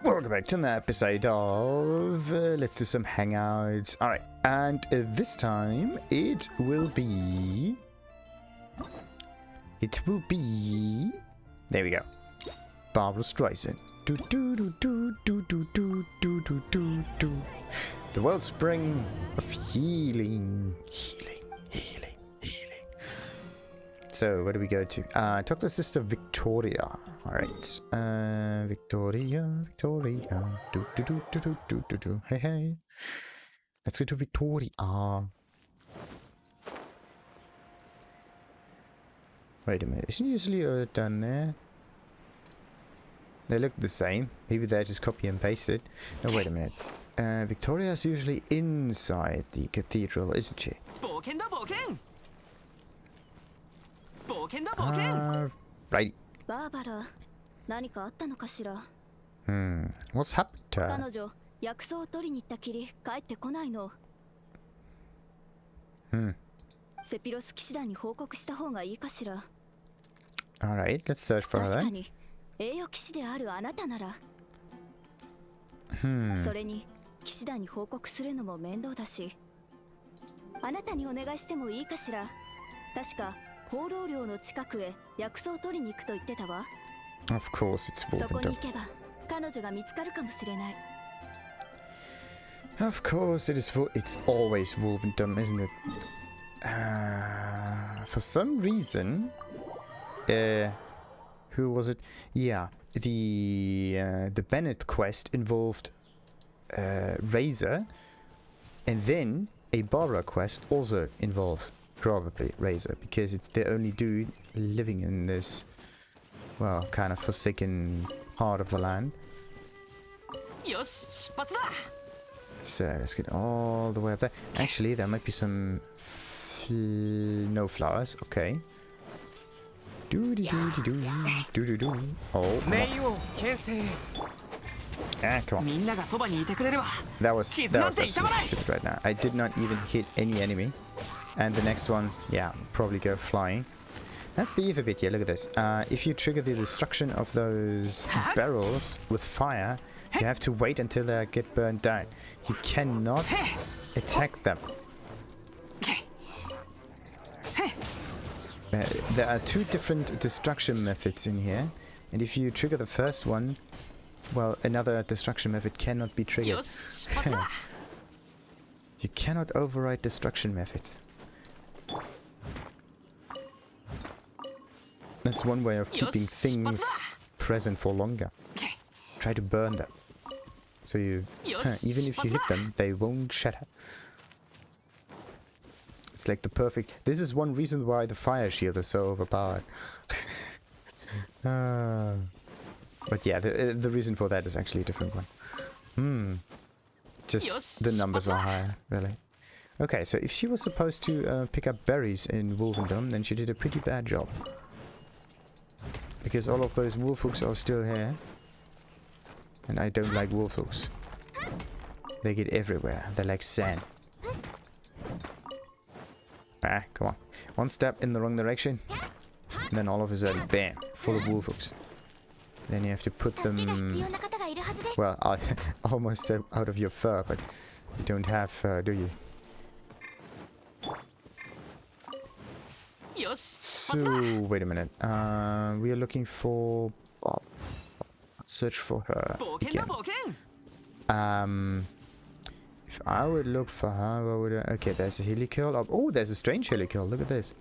Welcome back to another episode of let's do some hangouts. Alright, and this time it will be... There we go. Barbara Streisand. Do do do do do do do do do do do. The Wellspring of healing. Healing. So, where do we go to? Talk to Sister Victoria. Alright. Victoria. Do do do do do do do do. Hey. Let's go to Victoria. Wait a minute. Isn't usually done there? They look the same. Maybe they just copy and paste it. No, wait a minute. Victoria's usually inside the cathedral, isn't she? Right. What's happened to her? Alright, let's search for her then. Of course, it's Wolvendom. Of course, it's always Wolvendom, isn't it? For some reason, who was it? Yeah, the Bennett quest involved Razor, and then a Barbara quest also involves probably Razor, because it's the only dude living in this, well, kind of forsaken part of the land. So let's get all the way up there. Actually, there might be some no flowers. Okay. Do. Oh. Ah, come on. That was absolutely stupid right now. I did not even hit any enemy. And the next one, yeah, probably go flying. That's the evil bit here, look at this. If you trigger the destruction of those barrels with fire, you have to wait until they get burned down. You cannot attack them. There are two different destruction methods in here. And if you trigger the first one, well, another destruction method cannot be triggered. You cannot override destruction methods. That's one way of keeping things present for longer. Try to burn them. So you, even if you hit them, they won't shatter. It's like the perfect... This is one reason why the fire shield is so overpowered. But yeah, the reason for that is actually a different one. Just the numbers are higher, really. Okay, so if she was supposed to pick up berries in Wolvendom, then she did a pretty bad job. Because all of those Wolvhooks are still here. And I don't like Wolvhooks. They get everywhere. They're like sand. Ah, come on. One step in the wrong direction. And then all of a sudden, bam, full of Wolvhooks. Then you have to put them... Well, I almost said out of your fur, but you don't have fur, do you? So, wait a minute. We are looking for... Oh, search for her again. If I would look for her, what would I... Okay, there's a helikill. Oh, there's a strange helikill. Look at this.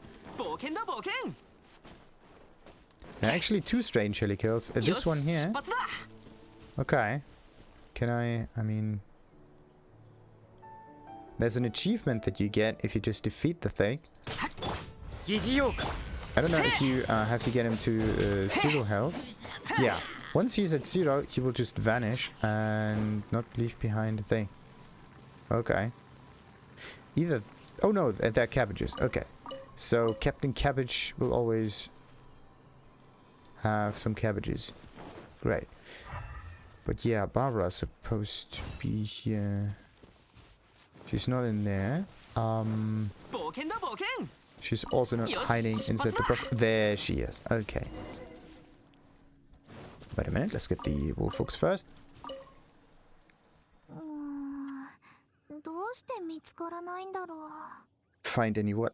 There are actually two strange helikills. This one here. Okay. Can I mean... There's an achievement that you get if you just defeat the thing. I don't know if you have to get him to 0 health. Yeah. Once he's at 0, he will just vanish and not leave behind a thing. Okay. Either... Oh no, they're cabbages. Okay. So Captain Cabbage will always have some cabbages. Great. But yeah, Barbara's supposed to be here. She's not in there. She's also not hiding inside the brush. There she is. Okay. Wait a minute. Let's get the Wolvhooks first. find any what?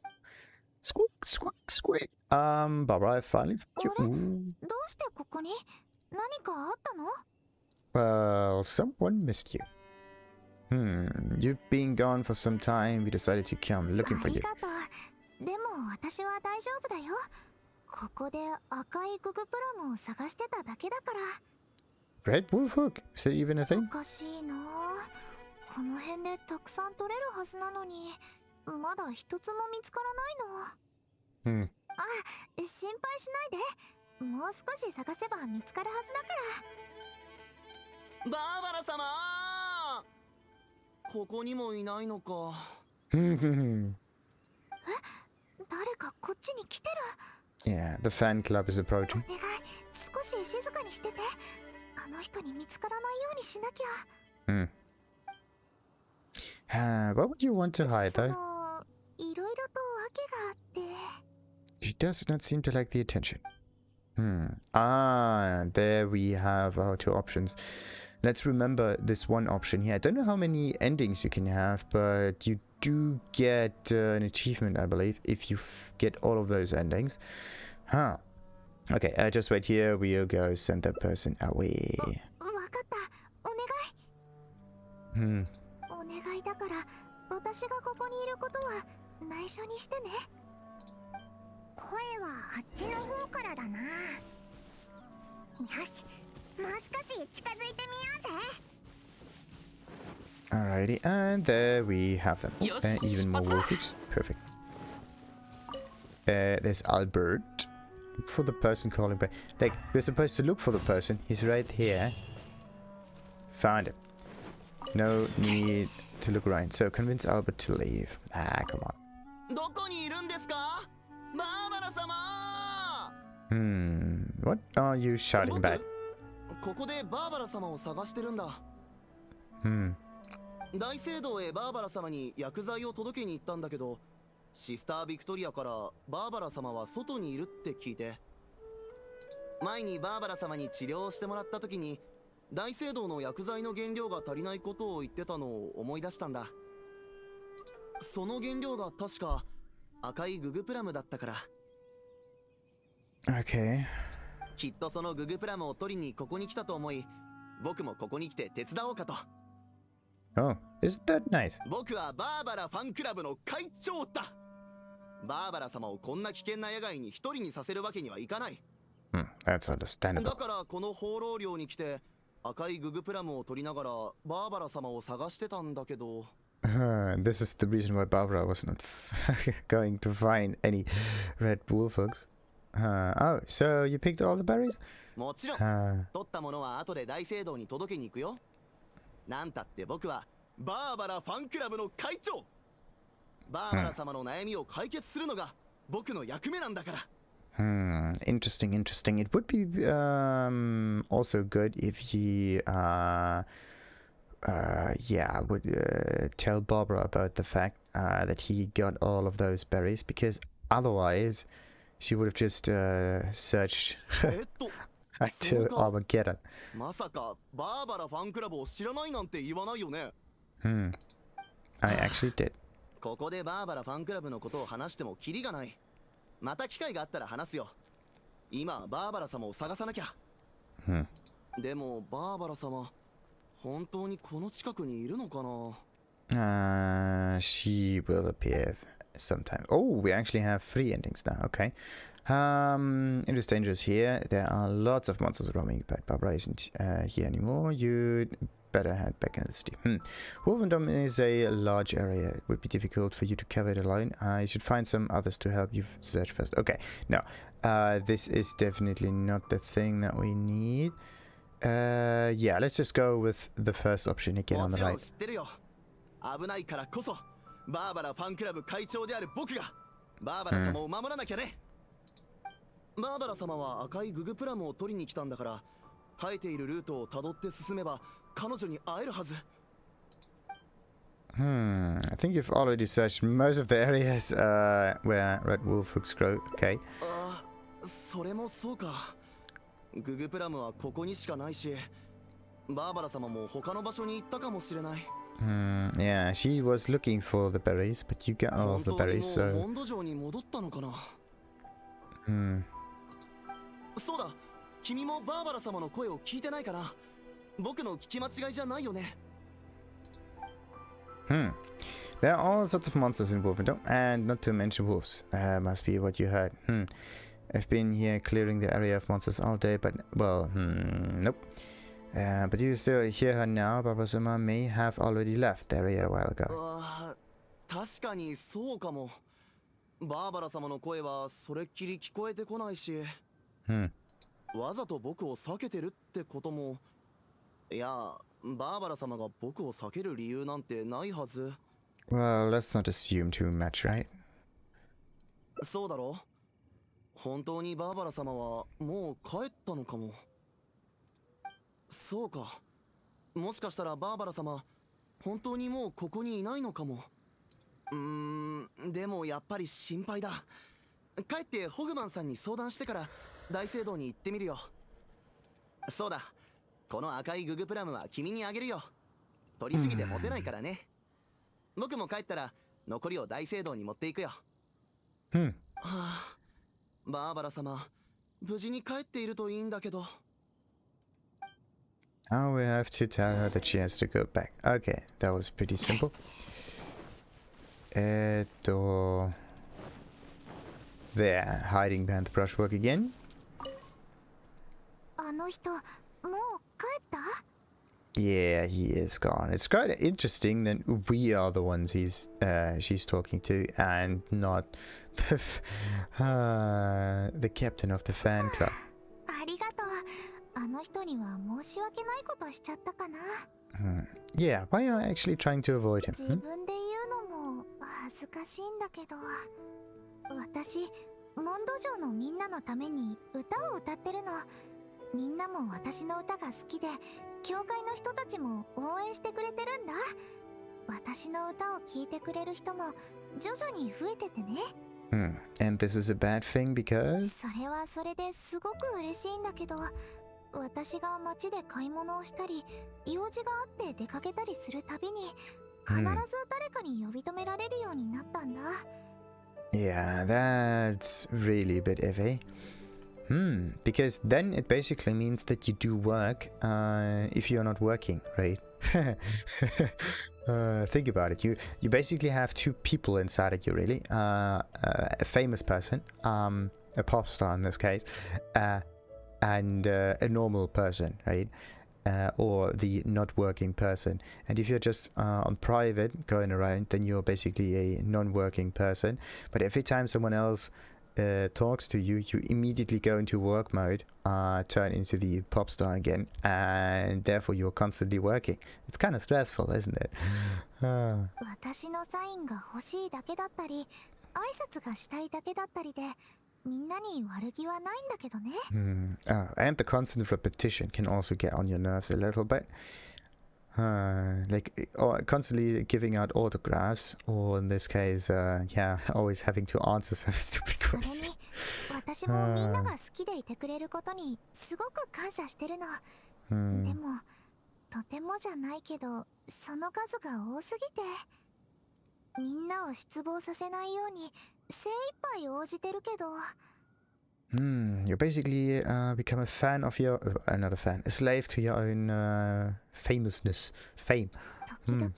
Squeak, squeak, squeak. Barbara, I finally found you. Ooh. Well, someone missed you. You've been gone for some time. We decided to come looking for you. Red Wolfhook? Is that even a thing? Yeah, the fan club is approaching. What would you want to hide, though? She does not seem to like the attention. There we have our two options. Let's remember this one option here. I don't know how many endings you can have, but you do get an achievement, I believe, if you get all of those endings. Okay, just wait here. We'll go send that person away. Alrighty, and there we have them. Even more Wolfhooks. Perfect. There's Albert. Look for the person calling back. Like, we're supposed to look for the person. He's right here. Found him. No need to look around. So convince Albert to leave. Come on. What are you shouting about? 大聖堂へバーバラ様に薬剤を届けに行ったんだけど、シスタービクトリアからバーバラ様は外にいるって聞いて、前にバーバラ様に治療をしてもらった時に大聖堂の薬剤の原料が足りないことを言ってたのを思い出したんだ。その原料が確か赤いググプラムだったから。Okay. きっとそのググプラムを取りにここに来たと思い、僕もここに来て手伝おうかと。Oh, isn't that nice? 僕はバーバラファンクラブの会長だ。バーバラ様をこんな危険な野外に一人にさせるわけにはいかない。That's understandable. だからこの放浪寮に来て赤いググプラムを取りながらバーバラ様を探してたんだけど。This is the reason why Barbara was not going to find any red wolfhooks. Oh, so you picked all the berries? もちろん。取ったものは後で大聖堂に届けに行くよ。なんたって僕はバーバラファンクラブの会長。バーバラ様の悩みを解決するのが僕の役目なんだから。Interesting, interesting. It would be also good if he would tell Barbara about the fact that he got all of those berries, because otherwise she would have just searched until Armageddon. まさかバーバラファンクラブを知らないなんて言わないよね。I actually did. ここでバーバラファンクラブのことを話してもキリがない。また機会があったら話すよ。今はバーバラ様を探さなきゃ。でもバーバラ様、本当にこの近くにいるのかな？ She will appear sometime. Oh, we actually have 3 endings now. Okay. It is dangerous here. There are lots of monsters roaming, but Barbara isn't here anymore. You'd better head back in the city. Wolvendom is a large area. It would be difficult for you to cover it alone. You should find some others to help you search first. Okay, no. This is definitely not the thing that we need. Yeah, let's just go with the first option again on the right. 危ないからこそバーバラファンクラブ会長である僕がバーバラ様を守らなきゃね。バーバラ様は赤いググプラムを取りに来たんだから、生えているルートをたどって進めば彼女に会えるはず。I think you've already searched most of the areas where red wolfhooks grow. Okay. それもそうか。ググプラムはここにしかないし、バーバラ様も他の場所に行ったかもしれない。Yeah, she was looking for the berries, but you got all of the berries, so... そうだ、君もバーバラ様の声を聞いてないかな。僕の聞き間違いじゃないよね。There are all sorts of monsters in Wolvendom, and not to mention wolves. Must be what you heard. I've been here clearing the area of monsters all day, but, well, nope. But you still hear her now. Barbara may have already left the area a while ago. 確かにそうかも。バーバラ様の声はそれっきり聞こえてこないし。わざと僕を避けてるってことも。いや、バーバラ様が僕を避ける理由なんてないはず。Well, let's not assume too much, right? そうだろ。本当にバーバラ様はもう帰ったのかも。そうか。もしかしたらバーバラ様、本当にもうここにいないのかも。でもやっぱり心配だ。帰ってホグマンさんに相談してから大聖堂に行ってみるよ。そうだ。この赤いググプラムは君にあげるよ。取りすぎて持てないからね。僕も帰ったら残りを大聖堂に持っていくよ。はあ、バーバラ様、無事に帰っているといいんだけど。Oh, we have to tell her that she has to go back. Okay, that was pretty simple. There, hiding behind the brushwork again. あの人、もう帰った? Yeah, he is gone. It's quite interesting that we are the ones she's talking to, and not the captain of the fan club. ありがとう。あの人には申し訳ないことしちゃったかな。Yeah, why are you actually trying to avoid him? 自分で言うのも恥ずかしいんだけど、私、モンド城のみんなのために歌を歌ってるの。みんなも私の歌が好きで、教会の人たちも応援してくれてるんだ。私の歌を聴いてくれる人も徐々に増えててね。And this is a bad thing because? それはそれですごく嬉しいんだけど、私が街で買い物をしたり、用事があって出かけたりするたびに、必ず誰かに呼び止められるようになったんだ。Yeah, that's really a bit iffy. Because then it basically means that you do work if you're not working, right? Think about it. You basically have two people inside of you, really. A famous person, a pop star in this case, and a normal person, right? Or the not working person. And if you're just on private going around, then you're basically a non-working person. But every time someone else talks to you, you immediately go into work mode, turn into the pop star again, and therefore you're constantly working. It's kind of stressful, isn't it? 私のサインが欲しいだけだったり、挨拶がしたいだけだったりで、みんなに悪気はないんだけどね。And the constant repetition can also get on your nerves a little bit. Like constantly giving out autographs, or in this case, yeah, always having to answer some stupid questions. 私もみんなが好きでいてくれることにすごく感謝してるの。でも、とてもじゃないけど、その数が多すぎて、みんなを失望させないように精一杯応じてるけど。You basically become a fan of your, not a fan, a slave to your own famousness, fame. 時々ね、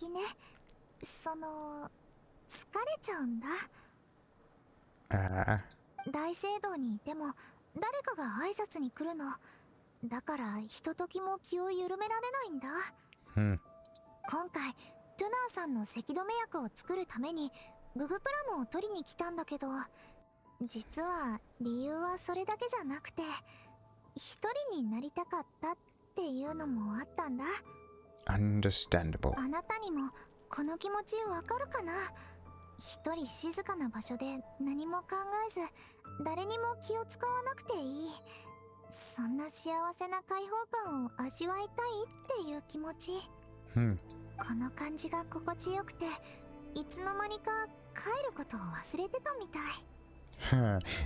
その疲れちゃうんだ。大聖堂にいても誰かが挨拶に来るの。だからひとときも気を緩められないんだ。今回トゥナーさんの咳止め薬を作るためにググプラムを取りに来たんだけど、実は理由はそれだけじゃなくて、一人になりたかったっていうのもあったんだ。Understandable. あなたにもこの気持ちわかるかな。一人静かな場所で何も考えず、誰にも気を使わなくていい。そんな幸せな解放感を味わいたいっていう気持ち。この感じが心地よくて、いつの間にか帰ることを忘れてたみたい。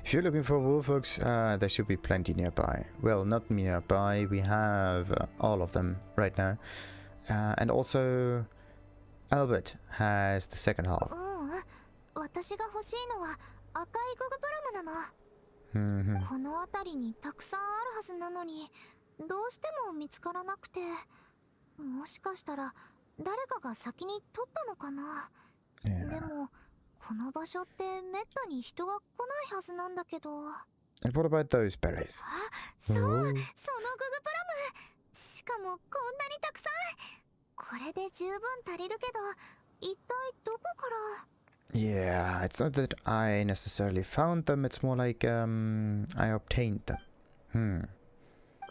If you're looking for Wolvhooks, there should be plenty nearby. Well, not nearby, we have all of them right now. And also, Albert has the second half. 私が欲しいのは赤いググプラムだな。この辺りにたくさんあるはずなのに、どうしても見つからなくて、もしかしたら誰かが先に取ったのかな。でもこの場所ってめったに人が来ないはずなんだけど。And what about those berries? そう、そのググプラム。しかもこんなにたくさん。これで十分足りるけど、一体どこから？ Yeah, it's not that I necessarily found them, it's more like I obtained them.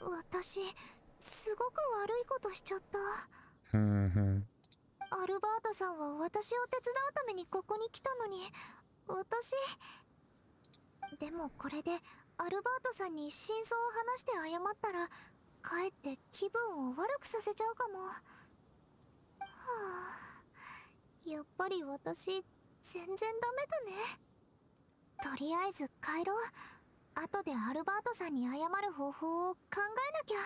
私、すごく悪いことしちゃった。うん。アルバートさんは私を手伝うためにここに来たのに、でもこれでアルバートさんに真相を話して謝ったら、かえって気分を悪くさせちゃうかも。やっぱり私全然ダメだね。とりあえず帰ろう。後でアルバートさんに謝る方法を考えなきゃ。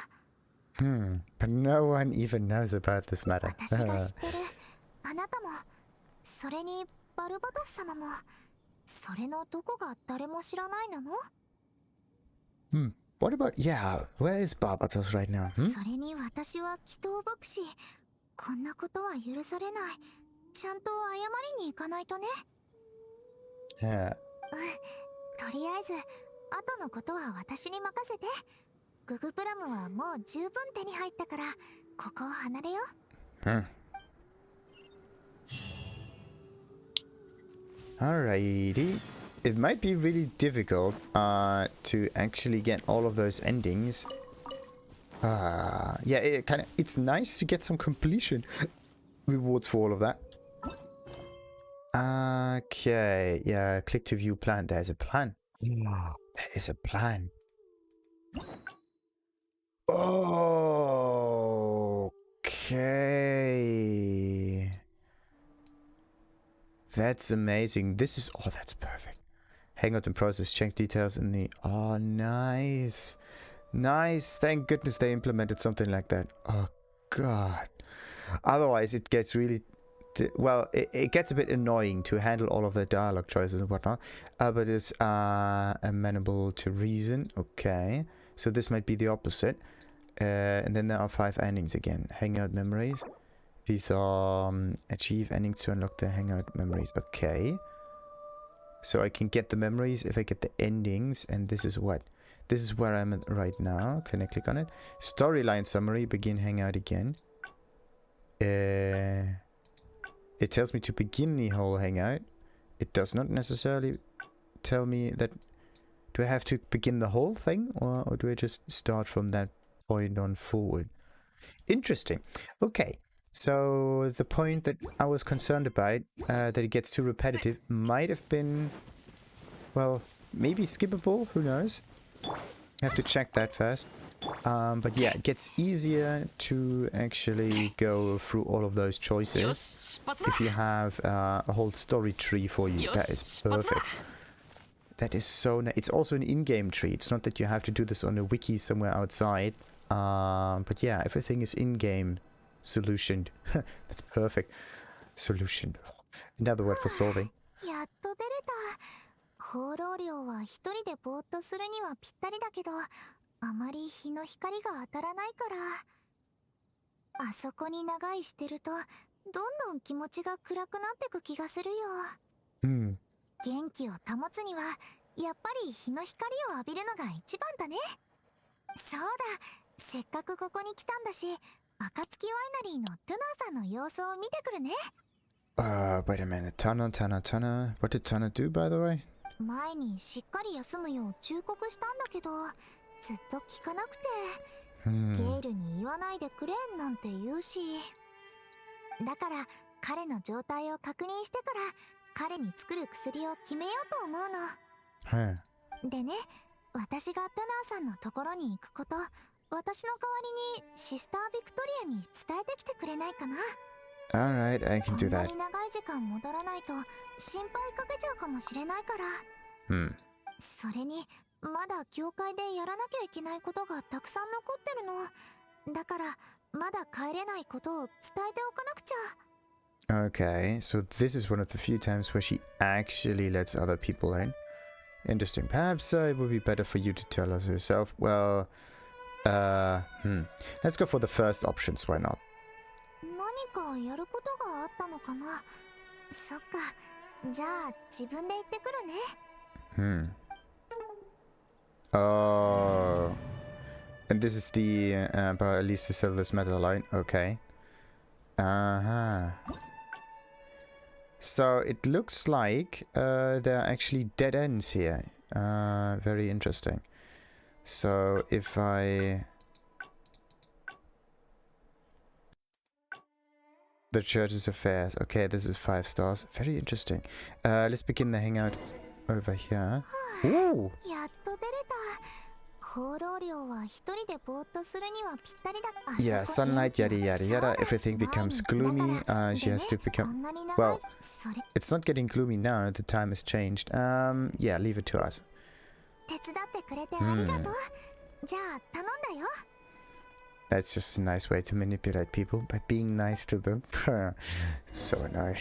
But no one even knows about this matter. 私が知ってる。あなたも、それにバルバトス様も、それのどこが誰も知らないなの？ What about, yeah, where is Barbatos right now? それに私は祈祷牧師。こんなことは許されない。ちゃんと謝りに行かないとね。Yeah. とりあえず、後のことは私に任せて。ググプラムはもう十分手に入ったから、ここを離れよう。Alrighty. It might be really difficult to actually get all of those endings. Yeah, it's nice to get some completion rewards for all of that. Okay, yeah, click to view plan. There's a plan. There is a plan. Okay. That's amazing. This is... Oh, that's perfect. Hangout in process. Check details in the... Oh, nice. Nice. Thank goodness they implemented something like that. Oh, God. Otherwise, it gets really... Well, it gets a bit annoying to handle all of the dialogue choices and whatnot. But it's amenable to reason. Okay. So this might be the opposite. And then there are 5 endings again. Hangout memories. These are achieve endings to unlock the hangout memories. Okay. So I can get the memories if I get the endings. And this is what? This is where I'm at right now. Can I click on it? Storyline summary. Begin hangout again. It tells me to begin the whole hangout. It does not necessarily tell me that... Do I have to begin the whole thing? Or do I just start from that point on forward? Interesting. Okay. So the point that I was concerned about, that it gets too repetitive, might have been, well, maybe skippable, who knows? I have to check that first. But yeah, it gets easier to actually go through all of those choices if you have a whole story tree for you. That is perfect. That is so nice. It's also an in-game tree. It's not that you have to do this on a wiki somewhere outside. But yeah, everything is in-game. Solutioned. That's perfect. Solution. Another word for solving. やっと出れた。放浪量は一人でぼーっとするにはぴったりだけど、あまり日の光が当たらないから。あそこに長居してると、どんどん気持ちが暗くなってく気がするよ。元気を保つには、やっぱり日の光を浴びるのが一番だね。そうだ。せっかくここに来たんだし、暁ワイナリーのトゥナーさんの様子を見てくるね。Wait a minute. Tana. What did Tana do, by the way? 前にしっかり休むよう忠告したんだけど、ずっと聞かなくて。ゲイルに言わないでくれなんて言うし。だから、彼の状態を確認してから、彼に作る薬を決めようと思うの。でね、私がトゥナーさんのところに行くこと、私の代わりにシスタービクトリアに伝えてきてくれないかな。Alright, I can do that. こんなに長い時間戻らないと心配かけちゃうかもしれないから。それに、まだ教会でやらなきゃいけないことがたくさん残ってるの。だから、まだ帰れないことを伝えておかなくちゃ。Okay, so this is one of the few times where she actually lets other people in. Interesting. Perhaps it would be better for you to tell us yourself. Well, let's go for the first options. Why not? 何かやることがあったのかな。そっか。じゃあ自分で行ってくるね。Oh. And this is the bar leaves to sell this metal line. Okay. So it looks like there are actually dead ends here. Very interesting. So if I... The church's affairs. Okay, this is 5 stars. Very interesting. Let's begin the hangout over here. Ooh! Yeah, sunlight, yada yada yada. Everything becomes gloomy. She has to become... Well, it's not getting gloomy now. The time has changed. Yeah, leave it to us. That's just a nice way to manipulate people, by being nice to them. So annoying.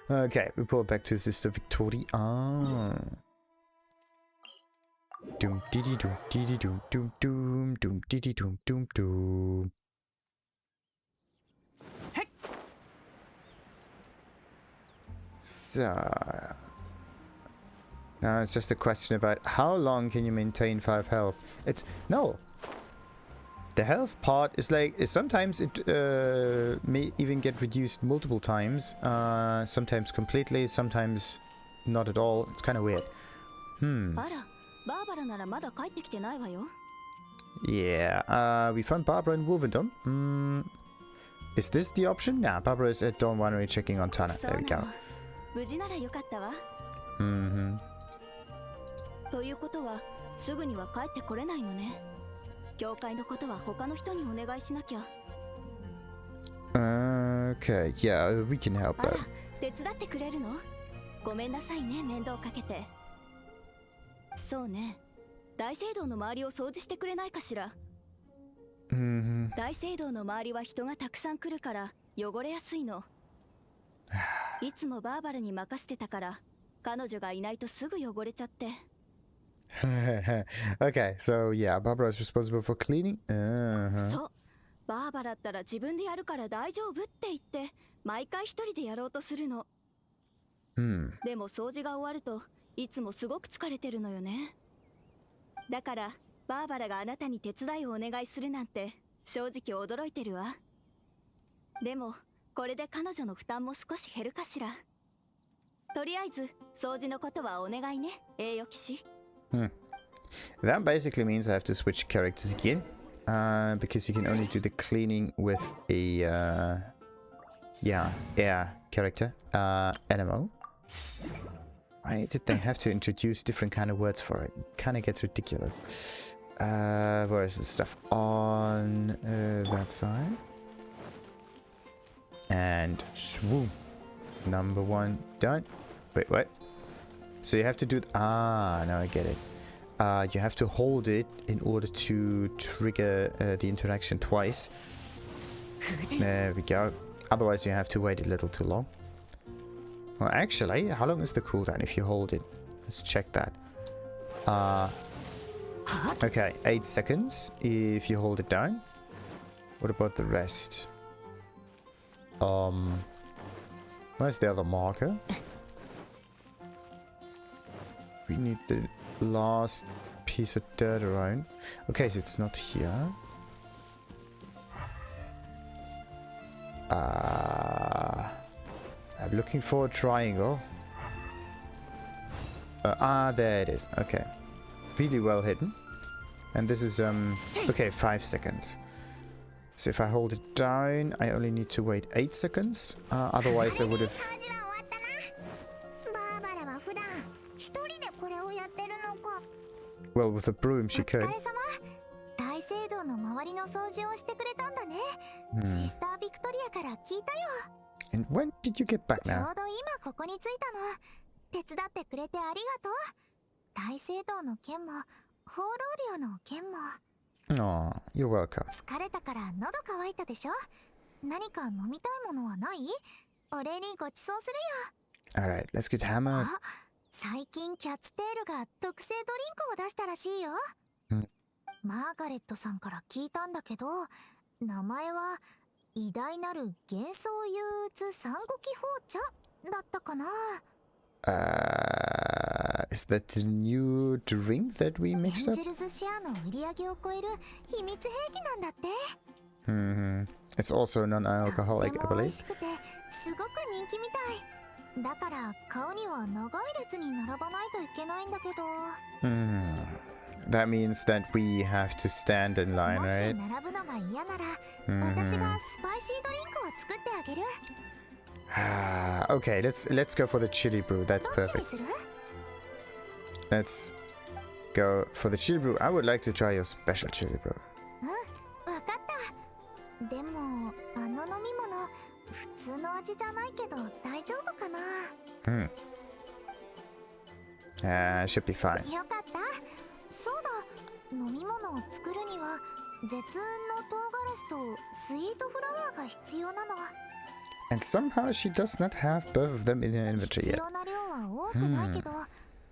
Okay, report back to Sister Victoria. Doom diddy doom diddy doom doom doom doom diddy doom doom doom. So now it's just a question about how long can you maintain 5 health. It's no. The health part is like sometimes it may even get reduced multiple times. Sometimes completely, sometimes not at all. It's kind of weird. Yeah, we found Barbara in Wolvendom. Is this the option? Nah, Barbara is at Dawn Winery checking on Tana. There we go. Okay, yeah, we can help though. Okay, so yeah, Barbara is responsible for cleaning. So, Barbara だったら自分でやるから大丈夫って言って毎回一人でやろうとするの。でも掃除が終わるといつもすごく疲れてるのよね。だからバーバラがあなたに手伝いをお願いするなんて正直驚いてるわ。でもこれで彼女の負担も少し減るかしら。とりあえず掃除のことはお願いね、栄誉騎士。That basically means I have to switch characters again, because you can only do the cleaning with a air character, NMO. Why did they have to introduce different kind of words for it? It kind of gets ridiculous. Where is the stuff on that side? And swoop. Number 1 done. Wait, what? So you have to do... now I get it. You have to hold it in order to trigger the interaction twice. There we go. Otherwise you have to wait a little too long. Well, actually, how long is the cooldown if you hold it? Let's check that. Okay, 8 seconds if you hold it down. What about the rest? Where's the other marker? We need the last piece of dirt around. Okay, so it's not here. I'm looking for a triangle. There it is. Okay. Really well hidden. And this is, okay, 5 seconds. So if I hold it down, I only need to wait 8 seconds. Otherwise I would have... Well, with a broom she could. And when did you get back now? Oh, you're welcome. お礼にごちそうするよ。 Alright, let's get hammered. 最近キャッツテールが特製ドリンクを出したらしいよ。マーガレットさんから聞いたんだけど、名前は偉大なる幻想憂鬱産後期紅茶だったかな。Is that the new drink that we エン mixed ジ up? ェルズシェアの売り上げを超える秘密兵器なんだって。 It's also と non-alcoholic, て I も美味 believe. しくてすごく人気みたい。だから買うには長い列に並ばないといけないんだけど、 That means that we have to stand in line, もし right? 並ぶのが嫌なら私がスパイシードリンクを作ってあげる。 Okay, let's go for the chili brew. That's どっちに perfect. する？ Let's go for the chili brew. I would like to try your special chili brew. わかった。でもあの飲み物普通の味じゃないけど大丈夫かな。 Should be fine. よかった。そうだ、飲み物を作るには絶雲の唐辛子とスイートフラワーが必要なの。 And somehow she does not have both of them in her inventory 必 yet. 要な量は多くないけど、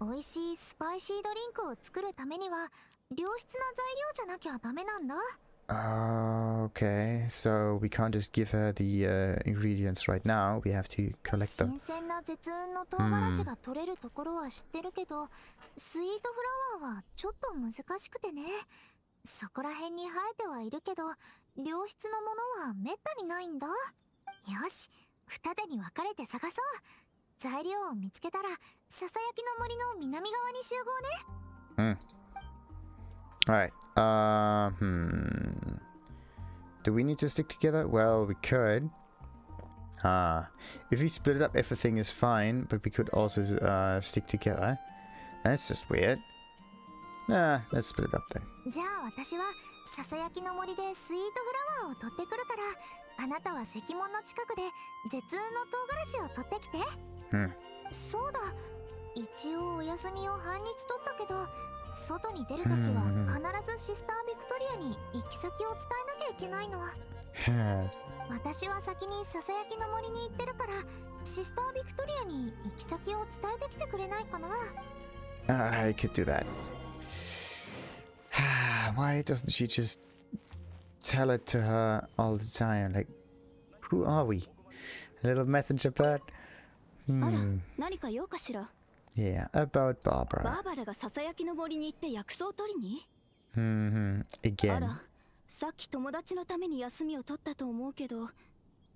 美味しいスパイシードリンクを作るためには良質な材料じゃなきゃダメなんだ。 Okay, so we can't just give her the ingredients right now. We have to collect them. 新鮮な絶雲の唐辛子が取れるところは知ってるけど、スイートフラワーはちょっと難しくてね。そこら辺に生えてはいるけど良質のものはめったにないんだ。よし、二手に分かれて探そう。材料を見つけたらささやきの森の南側に集合ね。Alright. Do we need to stick together? Well, we could. If we split it up, everything is fine, but we could also stick together. That's just weird. Nah, let's split it up then. じゃあ私はささやきの森でスイートフラワーを取ってくるから、あなたは石門の近くで絶雲の唐辛子を取ってきて。そうだ、一応お休みを半日取ったけど、外に出るときは必ずシスタービクトリアに行き先を伝えなきゃいけないの。私は先にささやきの森に行ってるから、シスタービクトリアに行き先を伝えてきてくれないかな。 I could do that. Why doesn't she just tell it to her all the time? Like, who are we? A little messenger bird? あら、何か用かしら。 Yeah, about Barbara. バーバラがささやきの森に行って薬草を取りに。あ Again. ら、さっき友達のために休みを取ったと思うけど、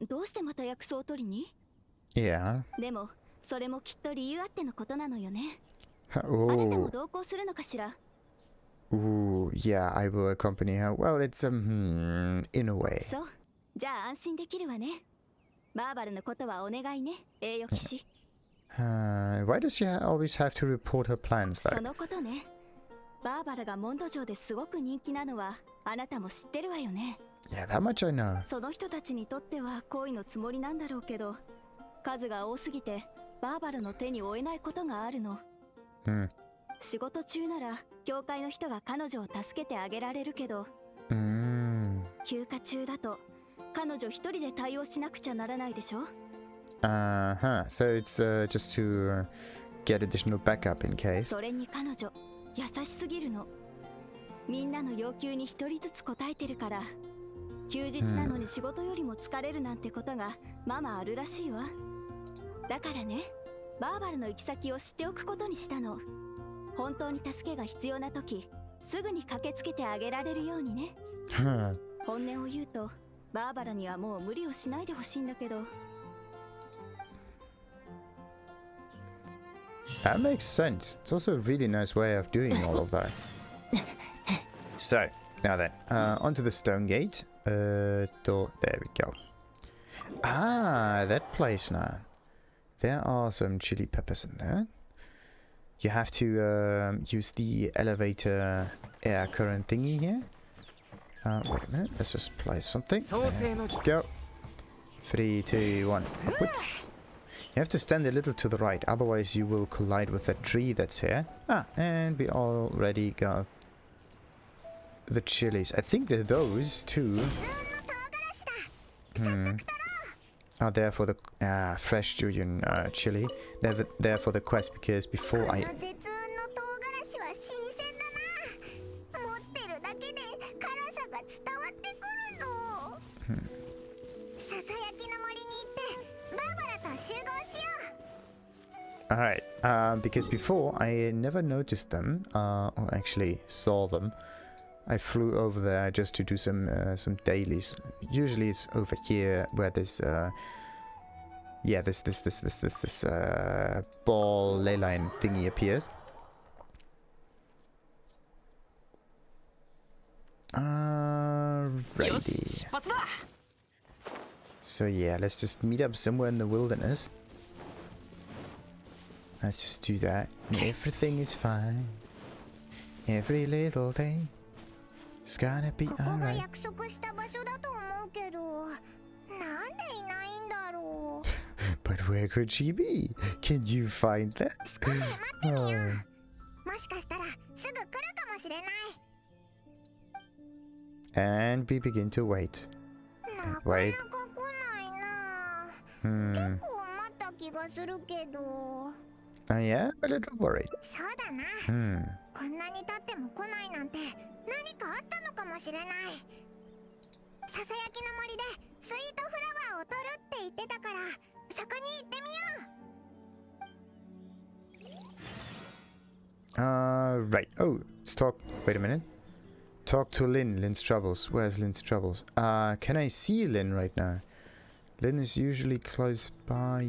どうしてまた薬草を取りに？ Yeah. でもそれもきっと理由あってのことなのよね。 Oh. あなたも同行するのかしら。 Ooh, yeah, I will accompany her. Well, it's in a way. そう、じゃあ安心できるわね。バーバラのことはお願いね、栄誉騎士。Why does she always have to report her plans, though? そのことね。バーバラがモンド城ですごく人気なのはあなたも知ってるわよね。 Yeah, that much I know. その人たちにとっては恋のつもりなんだろうけど、数が多すぎてバーバラの手に負えないことがあるの。仕事中なら教会の人が彼女を助けてあげられるけど、休暇中だと彼女一人で対応しなくちゃならないでしょ。 So it's just to get additional backup in case. それに彼女優しすぎるの。みんなの要求に一人ずつ答えてるから、休日なのに仕事よりも疲れるなんてことがままあるらしいわ。だからね、バーバラの行き先を知っておくことにしたの。本当に助けが必要な時、すぐに駆けつけてあげられるようにね。本音を言うと、バーバラにはもう無理をしないでほしいんだけど。 That makes sense. It's also a really nice way of doing all of that. So, now then, onto the stone gate. There we go. Ah, that place now. There are some chili peppers in there. You have to use the elevator air current thingy here. Wait a minute, let's just place something. Go. 3, 2, 1. Upwards. You have to stand a little to the right, otherwise you will collide with that tree that's here. And we already got the chilies. I think they're those too. are there for the Fresh Jueyun Chili. They're there for the quest because before I... 絶雲の唐辛子は新鮮だな。持ってるだけで辛さが伝わってくるぞ。ささやきの森に行ってバーバラと集合しよう。 Alright, because before I never noticed them, or actually saw them. I flew over there just to do some dailies. Usually it's over here where this this ball ley line thingy appears. Alrighty. So yeah, let's just meet up somewhere in the wilderness. Let's just do that. Everything is fine. Every little thing. It's gonna be ここが alright. 約束した場所だと思うけど、なんでいないんだろう。 But where could she be? Can you find that? 少し待ってみよう。もしかしたらすぐ来るかもしれない。 And we begin to wait. なかなか来ないな。結構待った気がするけど。 Yeah, a little worried. そうだな。こんなに経っても来ないなんて何かあったのかもしれない。ささやきの森でスイートフラワーを取るって言ってたからそこに行ってみよう。 Right. Oh, let's talk. Wait a minute. Talk to Lin. Lin's troubles. Where's Lin's troubles? Can I see Lin right now? Lin is usually close by,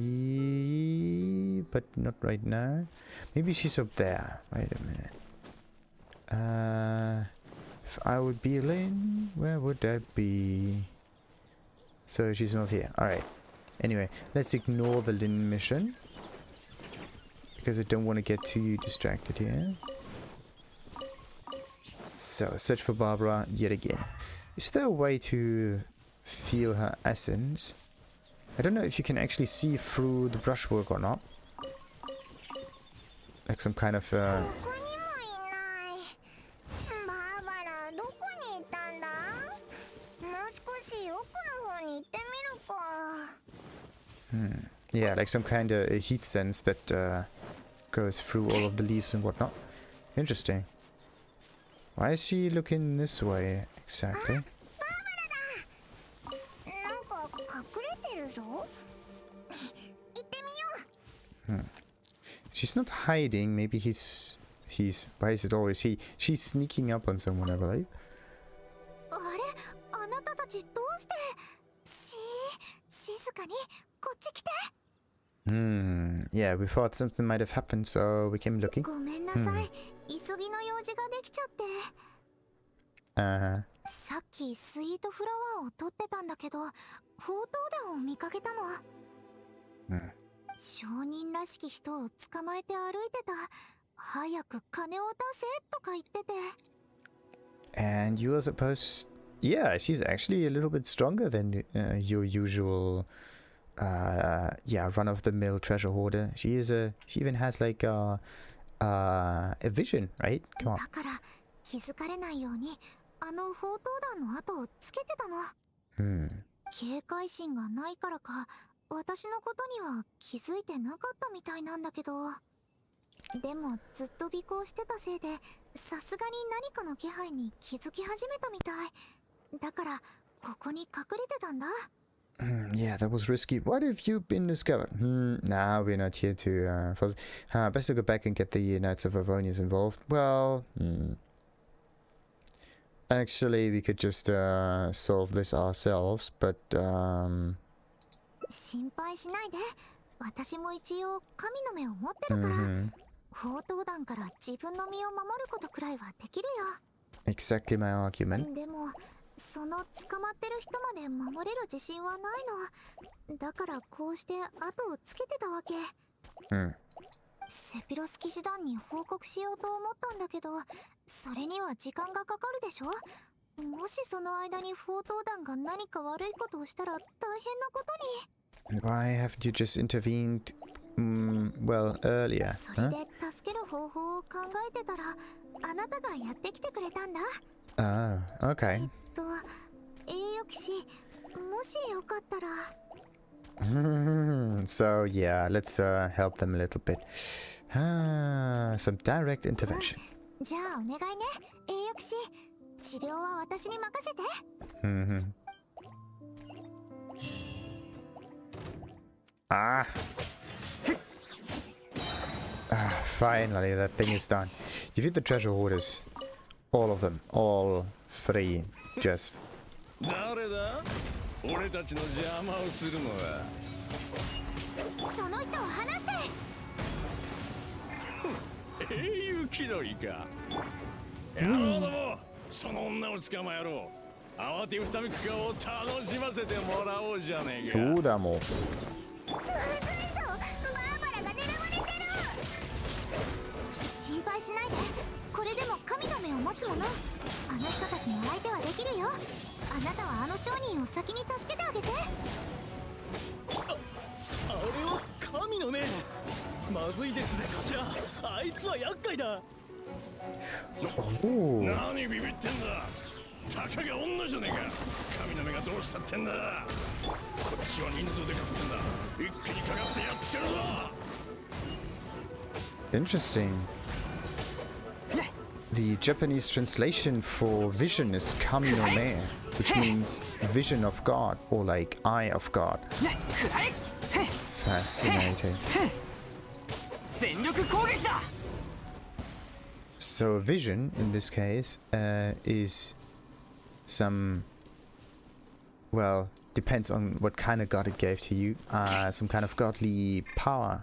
but not right now. Maybe she's up there. Wait a minute. If I would be Lin, where would I be? So she's not here. Alright. Anyway, let's ignore the Lin mission. Because I don't want to get too distracted here. So, search for Barbara yet again. Is there a way to feel her essence? I don't know if you can actually see through the brushwork or not. Like some kind of ここにもいない。バーバラどこに行ったんだ？もう少し奥の方に行ってみるか。 yeah, like some kind of heat sense that goes through all of the leaves and whatnot. Interesting. Why is she looking this way exactly? She's not hiding. Maybe he's. Why is it always he? She's sneaking up on someone, I believe. あれ、あなたたちどうして？静かにこっち来て。 Yeah, we thought something might have happened, so we came looking. ごめんなさい。急ぎの用事ができちゃって。さっきスイートフラワーを取ってたんだけど、宝刀団を見かけたの。商人らしき人を捕まえて歩いてた。早く金を出せとか言ってて。And you are supposed... Yeah, she's actually a little bit stronger than your usual... yeah, run-of-the-mill treasure hoarder. She even has like a vision, right? Come on. だから気づかれないようにあの宝刀団の後をつけてたの。警戒心がないからか私のことには気づいてなかったみたいなんだけど。でもずっと尾行してたせいでさすがに何かの気配に気づき始めたみたい。だからここに隠れてたんだ。Yeah, that was risky. What have you been discovered? Nah, we're not here to... best to go back and get the Knights of Avonius involved. Well... Actually, we could just solve this ourselves, but... 心配しないで。私も一応神の目を持ってるから、宝刀団から自分の身を守ることくらいはできるよ。 Exactly my argument. でもその捕まってる人まで守れる自信はないの。だからこうして後をつけてたわけ。セピロス騎士団に報告しようと思ったんだけど、それには時間がかかるでしょ。もしその間に宝刀団が何か悪いことをしたら大変なことに。 Why haven't you just intervened, well, earlier? それで助ける方法を考えてたら、あなたがやってきてくれたんだ。Okay. 栄誉騎士、もしよかったら。So yeah, let's help them a little bit. Some direct intervention. じゃあお願いね、栄誉士。治療は私に任せて。Finally, that thing is done. Defeat the treasure hoarders. All of them. All three. Just. 誰だ？俺たちの邪魔をするのは。その人を離して。英雄気取りか。やろうども、その女を捕まえろ。慌てふためく顔を楽しませてもらおうじゃねえか。どうだもう。まずいぞ、バーバラが狙われてる。心配しないで。これでも神の目を持つ者。あの人たちの相手はできるよ。あなたはあの商人を先に助けてあげて。あれは神の目。まずいですね、頭。あいつは厄介だ。何ビビってんだ。たかが女じゃねえか。神の目がどうしたってんだ。こっちは人数で勝ってんだ。一気にかかってやっつけるぞ。Interesting. The Japanese translation for vision is Kami no Me, which means vision of God or like eye of God. Fascinating. So vision in this case is some, well, depends on what kind of god it gave to you. Some kind of godly power.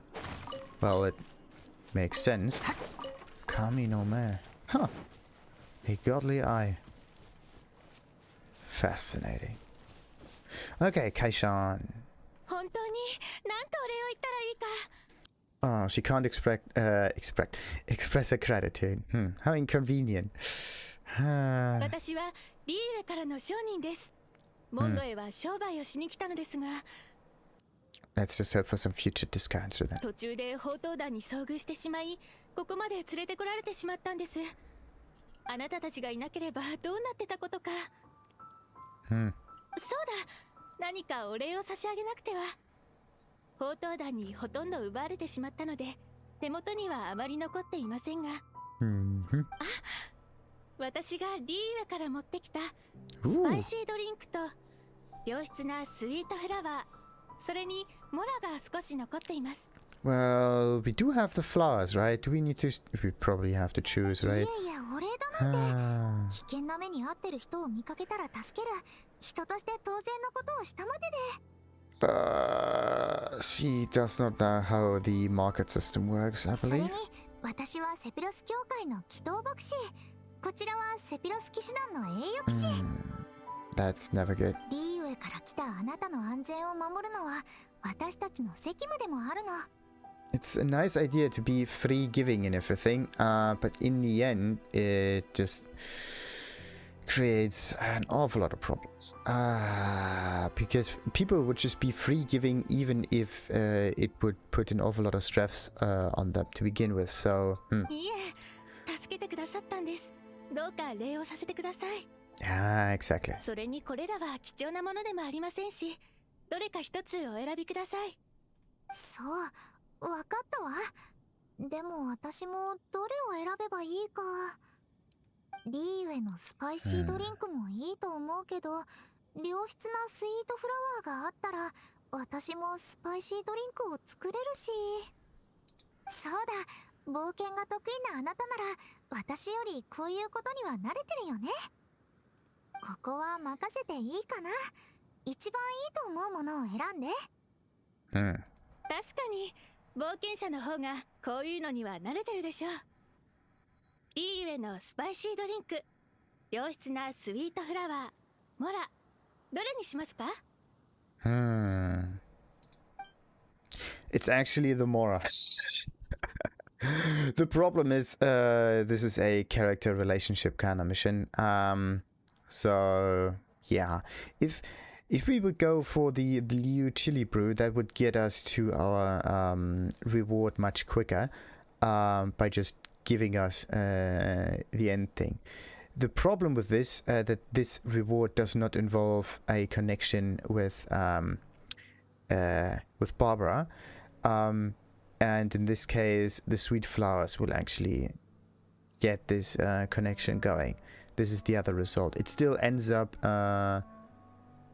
Well, it makes sense. Kami no Me. Huh. A godly eye. Fascinating. Okay, Caishan. Oh, she can't express her gratitude. How inconvenient. 私はリーウェからの商人です。モンドへは商売をしに来たのですが、 Let's just hope for some future discounts for that. 途中で宝刀団に遭遇してしまい、ここまで連れてこられてしまったんです。あなたたちがいなければどうなってたことか。そうだ、何かお礼を差し上げなくては。宝刀団にほとんど奪われてしまったので、手元にはあまり残っていませんが。私がリーウェから持ってきたスパイシードリンクと良質なスイートフラワー、それにモラが少し残っています。Well, we do have the flowers, right? Do we need to? We probably have to choose, right? いやいや、お礼だなんて。危険な目に遭ってる人を見かけたら助ける。人として当然のことをしたまでで。She does not know how the market system works, I それ believe. に、私はセピロス教会の祈祷牧師。こちらはセピロス騎士団の栄誉騎士。That's never good. リーウェから来たあなたの安全を守るのは私たちの責務でもあるの。It's a nice idea to be free giving and everything, but in the end, it just creates an awful lot of problems. Because people would just be free giving even if it would put an awful lot of stress on them to begin with. So, いえ、助けてくださったんです。どうか礼をさせてください。exactly. それにこれらは貴重なものでもありませんし、どれか一つお選びください。そう、わかったわ。でも私もどれを選べばいいか。リーウェのスパイシードリンクもいいと思うけど、良質なスイートフラワーがあったら私もスパイシードリンクを作れるし。そうだ、冒険が得意なあなたなら私よりこういうことには慣れてるよね。ここは任せていいかな。一番いいと思うものを選んで。確かに冒険者の方がこういうのには慣れてるでしょう。リーウェのスパイシードリンク、良質なスイートフラワー、モラ、どれにしますか？ It's actually the Mora. The problem is, this is a character relationship kind of mission. So yeah, if we would go for the Liyue chili brew, that would get us to our reward much quicker by just giving us the end thing. The problem with this, that this reward does not involve a connection with Barbara, and in this case, the sweet flowers will actually get this connection going. This is the other result. It still ends up,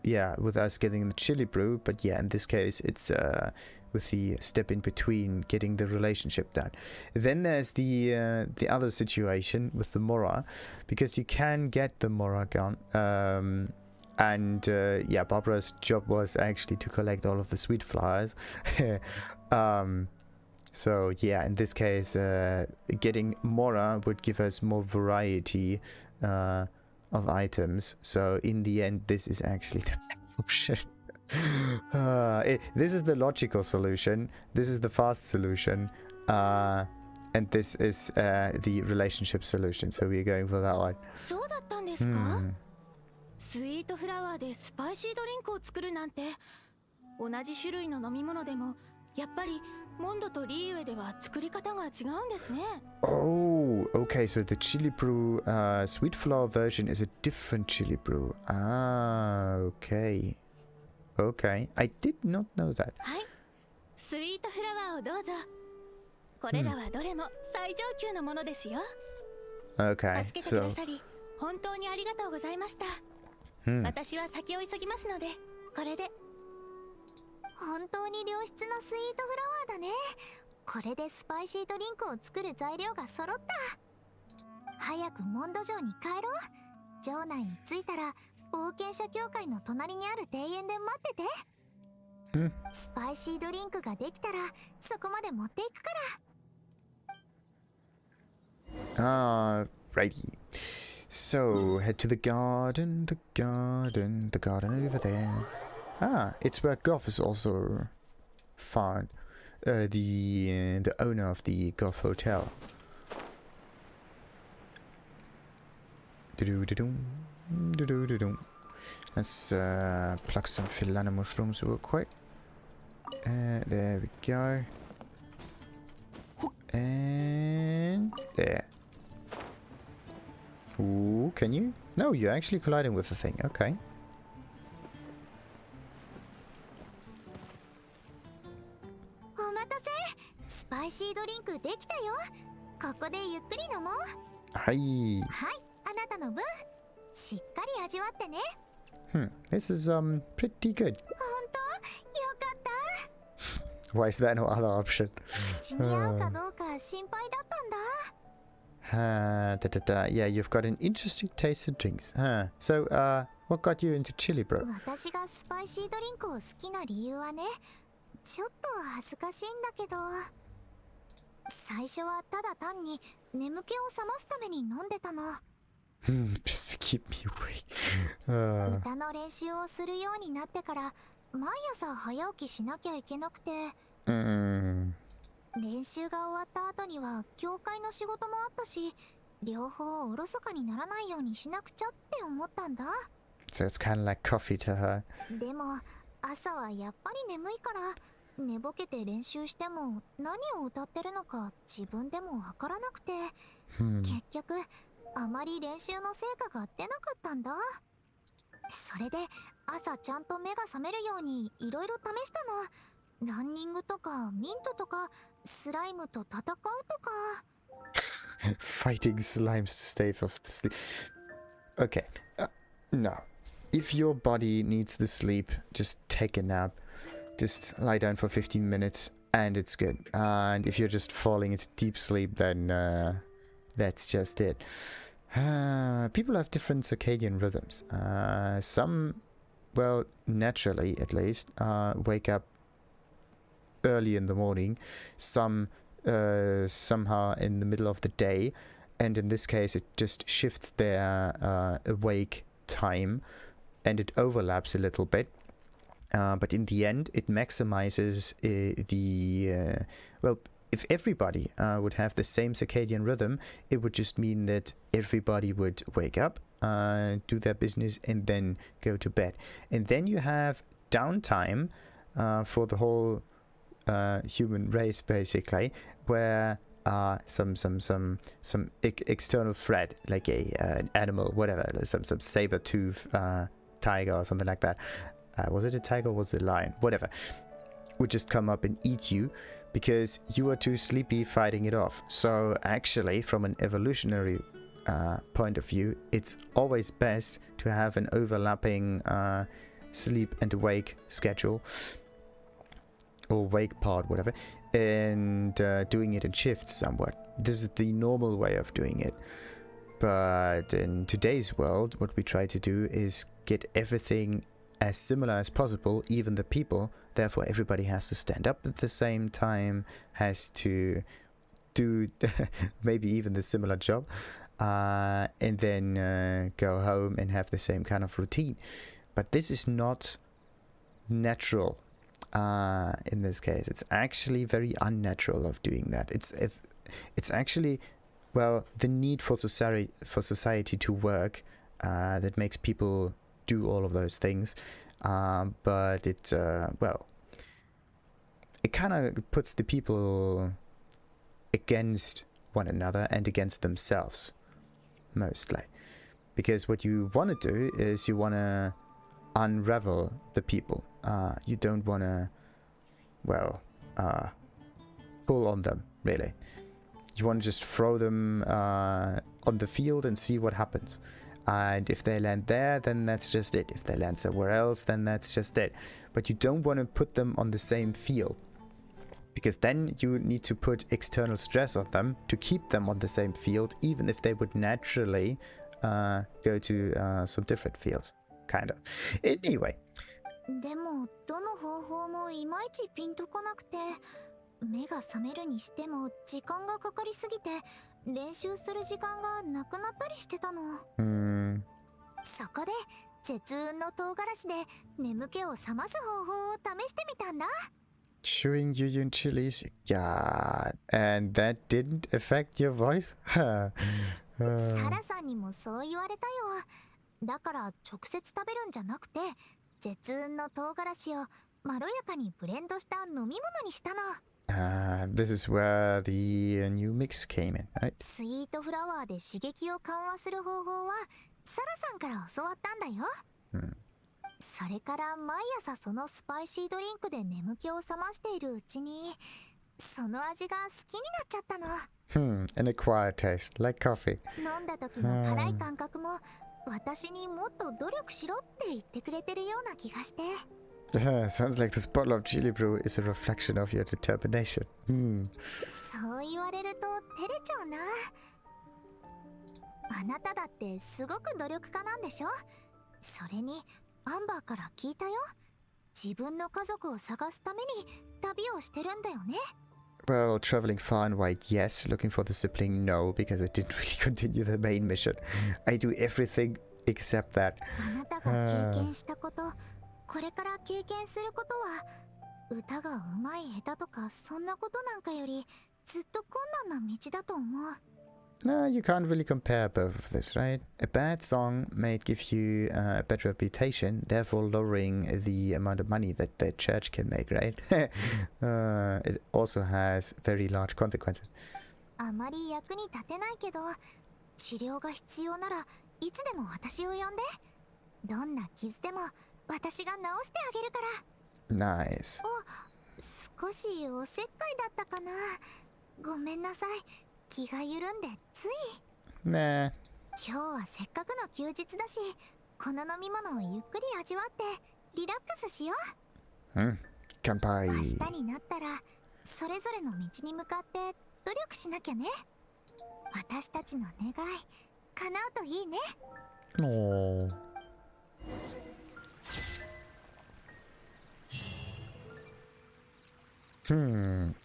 yeah, with us getting the chili brew, but yeah, in this case, it's with the step in between getting the relationship done. Then there's the other situation with the Mora, because you can get the Mora gun, and yeah, Barbara's job was actually to collect all of the sweet flowers. So yeah, in this case, getting Mora would give us more variety of items. So in the end, this is actually the option. This is the logical solution. This is the fast solution, and this is the relationship solution. So we're going for that one. そうだったんですか？スイートフラワーでスパイシードリンクを作るなんて、同じ種類の飲み物でもやっぱりモンドとリーウェでは作り方が違うんですね。Oh, okay. So the chili brew, sweet flower version is a different chili brew. Ah, okay. Okay, I did not know that. はい、スイートフラワーをどうぞ。これらはどれも最上級のものですよ。Okay, 助けてくださり本当にありがとうございました。私は先を急ぎますので、これで。本当に良質なスイートフラワーだね。これでスパイシードリンクを作る材料が揃った。早くモンド城に帰ろう。城内に着いたら冒険者協会の隣にある庭園で待ってて。スパイシードリンクができたらそこまで持っていくから。Alrighty. So head to the garden, the garden over there. Ah, it's where Goth is also found. The owner of the Goth Hotel. Let's pluck some Filana mushrooms real quick. There we go. And there. Ooh, can you? No, you're actually colliding with the thing. Okay. お待たせ。スパイシードリンクできたよ。ここでゆっくり飲もう。はい。はい、あなたの分。しっかり味わってね。This is pretty good. 本当？よかった。 Why is there no other option? 口に合うかどうか心配だったんだ。Yeah, you've got an interesting taste in drinks. So, what got you into chili, bro? 私がスパイシードリンクを好きな理由はね、ちょっと恥ずかしいんだけど、最初はただ単に眠気を覚ますために飲んでたの。Just to keep me awake. 歌の練習をするようになってから毎朝早起きしなきゃいけなくて、練習が終わった後には教会の仕事もあったし、両方おろそかにならないようにしなくちゃって思ったんだ。 So it's kind of like coffee to her. でも朝はやっぱり眠いから寝ぼけて練習しても何を歌ってるのか自分でもわからなくて、結局あまり練習の成果が出なかったんだ。それで朝ちゃんと目が覚めるようにいろいろ試したの。ランニングとかミントとかスライムと戦うとか。Fighting slimes to stave off the sleep. Okay. No. If your body needs the sleep, just take a nap. Just lie down for 15 minutes and it's good. And if you're just falling into deep sleep, then that's just it. People have different circadian rhythms. Some, well, naturally at least, wake up early in the morning. Some somehow in the middle of the day. And in this case, it just shifts their awake time. And it overlaps a little bit. But in the end, it maximizes well, if everybody would have the same circadian rhythm, it would just mean that everybody would wake up, do their business, and then go to bed. And then you have downtime for the whole human race, basically, where some external threat, like an animal, whatever, some saber-tooth tiger or something like that, Was it a tiger or was it a lion? Whatever. Would just come up and eat you because you are too sleepy fighting it off. So actually, from an evolutionary point of view, it's always best to have an overlapping sleep and awake schedule, or wake part, whatever, and doing it in shifts somewhat. This is the normal way of doing it. But in today's world, what we try to do is get everything as similar as possible, even the people. Therefore, everybody has to stand up at the same time, has to do maybe even the similar job, and then go home and have the same kind of routine. But this is not natural in this case. It's actually very unnatural of doing that. It's actually, well, the need for society to work that makes people do all of those things. But it, well, it kind of puts the people against one another and against themselves, mostly. Because what you want to do is you want to unravel the people. You don't want to, well, pull on them, really. You want to just throw them on the field and see what happens. And if they land there, then that's just it. If they land somewhere else, then that's just it. But you don't want to put them on the same field, because then you need to put external stress on them to keep them on the same field, even if they would naturally go to some different fields, kind of. Anyway. でもどの方法もいまいちピンとこなくて、目が覚めるにしても時間がかかりすぎて練習する時間がなくなったりしてたの。そこで絶雲の唐辛子で眠気を覚ます方法を試してみたんだ。Chewing Jueyun Chilies? God, and that didn't affect your voice? サラさんにもそう言われたよ。だから直接食べるんじゃなくて、絶雲の唐辛子をまろやかにブレンドした飲み物にしたの。This is where the new mix came in, right? スイートフラワーで刺激を緩和する方法はサラさんから教わったんだよ。それから毎朝そのスパイシードリンクで眠気を覚ましているうちに、その味が好きになっちゃったの。An acquired taste, like coffee. 飲んだ時の辛い感覚も私にもっと努力しろって言ってくれてるような気がして。Sounds like this bottle of chili brew is a reflection of your determination. そう言われると照れちゃうな。あなただってすごく努力家なんでしょ。それにアンバーから聞いたよ。自分の家族を探すために旅をしてるんだよね。Well, traveling far and wide, yes. Looking for the sibling, no, because I didn't really continue the main mission. I do everything except that. あなたが経験したこと、これから経験することは、歌がうまい下手とかそんなことなんかよりずっと困難な道だと思う。No, you can't really compare both of this, right? A bad song may give you a better reputation, therefore lowering the amount of money that the church can make, right? It also has very large consequences. あまり役に立てないけど、治療が必要ならいつでも私を呼んで。どんな傷でも私が治してあげるから。Nice. 少しおせっかいだったかな。ごめんなさい。気が緩んでつい。Nah. 今日はせっかくの休日だし、この飲み物をゆっくり味わってリラックスしよう。乾杯。明日になったらそれぞれの道に向かって努力しなきゃね。私たちの願い叶うといいね。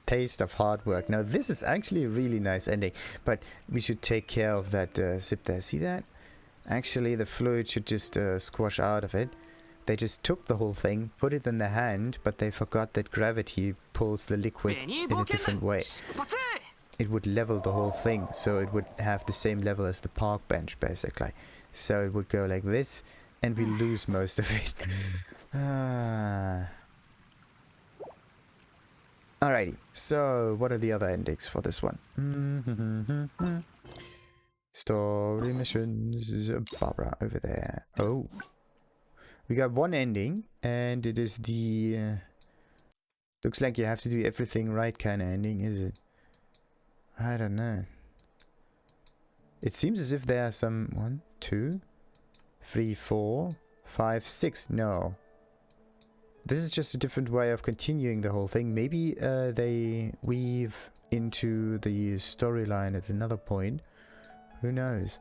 Taste of hard work. Now this is actually a really nice ending, but we should take care of that sip there. See that? Actually, the fluid should just squash out of it. They just took the whole thing, put it in their hand, but they forgot that gravity pulls the liquid in a different way. It would level the whole thing, so it would have the same level as the park bench, basically. So it would go like this, and we lose most of it. Alrighty, so what are the other endings for this one? Story missions. Barbara over there. Oh. We got one ending, and it is the... looks like you have to do everything right kind of ending, is it? I don't know. It seems as if there are some... 1, 2, 3, 4, 5, 6. No. This is just a different way of continuing the whole thing. Maybe they weave into the storyline at another point. Who knows?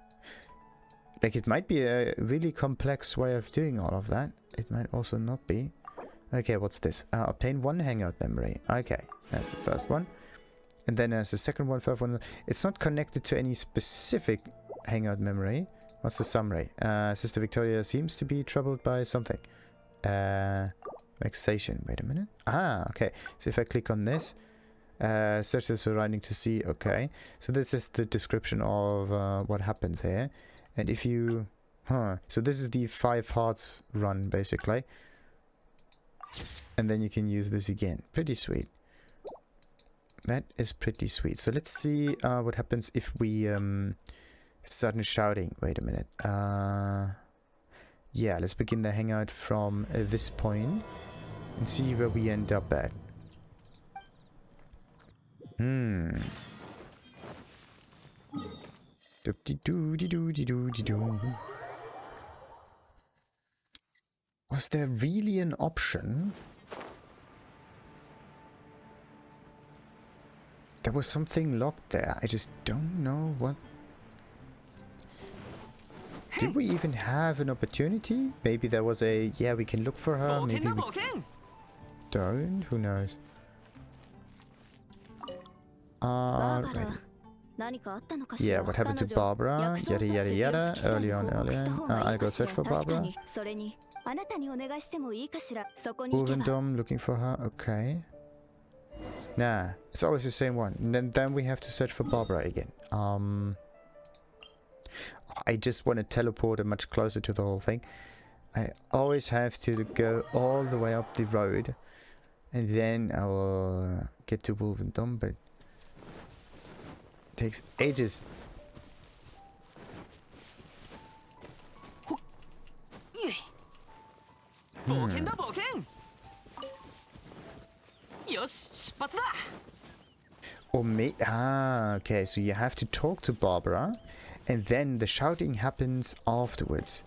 Like, it might be a really complex way of doing all of that. It might also not be. Okay, what's this? Obtain 1 hangout memory. Okay, that's the first one. And then there's the second one, third one. It's not connected to any specific hangout memory. What's the summary? Sister Victoria seems to be troubled by something. Caishan. Wait a minute. Ah, okay. So if I click on this, search the surrounding to see. Okay. So this is the description of what happens here. And if you... So this is the 5 hearts run, basically. And then you can use this again. Pretty sweet. That is pretty sweet. So let's see what happens if we start shouting. Wait a minute. Yeah, let's begin the hangout from this point and see where we end up at. Was there really an option? There was something locked there. I just don't know what... Did we even have an opportunity? Maybe there was a... Yeah, we can look for her. Maybe we don't. Who knows? Right. Yeah, what happened to Barbara? Yada yada yada. Early on. I'll go search for Barbara. Wolvendom, looking for her. Okay. Nah, it's always the same one. And then we have to search for Barbara again. I just want to teleport much closer to the whole thing. I always have to go all the way up the road. And then I will get to Wolvendom, but... it takes ages. Okay, so you have to talk to Barbara, and then the shouting happens afterwards,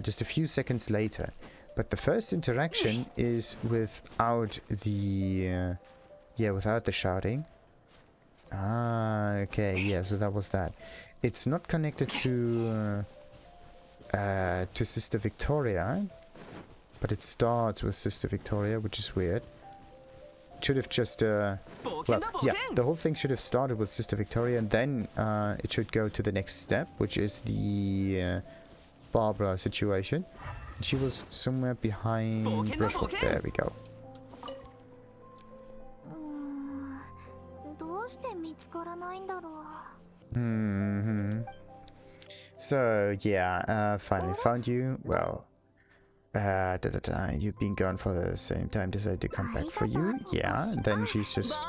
just a few seconds later. But the first interaction is without the without the shouting. Okay, yeah, so that was that. It's not connected to Sister Victoria, but it starts with Sister Victoria, which is weird. It should have just well, yeah, the whole thing should have started with Sister Victoria, and then it should go to the next step, which is the Barbara situation. She was somewhere behind Brushwood. There we go. So yeah, finally found you. Well, you've been gone for the same time. Decided to come back for you. Yeah, and then she's just...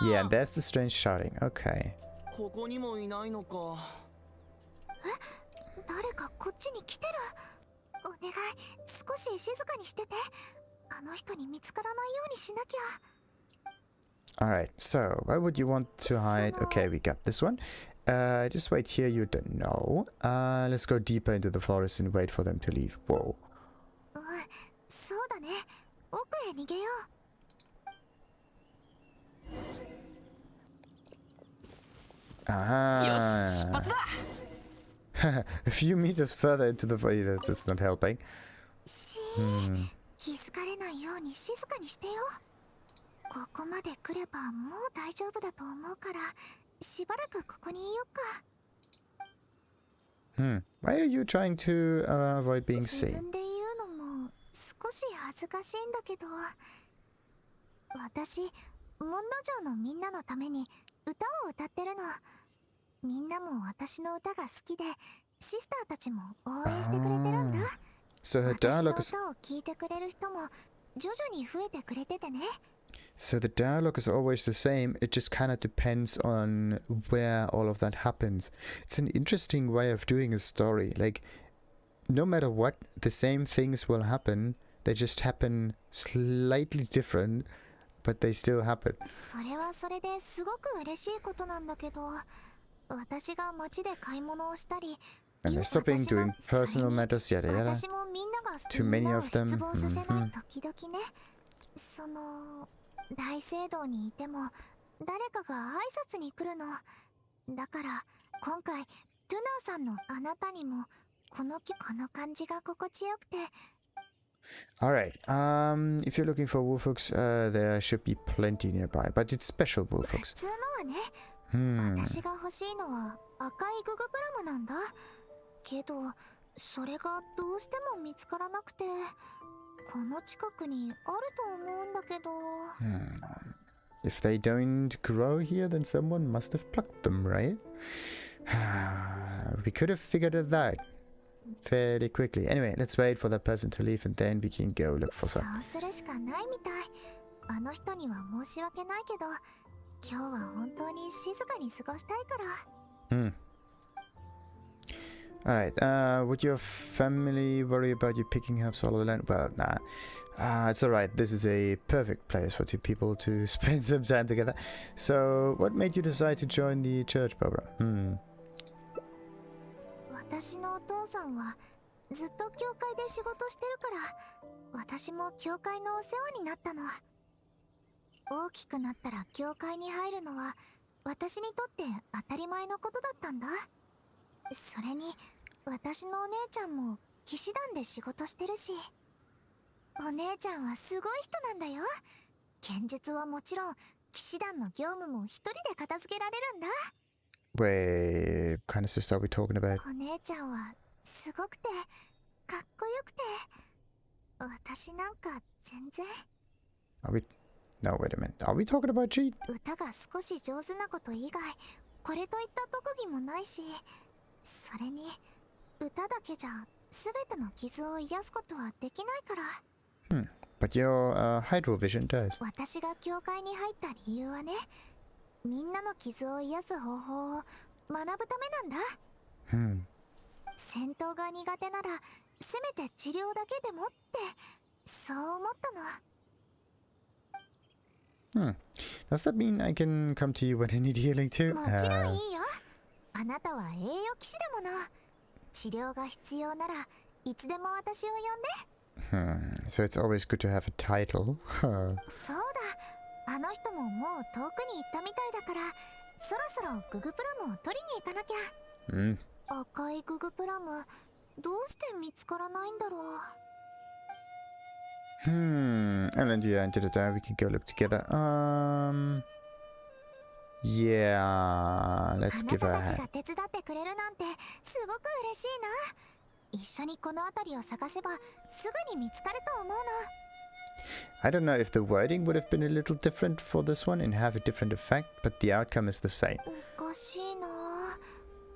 yeah, and there's the strange shouting. Okay. Alright, so why would you want to hide? Okay, we got this one. Just wait here, you don't know. Let's go deeper into the forest and wait for them to leave. Whoa. A few meters further into the forest, that's not helping. Why are you trying to avoid being seen? So her dialogue is... so the dialogue is always the same, it just kind of depends on where all of that happens. It's an interesting way of doing a story. Like, no matter what, the same things will happen. They just happen slightly different, but they still happen. それはそれですごく嬉しいことなんだけど、私が街で買い物をしたり、 And they're stopping doing personal matters, yada yada. 私もみんなが Too many of them. 失望させない時々ね。その大聖堂にいても誰かが挨拶に来るの。だから今回トゥナーさんのあなたにもこの感じが心地よくて。 Alright, if you're looking for Wolvhooks, there should be plenty nearby, but it's special 普 Wolvhooks. 通のはね、私が欲しいのは赤いググプラムなんだ。けどそれがどうしても見つからなくて、この近くにあると思うんだけど。If they don't grow here, then someone must have plucked them, right? We could have figured it out fairly quickly. Anyway, let's wait for that person to leave and then we can go look for そ some. うするしかないみたい。あの人には申し訳ないけど、今日は本当に静かに過ごしたいから。Alright, would your family worry about you picking up all alone? Well, nah. It's alright. This is a perfect place for two people to spend some time together. So, what made you decide to join the church, Barbara? 私のお父さんはずっと教会で仕事してるから、私も教会のお世話になったの。大きくなったら教会に入るのは私にとって当たり前のことだったんだ。それに私のお姉ちゃんも騎士団で仕事してるし、お姉ちゃんはすごい人なんだよ。剣術はもちろん騎士団の業務も一人で片付けられるんだ。Wait, what kind of sister are we talking about? お姉ちゃんはすごくてかっこよくて、私なんか全然。 Are we... No, wait a minute. Are we talking about cheat? 歌が少し上手なこと以外これといった特技もないし、それに歌だけじゃ全ての傷を癒すことはできないから。But your hydro vision does. 私が教会に入った理由はね、みんなの傷を癒す方法を学ぶためなんだ。戦闘が苦手ならせめて治療だけでもって、そう思ったの。Does that mean I can come to you when I need healing too? もちろんいいよ。あなたは栄養騎士だもの。治療が必要ならいつでも私を呼んで。So it's always good to have a title. そうだ、あの人ももう遠くに行ったみたいだから、そろそろググプラムを取りに行かなきゃ。赤いググプラムどうして見つからないんだろう。And then yeah, until the time we can go look together. Yeah, let's give her a あなたたち hand. が手伝ってくれるなんてすごく嬉しいな。一緒にこの辺りを探せばすぐに見つかると思うの。 I don't know if the wording would have been a little different for this one and have a different effect, but the outcome is the same. おかしいな。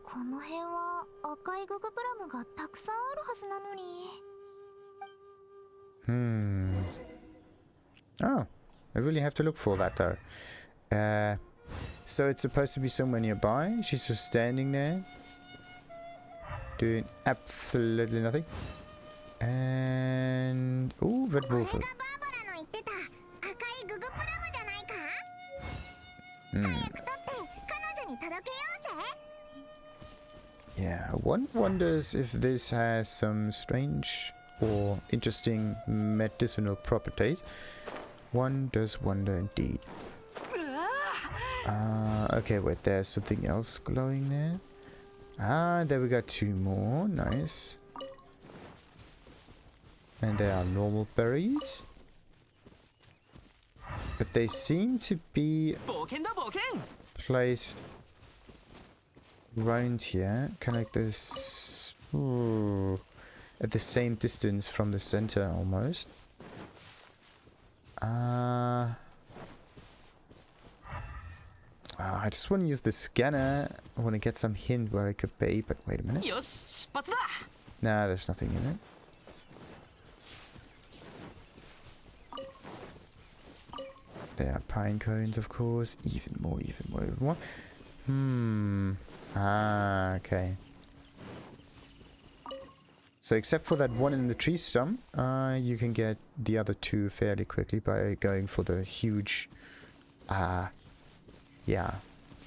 この辺は赤いググプラムがたくさんあるはずなのに。Oh, I really have to look for that though. So it's supposed to be somewhere nearby. She's just standing there, doing absolutely nothing. And oh, Red Wolfhook. バーバラの言ってた赤いググプラムじゃないか。早く取って彼女に届けようぜ。 Yeah, one wonders if this has some strange or interesting medicinal properties. One does wonder indeed. Okay, wait, there's something else glowing there. There we got two more. Nice. And they are normal berries. But they seem to be placed around here. Kind of like this. Ooh, at the same distance from the center almost. I just want to use the scanner. I want to get some hint where it could be, but wait a minute. Nah, there's nothing in it. There are pine cones, of course. Even more. Okay. So except for that one in the tree stump, you can get the other two fairly quickly by going for the huge, yeah,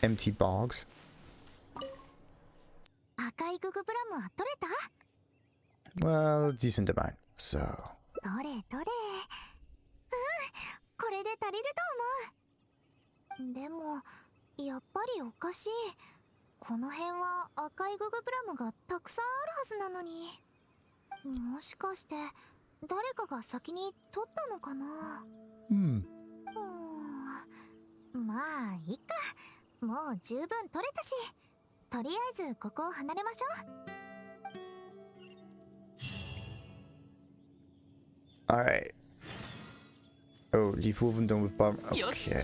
empty bogs. Well, decent amount, so... どれどれ。これで足りると思う。でも、やっぱりおかしい。この辺は赤いググプラムがたくさんあるはずなのに。もしかして誰かが先に取ったのかな。まあいいか。もう十分取れたし、とりあえずここを離れましょう。Alright. Oh, leave Wolvendom with Barbara. Okay.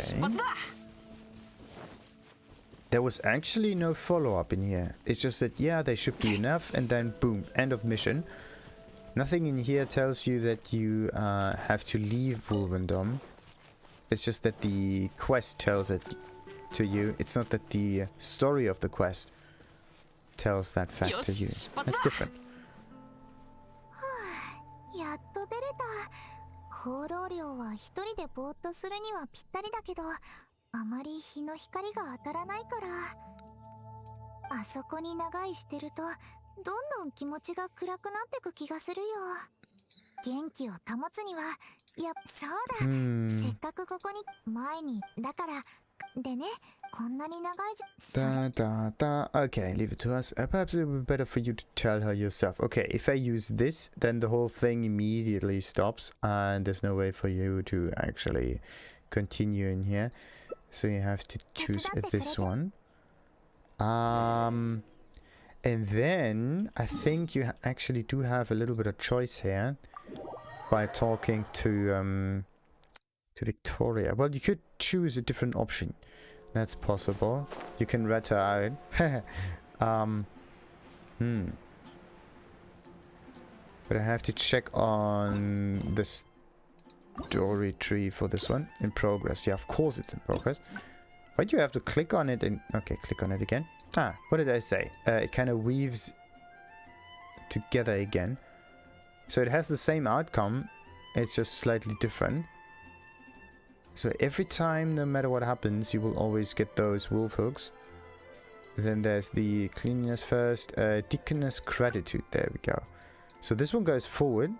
There was actually no follow-up in here. It's just that, yeah, they should be enough, and then boom, end of mission. Nothing in here tells you that you have to leave Wolvendom. It's just that the quest tells it to you. It's not that the story of the quest tells that fact to you. That's different. やっと出れた。放浪量は一人でぼーっとするにはぴったりだけど、あまり日の光が当たらないから。あそこに長居してると、どんどん気持ちが暗くなってく気がするよ。元気を保つには、そうだ。せっかくここに前に、だから、でね、こんなに長いOkay, leave it to us. Perhaps it would be better for you to tell her yourself. Okay, if I use this, then the whole thing immediately stops, and there's no way for you to actually continue in here. So you have to choose this one. And then I think you actually do have a little bit of choice here by talking to Victoria. Well, you could choose a different option. That's possible. You can rat her out. But I have to check on the story tree for this one. In progress. Yeah, of course it's in progress. Why do you have to click on it and... Okay, click on it again. Ah, what did I say? It kind of weaves together again. So it has the same outcome. It's just slightly different. So every time, no matter what happens, you will always get those Wolfhooks. Then there's the cleanliness first. Deaconess gratitude. There we go. So this one goes forward.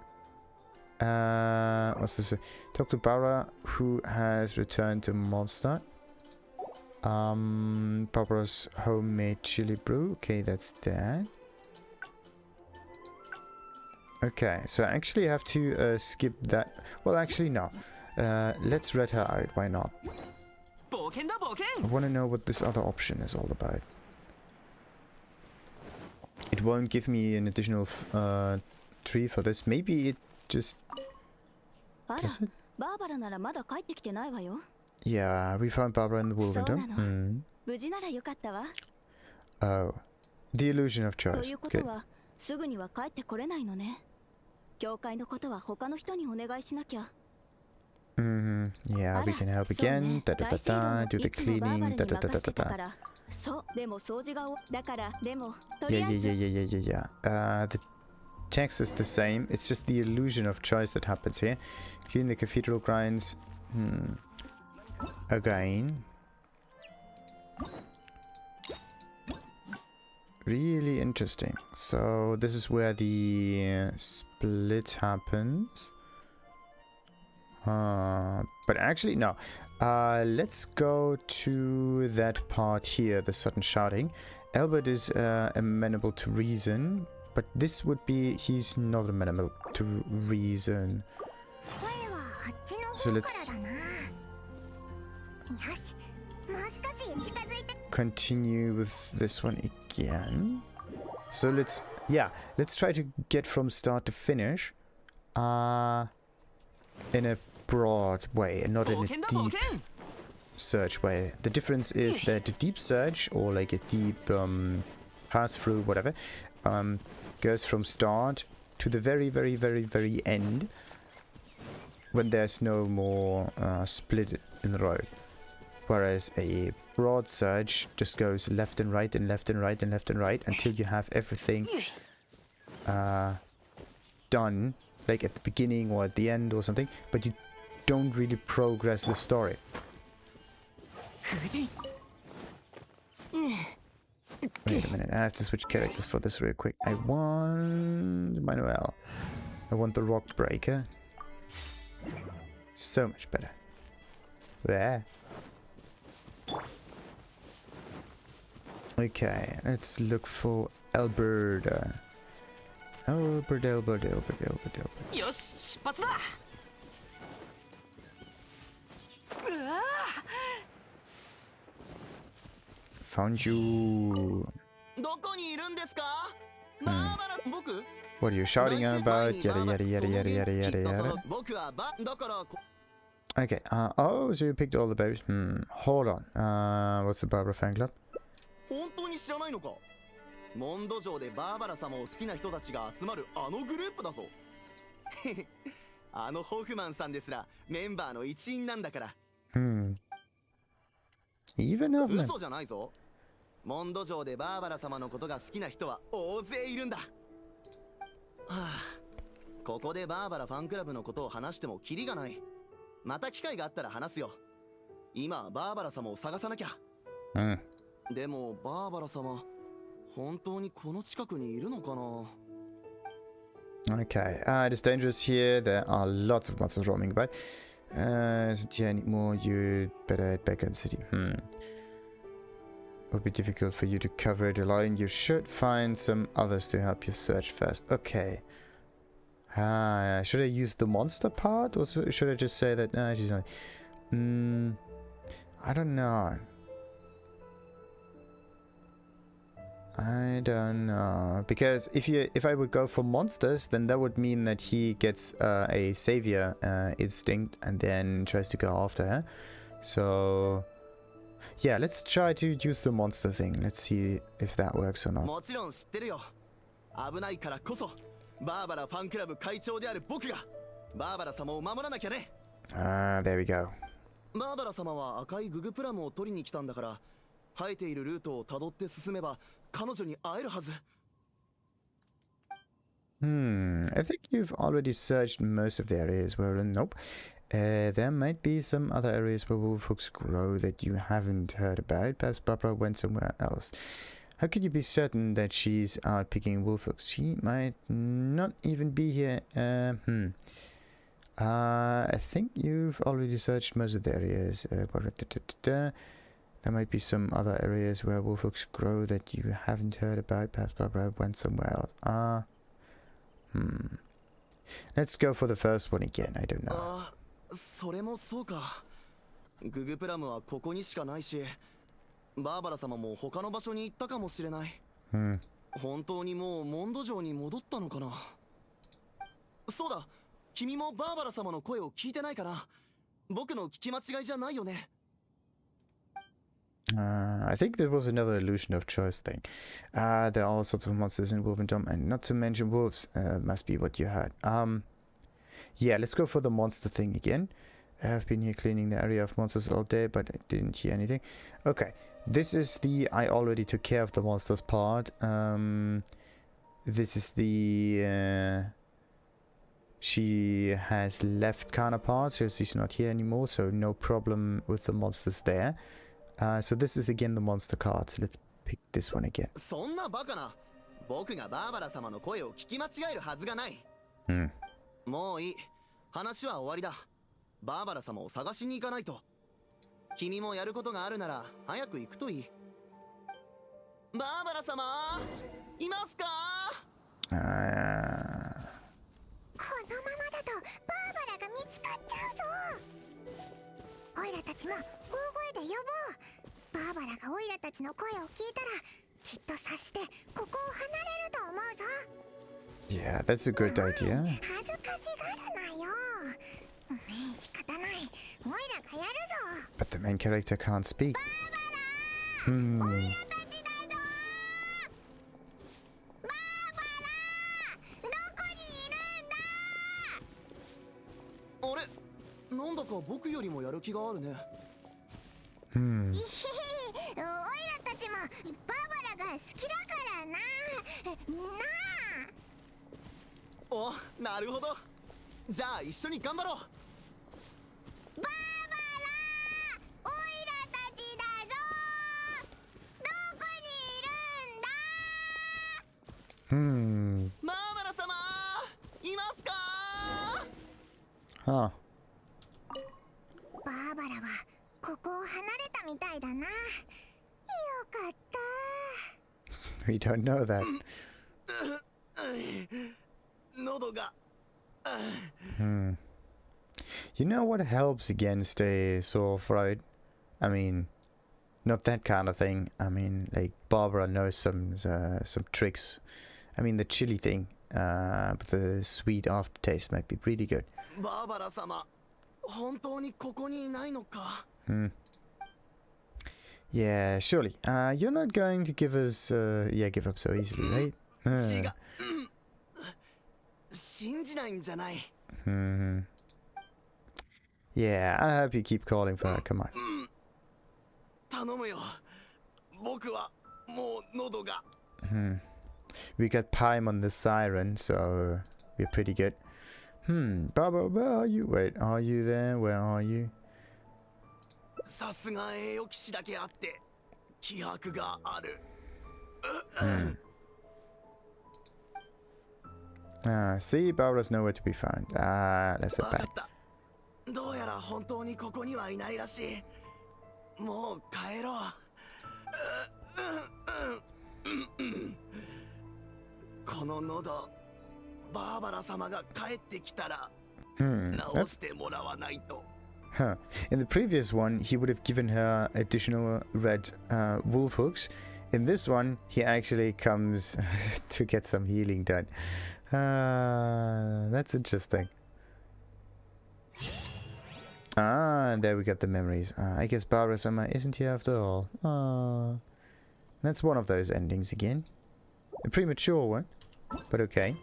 What's this? Talk to Barbara, who has returned to Mondstadt. Barbara's homemade chili brew. Okay, that's that. Okay, so I actually have to skip that. Well, actually, no. Let's read her out. Why not? I want to know what this other option is all about. It won't give me an additional tree for this. Maybe it just... Does it? Yeah, we found Barbara in the Wolvendom. Oh. The illusion of choice. Good. Yeah, we can help again. Do the cleaning. Yeah. The text is the same. It's just the illusion of choice that happens here. Clean the cathedral grinds. Again. Really interesting. So this is where the split happens. But actually, no. Let's go to that part here, the sudden shouting. Albert is amenable to reason, but this would be... He's not amenable to reason. So let's... continue with this one again. So let's... Yeah, let's try to get from start to finish. In a broad way and not in a deep search way. The difference is that the deep search, or like a deep pass through, whatever, goes from start to the very, very, very, very end, when there's no more split in the road. Whereas a broad search just goes left and right and left and right and left and right until you have everything done, like at the beginning or at the end or something, but you don't really progress the story. Wait a minute, I have to switch characters for this real quick. I want Manuel. I want the Rock Breaker. So much better. There. Okay, let's look for Alberta. Alberta. Yosh, 出発だ. Found you. どこにいるんですか？バーバラ、僕？ What are you shouting about? Yada. 僕はだから。 Okay, oh, so you picked all the babies. Hold on. What's the Barbara fan club? 本当に知らないのか？モンド城でバーバラ様を好きな人たちが集まるあのグループだぞ。あのホフマンさんですらメンバーの一員なんだから。Even Hoffman. 嘘じゃないぞ。モンド城でバーバラ様のことが好きな人は大勢いるんだ。はあ、ここでバーバラファンクラブのことを話してもキリがない。また機会があったら話すよ。今はバーバラ様を探さなきゃ。でもバーバラ様、本当にこの近くにいるのかな? Okay, it is dangerous here. There are lots of monsters roaming about. Isn't here anymore? You'd better head back in the city. Would be difficult for you to cover it alone. You should find some others to help you search first. Okay. Should I use the monster part, or should I just say that she's not? I don't know. I don't know, because if I would go for monsters, then that would mean that he gets a savior instinct and then tries to go after her. So yeah, let's try to use the monster thing. Let's see if that works or not. もちろん知ってるよ。危ないからこそバーバラファンクラブ会長である僕がバーバラ様を守らなきゃね。There we go. バーバラ様は赤いググプラムを取りに来たんだから、生えているルートをたどって進めば彼女に会えるはず。I think you've already searched most of the areas where nope. There might be some other areas where wolfhooks grow that you haven't heard about. Perhaps Barbara went somewhere else. How could you be certain that she's out picking wolfhooks? She might not even be here. I think you've already searched most of the areas. There might be some other areas where wolfhooks grow that you haven't heard about. Perhaps Barbara went somewhere else. Let's go for the first one again. I don't know. それもそうか。ググプラムはここにしかないし、バーバラ様も他の場所に行ったかもしれない。本当にもうモンド城に戻ったのかな。そうだ、君もバーバラ様の声を聞いてないかな。僕の聞き間違いじゃないよね。I think there was another illusion of choice thing. There are all sorts of monsters in Wolvendom, and not to mention wolves. Must be what you heard. Yeah, let's go for the monster thing again. I've been here cleaning the area of monsters all day, but I didn't hear anything. Okay, this is the I already took care of the monsters part. This is the she has left kind of part, so she's not here anymore, so no problem with the monsters there. So this is again the monster card, so let's pick this one again. そんなバカな。僕がバーバラ様の声を聞き間違えるはずがない。もういい。話は終わりだ。バーバラ様を探しに行かないと。君もやることがあるなら早く行くといい。バーバラ様、いますか？このままだとバーバラが見つかっちゃうぞ。オイラたちも大声で呼ぼう。バーバラがオイラたちの声を聞いたらきっと察してここを離れると思うぞ。Yeah, that's a good idea. 恥ずかしがるなよ。仕方ない。オイラがやるぞ。 But the main character can't speak. バーバラ、オイラたちだぞ。バーバラ、どこにいるんだ。あれ、なんだか僕よりもやる気があるね。いへへ、オイラたちもバーバラが好きだからな。なあ。お、なるほど。じゃあ一緒に頑張ろう。バーバラー、オイラたちだぞ。どこにいるんだ。バーバラ様、いますか。Huh. バーバラはここを離れたみたいだな。よかった。We don't know that. 喉が。You know what helps against a sore throat? I mean, not that kind of thing. I mean, like Barbara knows some tricks. I mean, the chili thing, but the sweet aftertaste might be pretty good. バーバラ様、本当にここにいないのか。Yeah, surely. You're not going to give us, give up so easily, right? 違う。信じないんじゃない。Yeah, I hope you keep calling for her. Come on. 頼むよ。僕はもう喉が。We got Paim on the siren, so we're pretty good. Barbara, where are you? Wait, are you there? Where are you? さすが栄養騎士だけあって気迫がある。See, Barbara's nowhere to be found. Let's head わか back. った。どうやら本当にここにはいないらしい。もう帰ろう。この喉、バーバラ様が帰ってきたら直してもらわないと。Huh. In the previous one, he would have given her additional red Wolfhooks. In this one, he actually comes to get some healing done. That's interesting. And there we got the memories. I guess Barbara-sama isn't here after all. That's one of those endings again. A premature one, but okay.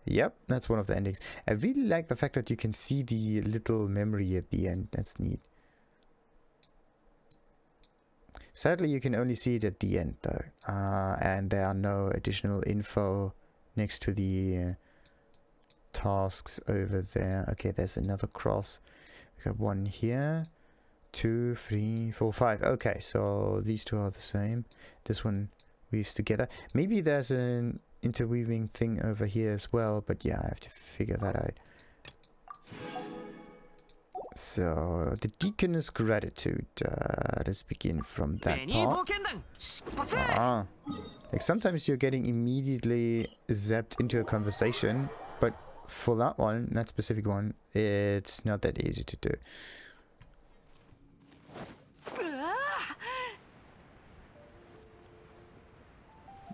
Yep, that's one of the endings. I really like the fact that you can see the little memory at the end. That's neat. Sadly, you can only see it at the end, though. And there are no additional info next to the tasks over there. Okay, there's another cross. We got one here. 2, 3, 4, 5. Okay, so these two are the same. This one weaves together. Maybe there's an interweaving thing over here as well, but yeah, I have to figure that out. So, the Deaconess Gratitude. Let's begin from that part. Like sometimes you're getting immediately zapped into a conversation, but for that one, that specific one, it's not that easy to do.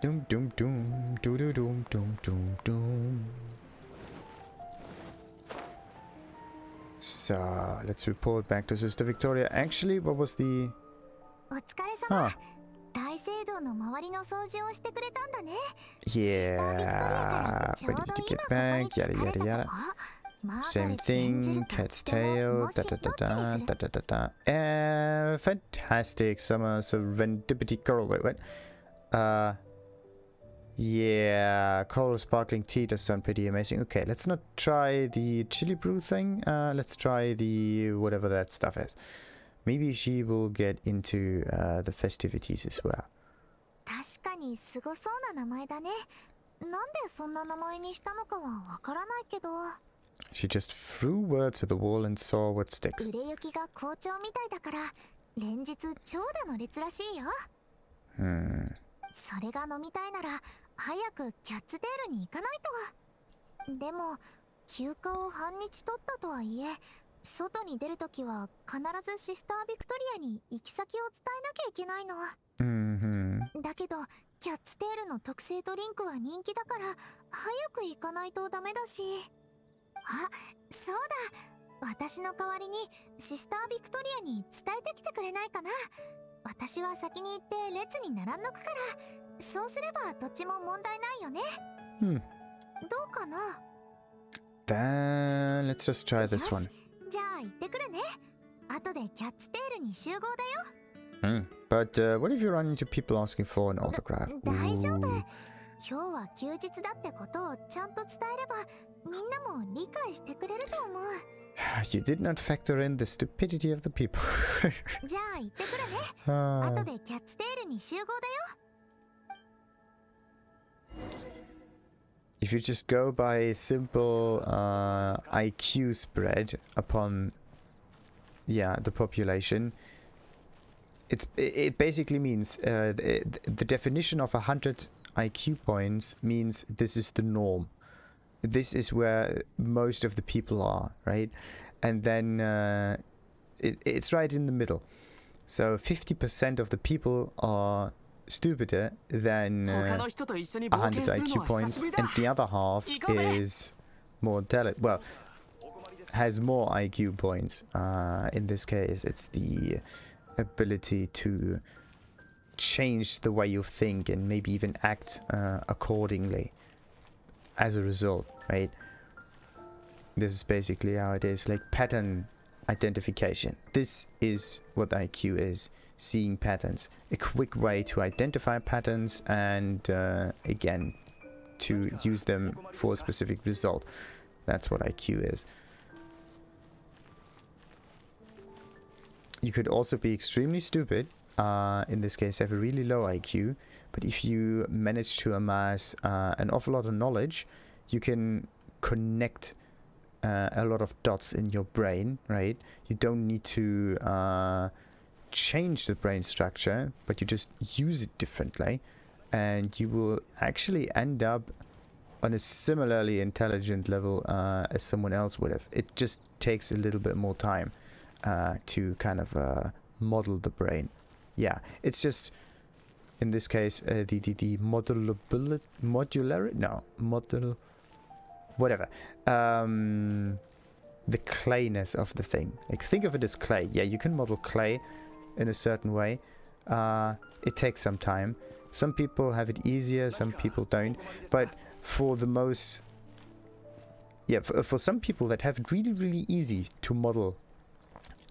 Doom doom doom doo doo doom doom doom doom. So let's report back to Sister Victoria. Actually, what was the? お疲れ様。大聖堂の周りの掃除をしてくれたんだね。 Yeah, we need to get back. Yada yada yada. Same thing. Cat's tail. Da da da da da da da da. Fantastic summer serendipity coral. Wait, what? Yeah, coral sparkling tea does sound pretty amazing. Okay, let's not try the chili brew thing. Let's try the whatever that stuff is. Maybe she will get into the festivities as well. 確かにすごそうな名前だね。なんでそんな名前にしたのかはわからないけど。She just threw words at the wall and saw what sticks. 売れ行きが好調みたいだから連日長蛇の列らしいよ。それが飲みたいなら早くキャッツテールに行かないと。でも休暇を半日取ったとはいえ、外に出るときは必ずシスタービクトリアに行き先を伝えなきゃいけないの。だけどキャッツテールの特製ドリンクは人気だから早く行かないとダメだし。あ、そうだ、私の代わりにシスタービクトリアに伝えてきてくれないかな。私は先に行って列に並んどくから、そうすればどっちも問題ないよね。どうかな。 Then let's just try this one. じゃあ行ってくるね。後でキャッツテールに集合だよ。But what if you run into people asking for an autograph? 大丈夫。 Ooh. 今日は休日だってことをちゃんと伝えればみんなも理解してくれると思う。 You did not factor in the stupidity of the people. じゃあ行ってくるね。後でキャッツテールに集合だよ。 If you just go by simple IQ spread upon, yeah, the population, it basically means the definition of 100 IQ points means this is the norm. This is where most of the people are, right? And then it's right in the middle. So 50% of the people are stupider than 100 IQ points, and the other half is more intelligent. Well, has more IQ points. In this case, it's the ability to change the way you think and maybe even act accordingly as a result, right? This is basically how it is, like pattern identification. This is what IQ is. Seeing patterns, a quick way to identify patterns and again to use them for a specific result. That's what IQ is. You could also be extremely stupid, in this case have a really low IQ, but if you manage to amass an awful lot of knowledge, you can connect a lot of dots in your brain, right? You don't need to change the brain structure, but you just use it differently, and you will actually end up on a similarly intelligent level as someone else would have. It just takes a little bit more time to kind of model the brain. Yeah, it's just in this case the the clayness of the thing. Like, think of it as clay. Yeah, you can model clay in a certain way. It takes some time. Some people have it easier, some people don't. But for the most, yeah, for some people that have it really, really easy to model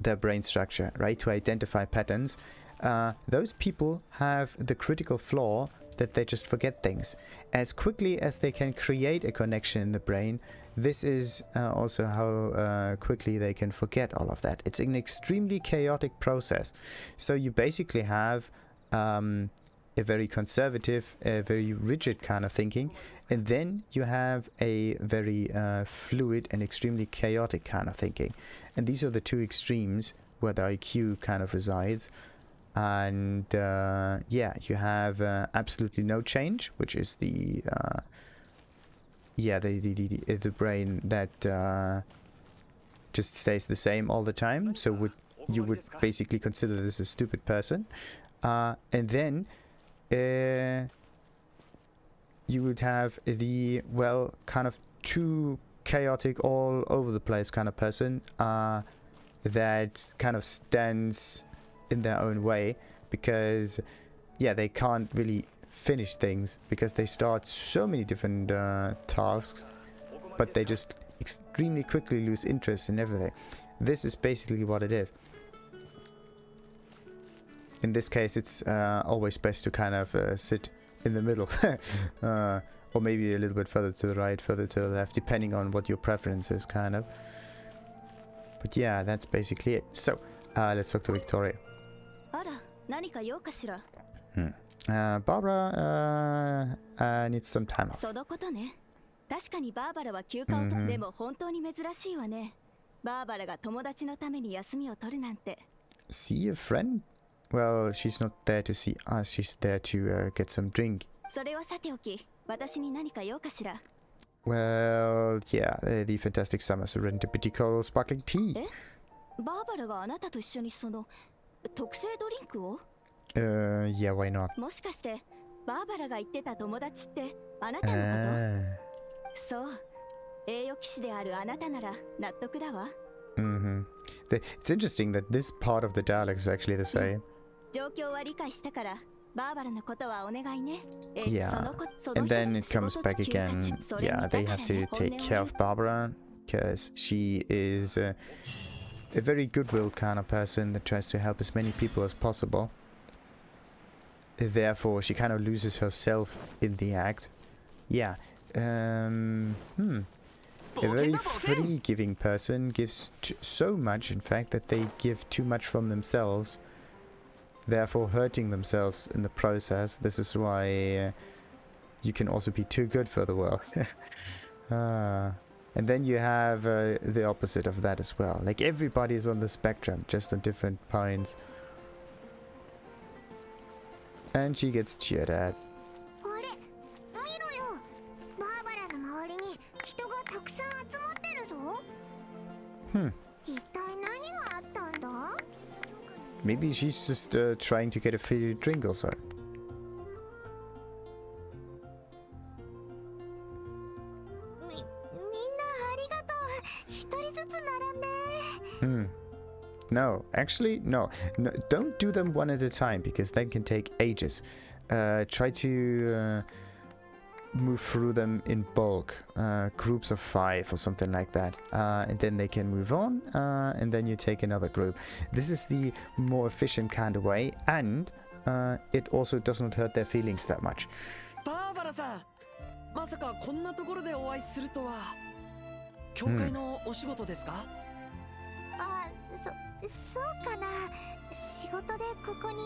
their brain structure, right, to identify patterns, those people have the critical flaw that they just forget things. As quickly as they can create a connection in the brain, this is also how quickly they can forget all of that. It's an extremely chaotic process. So you basically have a very conservative, a very rigid kind of thinking, and then you have a very fluid and extremely chaotic kind of thinking. And these are the two extremes where the IQ kind of resides. And yeah, you have absolutely no change, which is the the brain that just stays the same all the time. So you would basically consider this a stupid person, and then you would have the, well, kind of too chaotic, all over the place kind of person that kind of stands in their own way, because yeah, they can't really finish things because they start so many different tasks, but they just extremely quickly lose interest in everything. This is basically what it is. In this case, it's always best to kind of sit in the middle, or maybe a little bit further to the right, further to the left, depending on what your preference is, kind of. But yeah, that's basically it. So let's talk to Victoria. Barbara needs some time off. 確かにバーバラは休暇を取っても本当に珍しいわね。バーバラが友達のために休みを取るなんて。See a friend? Well, she's not there to see us. She's there to get some drink. それはさておき、私に何か用かしら。Well, yeah, the fantastic summer serendipity sparkling tea. え？バーバラがあなたと一緒にその特製ドリンクを？ Yeah, why not? もしかしてバーバラが言ってた友達ってあなたのこと？そう、栄誉騎士であるあなたなら納得だわ。It's interesting that this part of the dialogue is actually the same. 状況は理解したからバーバラのことはお願いね。Yeah, and then it comes back again. Yeah, they have to take care of Barbara because she is a very goodwill kind of person that tries to help as many people as possible. therefore she kind of loses herself in the act. Yeah. A very free giving person gives so much, in fact, that they give too much from themselves, therefore hurting themselves in the process. This is why you can also be too good for the world. And then you have the opposite of that as well. Like, everybody is on the spectrum, just on different points. And she gets cheered at. Maybe she's just trying to get a free drink or so. No, actually, no. Don't do them one at a time, because that can take ages. Try to move through them in bulk, groups of 5 or something like that, and then they can move on, and then you take another group. This is the more efficient kind of way, and it also does not hurt their feelings that much. Barbara-san, まさかこんなところでお会いするとは。教会のお仕事ですか？そうかな。仕事でここに。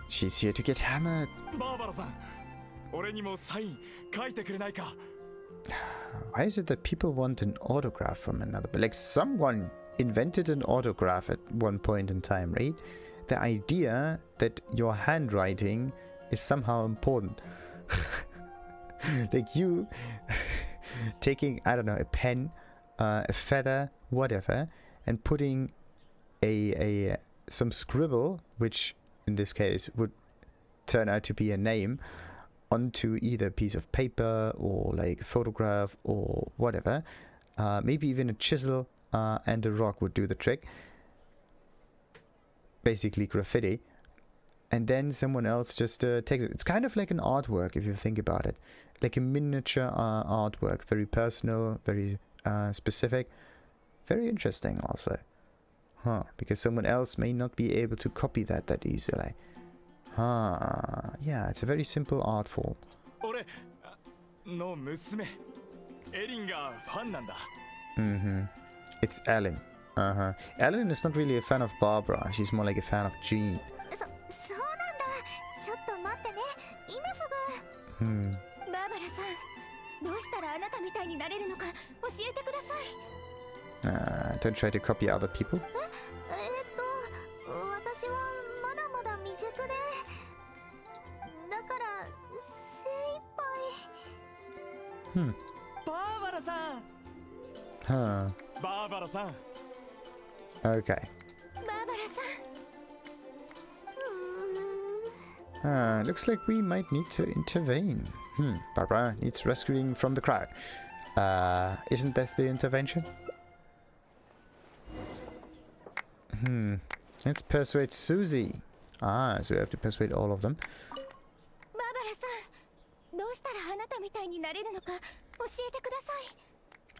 She's here to get hammered. バーバラさん、俺にもサイン書いてくれないか？ Why is it that people want an autograph from another? But like, someone invented an autograph at one point in time, right? The idea that your handwriting is somehow important. Like, you taking, I don't know, a pen, a feather, whatever, and putting some scribble, which in this case would turn out to be a name, onto either a piece of paper or like a photograph or whatever. Maybe even a chisel and a rock would do the trick. Basically graffiti. And then someone else just takes it. It's kind of like an artwork, if you think about it. Like a miniature artwork. Very personal, very specific. Very interesting also. Huh. Because someone else may not be able to copy that easily. Huh. Yeah, it's a very simple art form. It's Ellen. Ellen is not really a fan of Barbara. She's more like a fan of Jean. Don't try to copy other people. Huh. Okay. Looks like we might need to intervene. Barbara needs rescuing from the crowd. Isn't this the intervention? Let's persuade Susie. So we have to persuade all of them.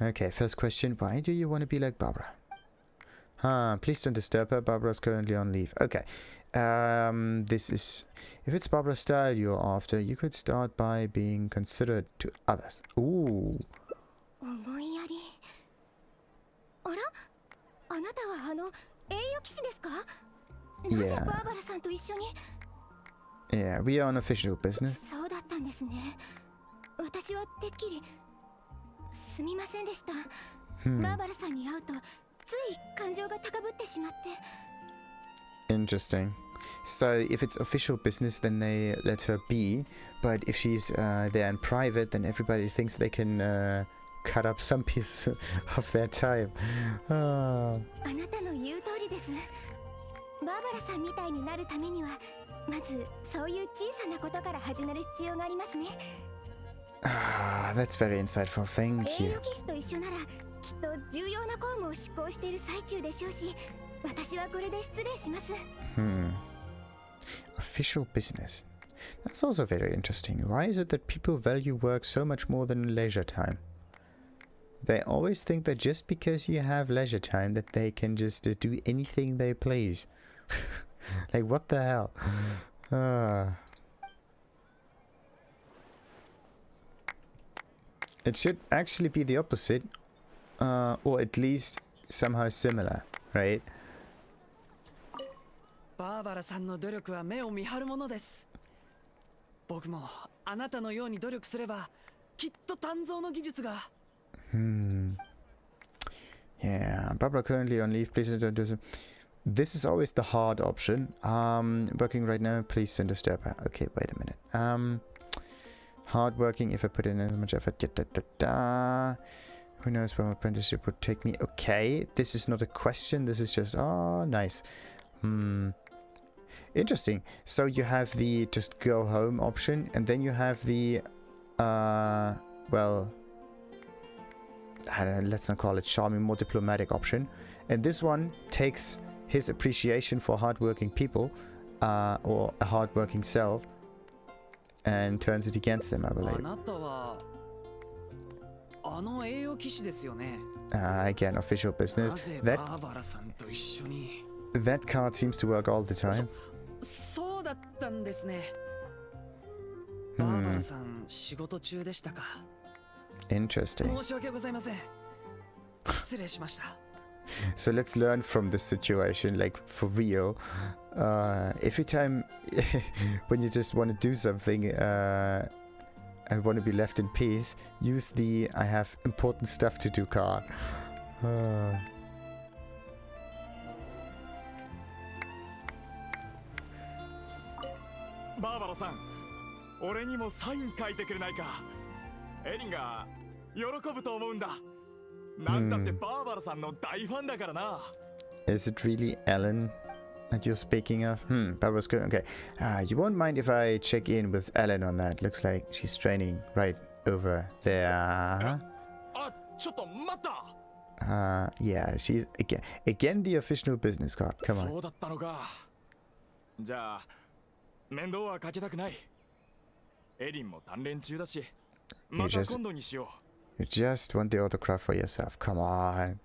Okay, first question. Why do you want to be like Barbara? Please don't disturb her. Barbara's currently on leave. Okay. This is... If it's Barbara's style you're after, you could start by being considerate to others. Ooh. Yeah, we are on official business. Interesting. So if it's official business, then they let her be, but if she's there in private, then everybody thinks they can cut up some piece of their time. That's very insightful. Thank you. Official business. That's also very interesting. Why is it that people value work so much more than leisure time? They always think that just because you have leisure time that they can just do anything they please. Like, what the hell? It should actually be the opposite, or at least somehow similar, right? バーバラさんの努力は目を見張るものです。僕もあなたのように努力すればきっと鍛造の技術が。Yeah, Barbara currently on leave. Please don't do so. This is always the hard option. Working right now. Please send a step. Okay, wait a minute. Hard working if I put in as much effort. Who knows where my apprenticeship would take me? Okay, this is not a question. This is just nice. Interesting. So you have the just go home option, and then you have the well, let's not call it charming, more diplomatic option. And this one takes his appreciation for hardworking people, or a hardworking self, and turns it against him, I believe. Again, official business. That card seems to work all the time. Interesting. So let's learn from this situation, like for real. Every time when you just want to do something and want to be left in peace, use the I have important stuff to do card. Barbara-san, 俺にもサイン書いてくれないか。エリンが喜ぶと思うんだ。なんだってバーバラさんの大ファンだからな。Is it really Ellen that you're speaking of? Barbara's good. Okay. You won't mind if I check in with Ellen on that. Looks like she's training right over there. あ、ちょっと待った。Yeah, she's again the official business card. Come on. そうだったのか。じゃあ面倒はかけたくない。エリンも鍛錬中だし、また今度にしよう。You just want the autograph for yourself. Come on.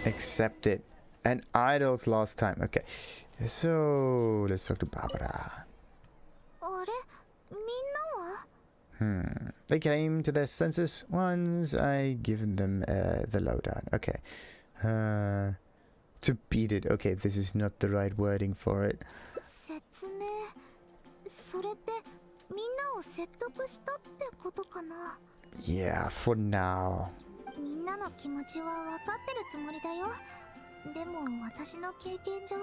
Accept it. And idols last time. Okay. So let's talk to Barbara. They came to their senses once I given them the lowdown. Okay. To beat it. Okay, this is not the right wording for it. Yeah, for now. みんなの気持ちは分かってるつもりだよ。でも私の経験上、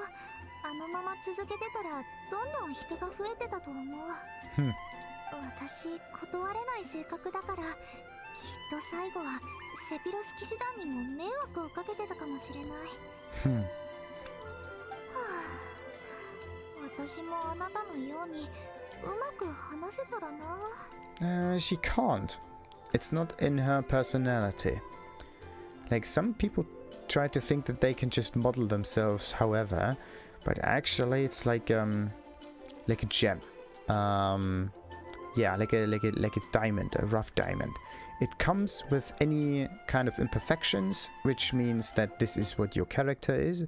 あのまま続けてたらどんどん人が増えてたと思う。私断れない性格だから、きっと最後はセピロス騎士団にも迷惑をかけてたかもしれない。私もあなたのようにうまく話せたらな。She can't. It's not in her personality. Like some people try to think that they can just model themselves however, but actually it's like a gem. Yeah, like a diamond, a rough diamond. It comes with any kind of imperfections, which means that this is what your character is,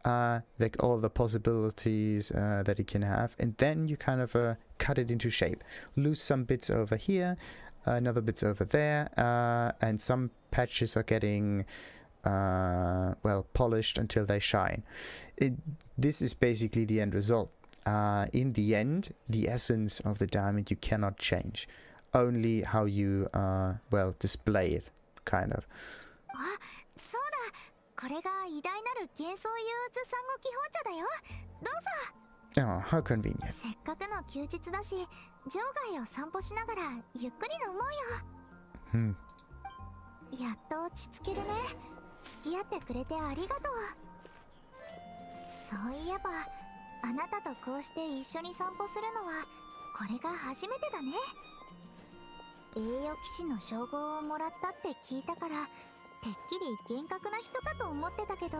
like all the possibilities that it can have, and then you kind of cut it into shape. Lose some bits over here, another bits over there, and some patches are getting well polished until they shine. This is basically the end result. In the end, the essence of the diamond you cannot change, only how you well display it, kind of. そうだ、これが偉大なる幻想憂鬱産後基本茶だよ。どうぞ。Oh, how convenient. せっかくの休日だし、場外を散歩しながらゆっくり飲もうよ。やっと落ち着けるね。付き合ってくれてありがとう。そういえば、あなたとこうして一緒に散歩するのはこれが初めてだね。栄誉騎士の称号をもらったって聞いたから、てっきり厳格な人かと思ってたけど、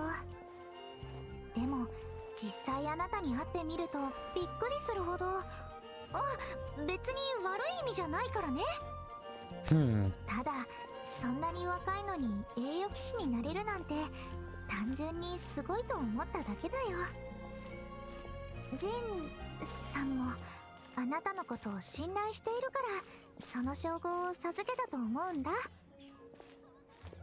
でも実際あなたに会ってみるとびっくりするほど、別に悪い意味じゃないからね。ただそんなに若いのに栄誉騎士になれるなんて単純にすごいと思っただけだよ。ジンさんもあなたのことを信頼しているからその称号を授けたと思うんだ。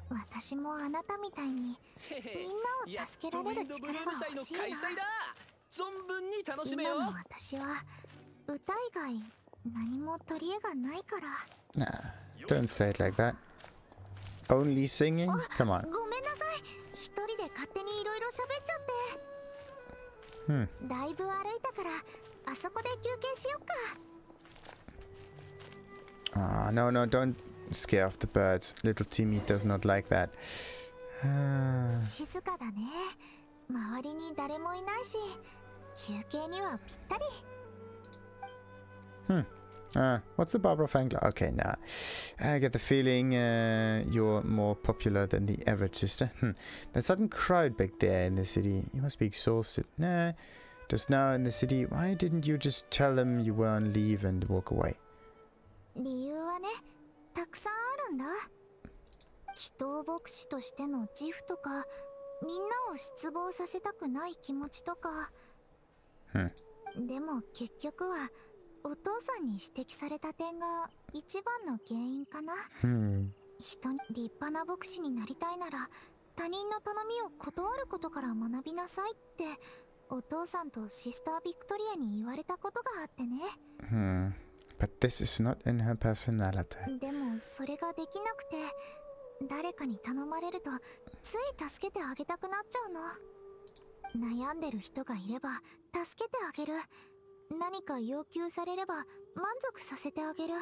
私もあなたみたいにみんなを助けられる力が欲しいな。存分に楽しめよ。今の私は歌以外何も取り柄がないから。Nah, don't say it like that. Only singing? Come on. ごめんなさい。一人で勝手にいろいろ喋っちゃって。だいぶ歩いたからあそこで休憩しよっか。No, don't scare off the birds. Little Timmy does not like that. 静かだね。周りに誰もいないし、休憩にはぴったり。What's the Barbara fan club? Okay, nah. I get the feeling you're more popular than the average sister. That sudden crowd back there in the city. You must be exhausted. Nah. Just now in the city, why didn't you just tell them you were on leave and walk away? 理由はね、たくさんあるんだ。祈祷牧師としての自負とか、みんなを失望させたくない気持ちとか。でも結局はお父さんに指摘された点が一番の原因かな。人に立派な牧師になりたいなら他人の頼みを断ることから学びなさいってお父さんとシスタービクトリアに言われたことがあってね。But this is not in her personality. でもそれができなくて、誰かに頼まれるとつい助けてあげたくなっちゃうの。悩んでる人がいれば助けてあげる。何か要求されれば満足させてあげる。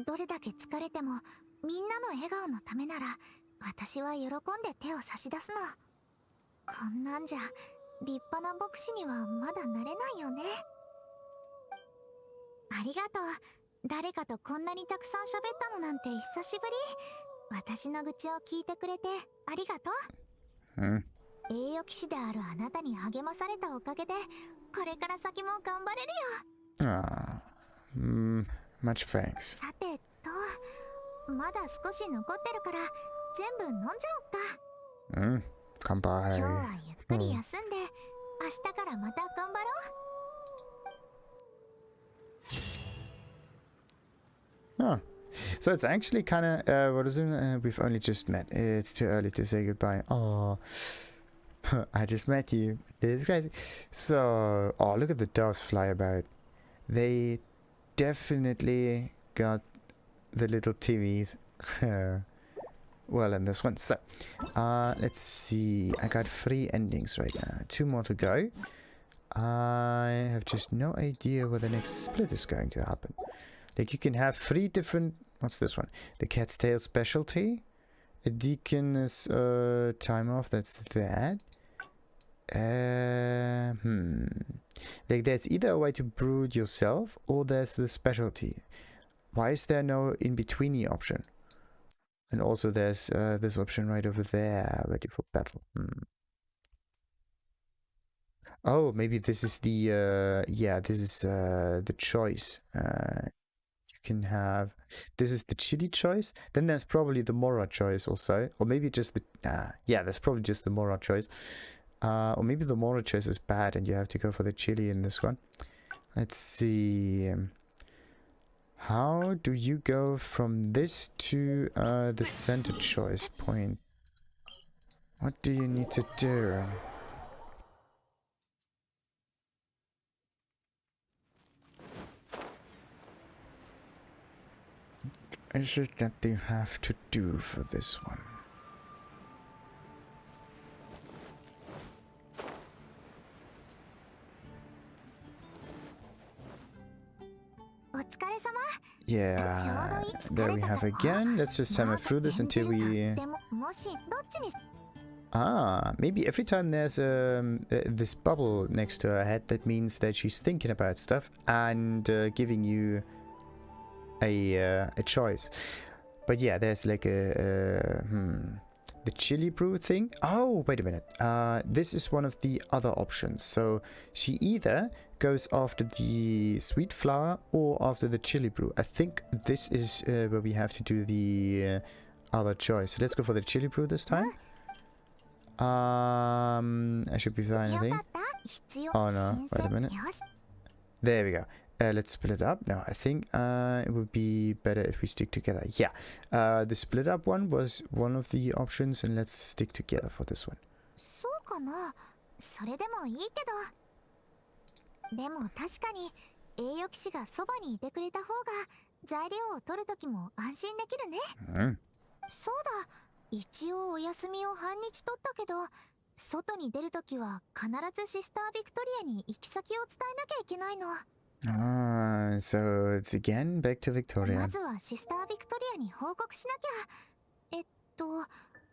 どれだけ疲れてもみんなの笑顔のためなら私は喜んで手を差し出すの。こんなんじゃ立派な牧師にはまだなれないよね。ありがとう。誰かとこんなにたくさん喋ったのなんて久しぶり。私の愚痴を聞いてくれてありがとう。栄誉騎士であるあなたに励まされたおかげでこれから先も頑張れるよ。Much thanks. さてまだ少し残ってるから全部飲んじゃおっか。乾杯。今日はゆっくり休んで、明日からまた頑張ろう。So it's actually kind of, what is it? We've only just met. It's too early to say goodbye. Oh, I just met you. It's crazy. So, look at the doves fly about. They definitely got the little Timmies. Well, in this one. So, let's see. I got 3 endings right now. 2 more to go. I have just no idea where the next split is going to happen. Like, you can have 3 different... What's this one? The Cat's Tail Specialty. A Deacon's time off. That's that. Like, there's either a way to brew it yourself, or there's the specialty. Why is there no in-betweeny option? And also there's this option right over there, ready for battle. Oh, maybe this is the... yeah, this is the choice. You can have... This is the chili choice. Then there's probably the Mora choice also. Or maybe just the... yeah, there's probably just the Mora choice. Or maybe the Mora choice is bad and you have to go for the chili in this one. Let's see... How do you go from this to the center choice point? What do you need to do? What is it that you have to do for this one? Yeah, there we have again. Let's just hammer through this until we... maybe every time there's this bubble next to her head, that means that she's thinking about stuff and giving you a choice. But yeah, there's like a... the chili brew thing. Oh, wait a minute. This is one of the other options. So she either goes after the sweet flour or after the chili brew. I think this is where we have to do the other choice. So let's go for the chili brew this time. I should be fine, I think. Oh no, wait a minute. There we go. let's split up. No, I think it would be better if we stick together. Yeah, the split up one was one of the options, and let's stick together for this one. そうかな。それでもいいけど。でも確かに栄誉騎士がそばにいてくれた方が材料を取るときも安心できるね。そうだ。一応お休みを半日取ったけど、外に出るときは必ずシスタービクトリアに行き先を伝えなきゃいけないの。So it's again back to Victoria. まずはシスタービクトリアに報告しなきゃ。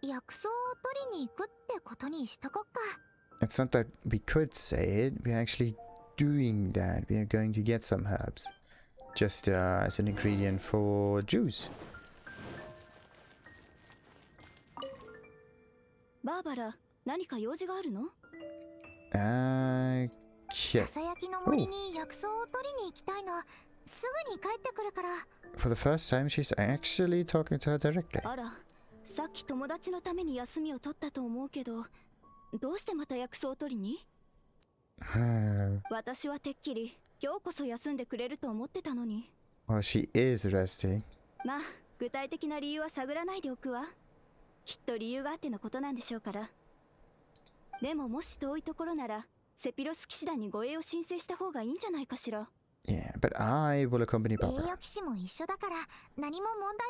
薬草を取りに行くってことにしとこっか。It's not that we could say it, we're actually doing that. We are going to get some herbs. Just as an ingredient for juice. バーバラ、何か用事があるの？ささやきの森に薬草を取りに行きたいの。すぐに帰ってくるから。For the first time, she's actually talking to her directly. あら、さっき友達のために休みを取ったと思うけど、どうしてまた薬草を取りに？私はてっきり今日こそ休んでくれると思ってたのに。Well, she is resting. まあ、具体的な理由は探らないでおくわ。きっと理由があってのことなんでしょうから。でももし遠いところなら、セピロス騎士団に護衛を申請した方がいいんじゃないかしら。Yeah, but I will accompany 栄 Barbara. 誉騎士も一緒だから何も問題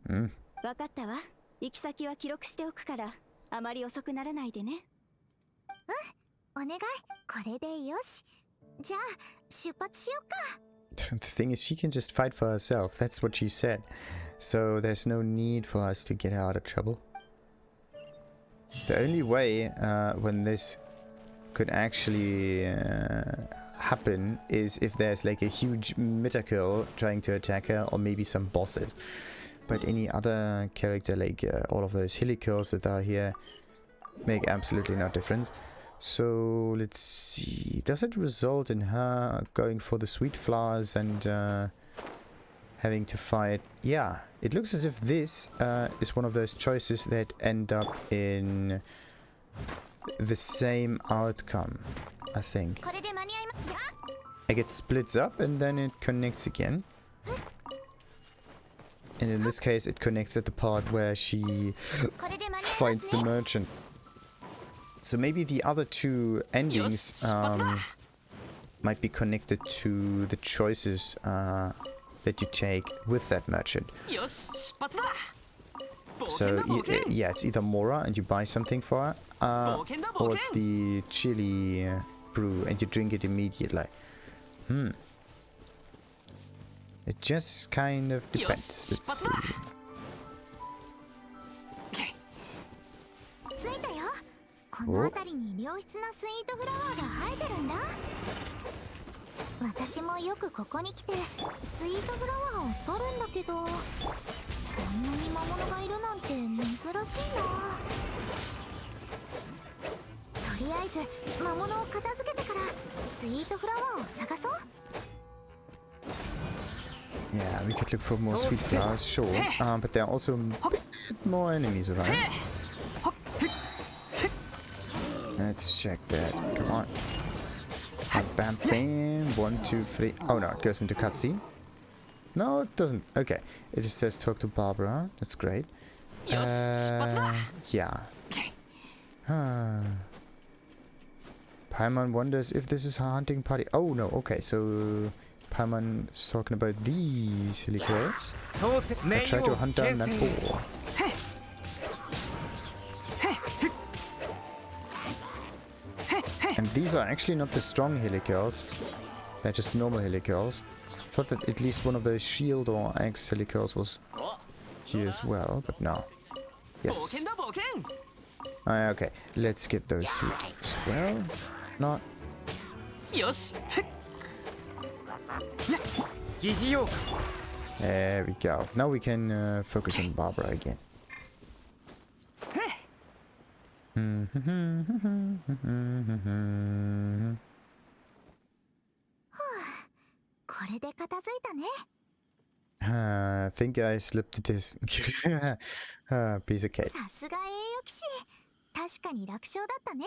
はないわ。わかったわ。行き先は記録しておくから、あまり遅くならないでね。お願い。これでよし。じゃあ出発しようか。The thing is, she can just fight for herself. That's what she said. So there's no need for us to get her out of trouble. The only way when this could actually happen is if there's like a huge metakill trying to attack her, or maybe some bosses. But any other character, like all of those helicals that are here, make absolutely no difference. So let's see, does it result in her going for the sweet flowers and having to fight? Yeah, it looks as if this is one of those choices that end up in the same outcome, I think. Like it splits up and then it connects again. And in this case it connects at the part where she finds the merchant. So maybe the other two endings might be connected to the choices that you take with that merchant. So yeah, it's either Mora and you buy something for her, or it's the chili brew and you drink it immediately. It just kind of depends. Let's see. この辺りに良質なスイートフラワーが生えてるんだ。私もよくここに来てスイートフラワーを取るんだけど、こんなに魔物がいるなんて珍しいな。とりあえず魔物を片付けてからスイートフラワーを探そう。Yeah, we could look for more sweet flowers, sure. But there are also a bit more enemies around. Let's check that. Come on. Bam, bam. 1, 2, 3. Oh no, it goes into cutscene. No, it doesn't. Okay. It just says talk to Barbara. That's great. Yeah. Paimon wonders if this is her hunting party. Oh no, okay. So Paimon is talking about these helicals. I try to hunt down that boar. And these are actually not the strong helicals. They're just normal helicals. I thought that at least one of those shield or axe helicals was here as well, but no. Yes. Okay, let's get those two as well. Not. There we go. Now we can focus on Barbara again. これで片付いたね。I think I slipped this. Piece of cake. さすが栄誉騎士。確かに楽勝だったね。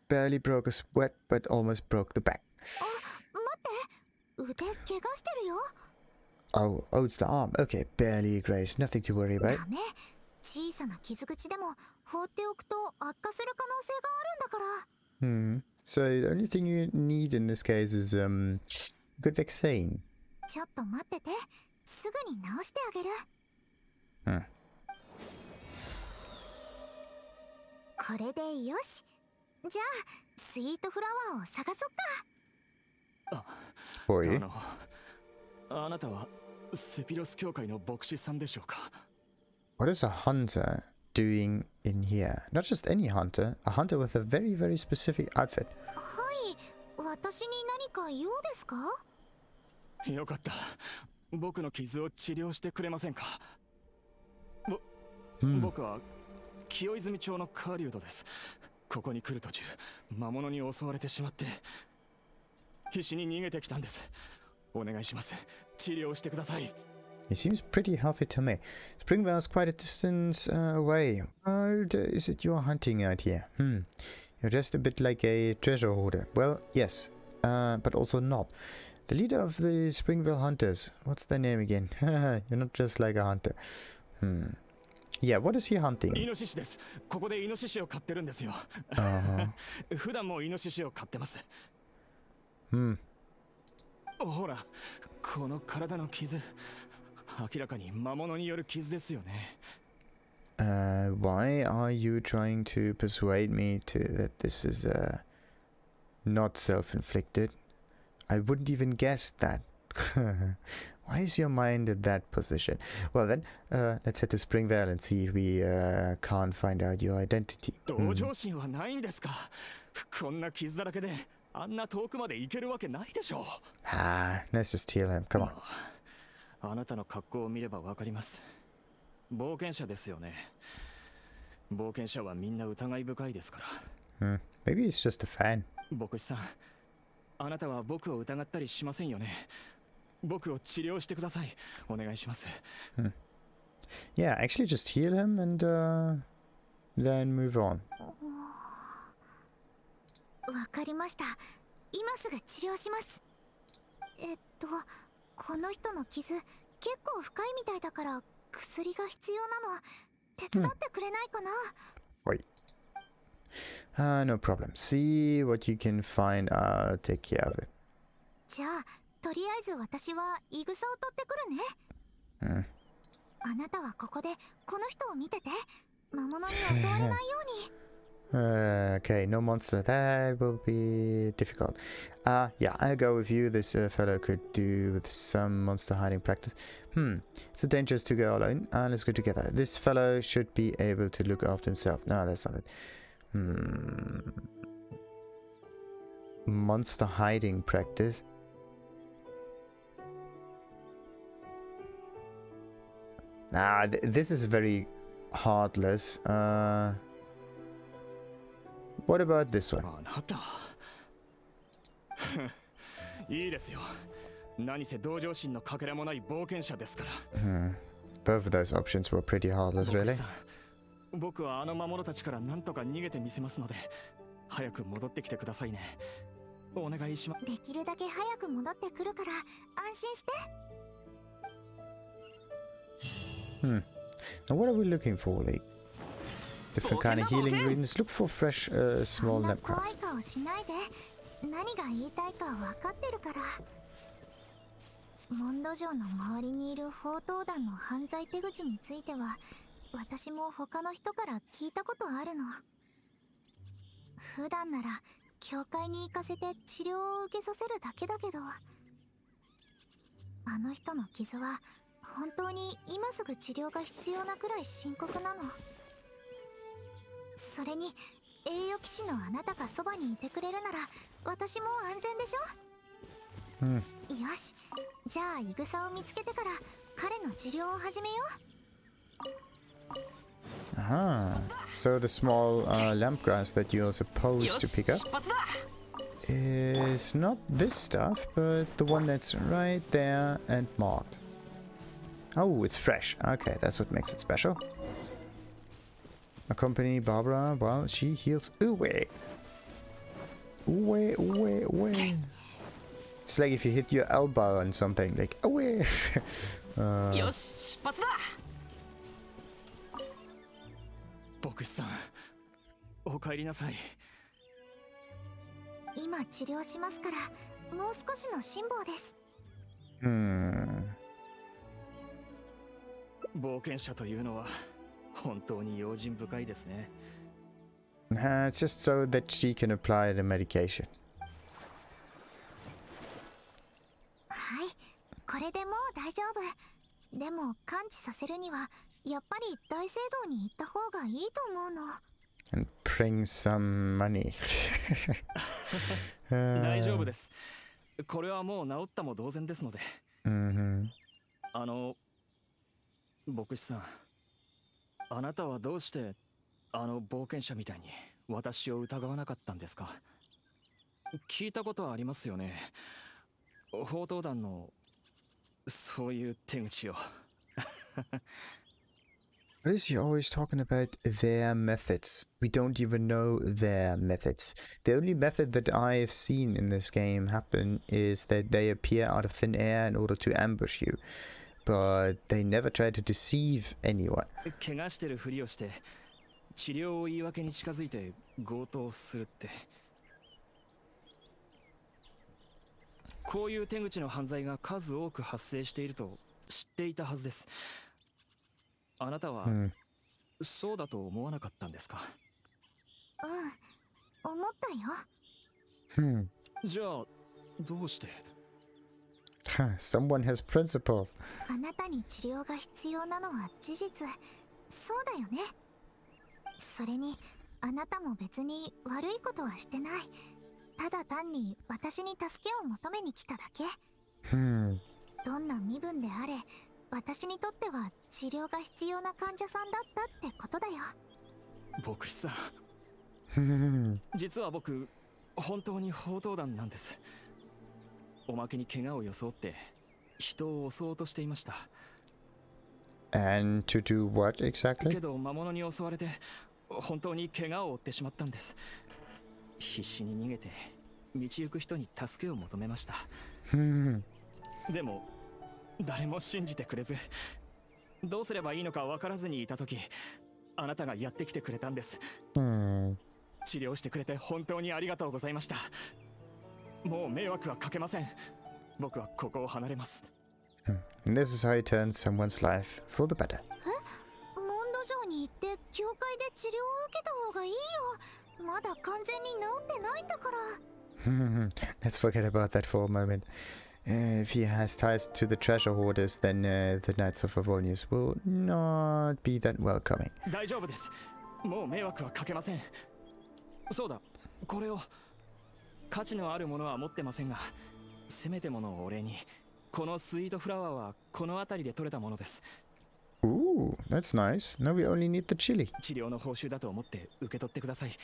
Barely broke a sweat, but almost broke the back. Oh, it's the arm. Okay, barely grazed. Nothing to worry about. 小さな傷口でも放っておくと悪化する可能性があるんだから。So the only thing you need in this case is good vaccine. ちょっと待ってて。すぐに直してあげる。これでよし。じゃあスイートフラワーを探そっか。おい。あなたはセピロス教会の牧師さんでしょうか？ What is a hunter doing in here? Not just any hunter, a hunter with a very, very specific outfit. はい、私に何か用ですか？よかった。僕の傷を治療してくれませんか？僕は清泉町の狩人です。ここに来る途中、魔物に襲われてしまって必死に逃げてきたんです。お願いします。治療してください。He seems pretty healthy to me. Springvale is quite a distance away. Is it you're hunting out here? You're just a bit like a treasure hoarder. Well, yes, but also not. The leader of the Springvale Hunters. What's their name again? You're not just like a hunter. Yeah, what is he hunting? イノシシです。ここでイノシシを飼ってるんですよ。普段もイノシシを飼ってます。ほら、この体の傷。明らかに魔物による傷ですよね。Why are you trying to persuade me that this is not self-inflicted? I wouldn't even guess that. Why is your mind in that position? Well then, let's head to Springvale and see if we can't find out your identity. 同情心はないんですか？こんな傷だらけであんな遠くまで行けるわけないでしょう。Let's just heal him. Come on. あなたの格好を見ればわかります。冒険者ですよね。冒険者はみんな疑い深いですから。Maybe he's just a fan. 牧師さん、あなたは僕を疑ったりしませんよね。僕を治療してください。お願いします。Yeah, actually just heal him and then move on. わかりました。今すぐ治療します。この人の傷、結構深いみたいだから薬が必要なの。手伝ってくれないかな？Wait. No problem. See what you can find. I'll take care of it. じゃあ、とりあえず私はイグサを取ってくるね。あなたはここでこの人を見てて。魔物に襲われないように。Okay, no monster. That will be difficult. Yeah, I'll go with you. This fellow could do with some monster hiding practice. It's dangerous to go alone. Let's go together. This fellow should be able to look after himself. No, that's not it. Monster hiding practice. This is very heartless. What about this one? あなた。いいですよ。何せ同情心のかけらもない冒険者ですから。Both of those options were pretty heartless, really. 僕はあの魔物たちから何とか逃げてみせますので、早く戻ってきてくださいね。お願いします。できるだけ早く戻ってくるから安心して。Now what are we looking for, like? Different kind of healing ingredients. Look for fresh, small lamp crabs. 怖い顔しないで。何が言いたいか分かってるから。モンド城の周りにいる宝刀団の犯罪手口については、私も他の人から聞いたことあるの。普段なら教会に行かせて治療を受けさせるだけだけど、あの人の傷は本当に今すぐ治療が必要なくらい深刻なの。それに栄誉騎士のあなたがそばにいてくれるなら私も安全でしょ。よし、じゃあイグサを見つけてから彼の治療を始めよう。So the small lamp grass that you're supposed to pick up is not this stuff, but the one that's right there and marked. Oh, it's fresh. Okay, that's what makes it special. Accompany Barbara while she heals. Ooh, wait. It's like if you hit your elbow on something, like away. よし、出発だ。牧師さん、お帰りなさい。今治療しますから、もう少しの辛抱です。冒険者というのは本当に用心深いですね。It's just so that she can apply the medication. はい、これでもう大丈夫。でも完治させるにはやっぱり大聖堂に行った方がいいと思うの。And bring some money. 大丈夫です。これはもう治ったも同然ですので。牧師さん、あなたはどうして冒険者みたいに私を疑わなかったんですか？聞いたことはありますよね。宝刀団のそういう手口を。What is he always talking about their methods? We don't even know their methods. The only method that I've seen in this game happen is that they appear out of thin air in order to ambush you. But they never try to deceive anyone. 怪我してるふりをして治療を言い訳に近づいて強盗するって。こういう手口の犯罪が数多く発生していると知っていたはずです。あなたは、そうだと思わなかったんですか？思ったよ。じゃあどうして？Someone has principles. あなたに治療が必要なのは事実。そうだよね。それにあなたも別に悪いことはしてない。ただ単に私に助けを求めに来ただけ。どんな身分であれ、私にとっては治療が必要な患者さんだったってことだよ。牧師さん、実は僕本当に宝刀団なんです。おまけに怪我を装って人を襲おうとしていました。And to do what exactly? けど魔物に襲われて本当に怪我を負ってしまったんです。必死に逃げて道行く人に助けを求めました。でも誰も信じてくれず、どうすればいいのか分からずにいた時、あなたがやってきてくれたんです。治療してくれて本当にありがとうございました。もう迷惑はかけません。僕はここを離れます。This is how you turn someone's life for the better. モンド城に行って教会で治療を受けた方がいいよ。まだ完全に治ってないんだから。Let's forget about that for a moment. If he has ties to the treasure hoarders, then the Knights of Favonius will not be that welcoming. 大丈夫です。もう迷惑はかけません。そうだ、これを。価値のあるものは持ってませんが、せめてものお礼に、このスイートフラワーはこの辺りで採れたものです。Ooh, that's nice. Now we only need the chili. 治療の報酬だと思って受け取ってください。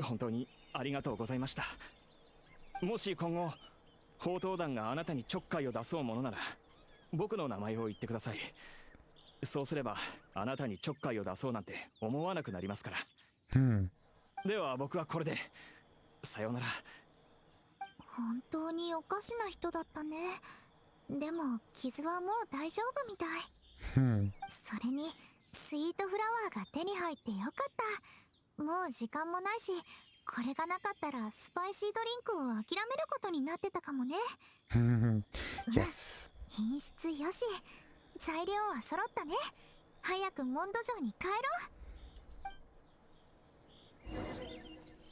本当にありがとうございました。もし今後宝刀団があなたにちょっかいを出そうものなら、僕の名前を言ってください。そうすればあなたにちょっかいを出そうなんて思わなくなりますから。では僕はこれで。さようなら。本当におかしな人だったね。でも傷はもう大丈夫みたい。それにスイートフラワーが手に入ってよかった。もう時間もないし、これがなかったらスパイシードリンクを諦めることになってたかもね。Yes. 品質よし、材料は揃ったね。早くモンド城に帰ろう。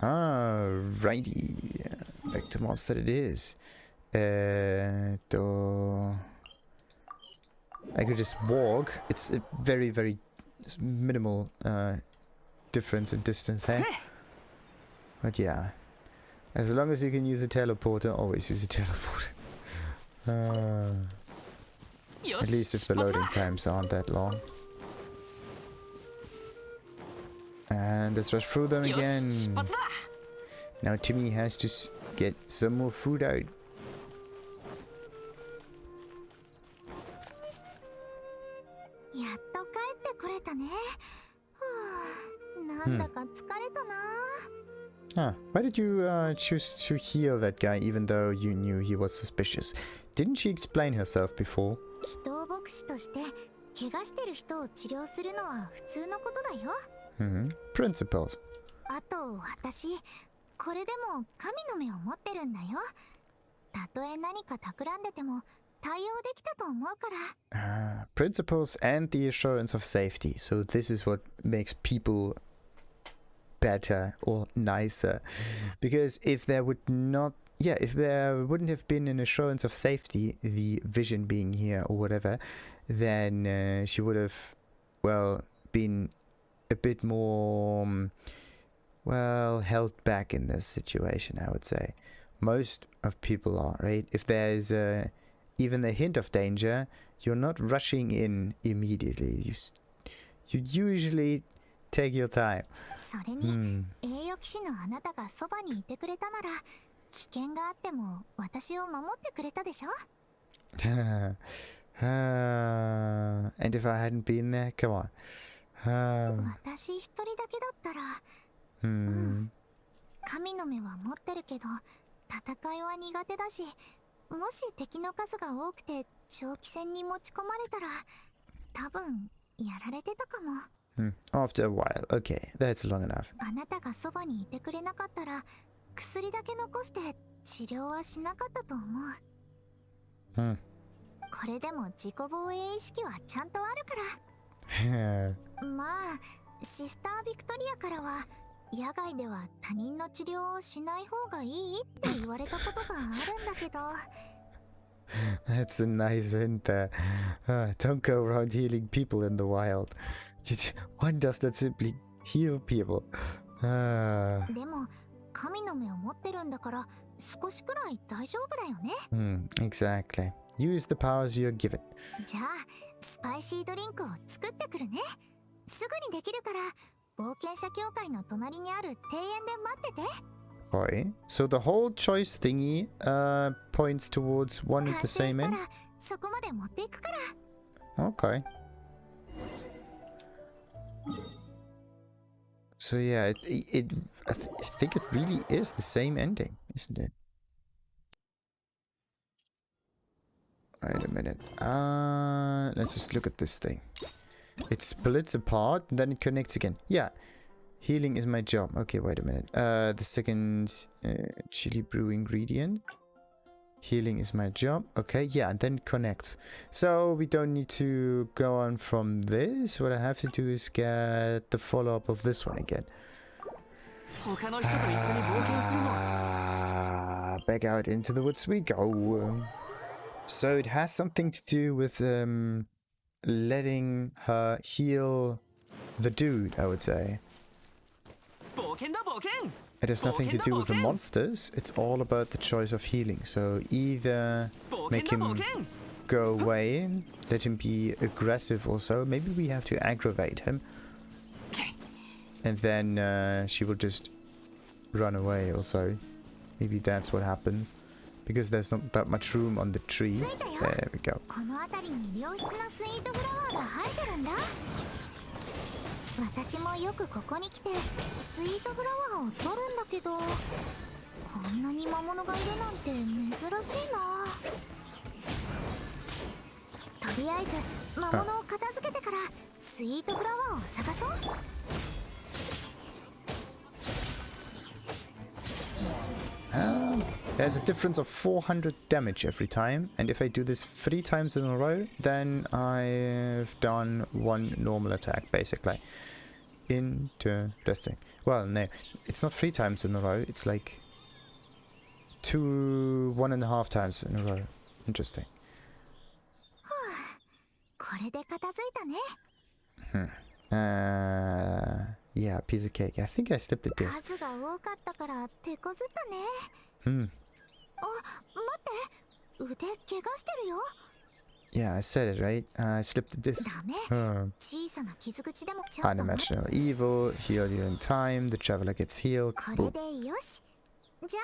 Alrighty, back to Mondstadt it is. I could just walk. It's a very, very minimal difference in distance here. But yeah, as long as you can use a teleporter, always use a teleporter. At least if the loading times aren't that long. And let's rush through them again. Now Timmy has to get some more food out. やっと帰ってこれたね。なんだか疲れたな。Huh. Why did you choose to heal that guy even though you knew he was suspicious? Didn't she explain herself before? 祈祷牧師として怪我してる人を治療するのは普通のことだよ。Principles. あと私これでも神の目を持ってるんだよ。たとえ何か企んでても対応できたと思うから。Principles and the assurance of safety. So this is what makes people better or nicer. Because if there would not, yeah, if there wouldn't have been an assurance of safety, the vision being here or whatever, then she would have, well, been a bit more, well, held back in this situation, I would say. Most of people are, right? If there's even a hint of danger, you're not rushing in immediately. You usually take your time. それに、栄誉騎士のあなたがそばにいてくれたなら、危険があっても私を守ってくれたでしょ? And if I hadn't been there, come on. 私一人だけだったら、神の目は持ってるけど、戦いは苦手だし、もし敵の数が多くて長期戦に持ち込まれたら、多分やられてたかも。After a while, okay, that's long enough. あなたがそばにいてくれなかったら、薬だけ残して治療はしなかったと思う。これでも自己防衛意識はちゃんとあるから。まあ、シスタービクトリアからは、野外では他人の治療をしない方がいいって言われたことがあるんだけど。That's a nice hint there. Don't go around healing people in the wild. One does not simply heal people. でも神の目を持ってるんだから少しくらい大丈夫だよね。Exactly. Use the powers you're given. じゃあスパイシードリンクを作ってくるね。すぐにできるから冒険者協会の隣にある庭園で待ってて。Okay. So the whole choice thingy points towards one with the same end? そこまで持っていくから。Okay. So yeah, I think it really is the same ending, isn't it? Wait a minute. Let's just look at this thing. It splits apart, and then it connects again. Yeah. Healing is my job. Okay, wait a minute. The second chili brew ingredient. Healing is my job. Okay, yeah, and then it connects. So we don't need to go on from this. What I have to do is get the follow-up of this one again. Back out into the woods we go. So it has something to do with letting her heal the dude, I would say. It has nothing to do with the monsters, it's all about the choice of healing. So either make him go away, let him be aggressive or so. Maybe we have to aggravate him. And then she will just run away or so. Maybe that's what happens. Because there's not that much room on the tree. There we go. 私もよくここに来てスイートフラワーを取るんだけど、こんなに魔物がいるなんて珍しいな。とりあえず魔物を片付けてからスイートフラワーを探そう。There's a difference of 400 damage every time, and if I do this 3 times in a row, then I've done one normal attack, basically. Interesting. Well, no, it's not 3 times in a row, it's like 1.5 times in a row. Interesting. これで片付いたね。Yeah, piece of cake. I think I slipped a disc. 数が多かったから手こずったね。あ、待って。腕怪我してるよ。Yeah, I said it, right? I slipped a disc. ダメ。小さな傷口でもちょっと。Unimaginable evil, heal you in time, the traveler gets healed. これでよし。じゃあ、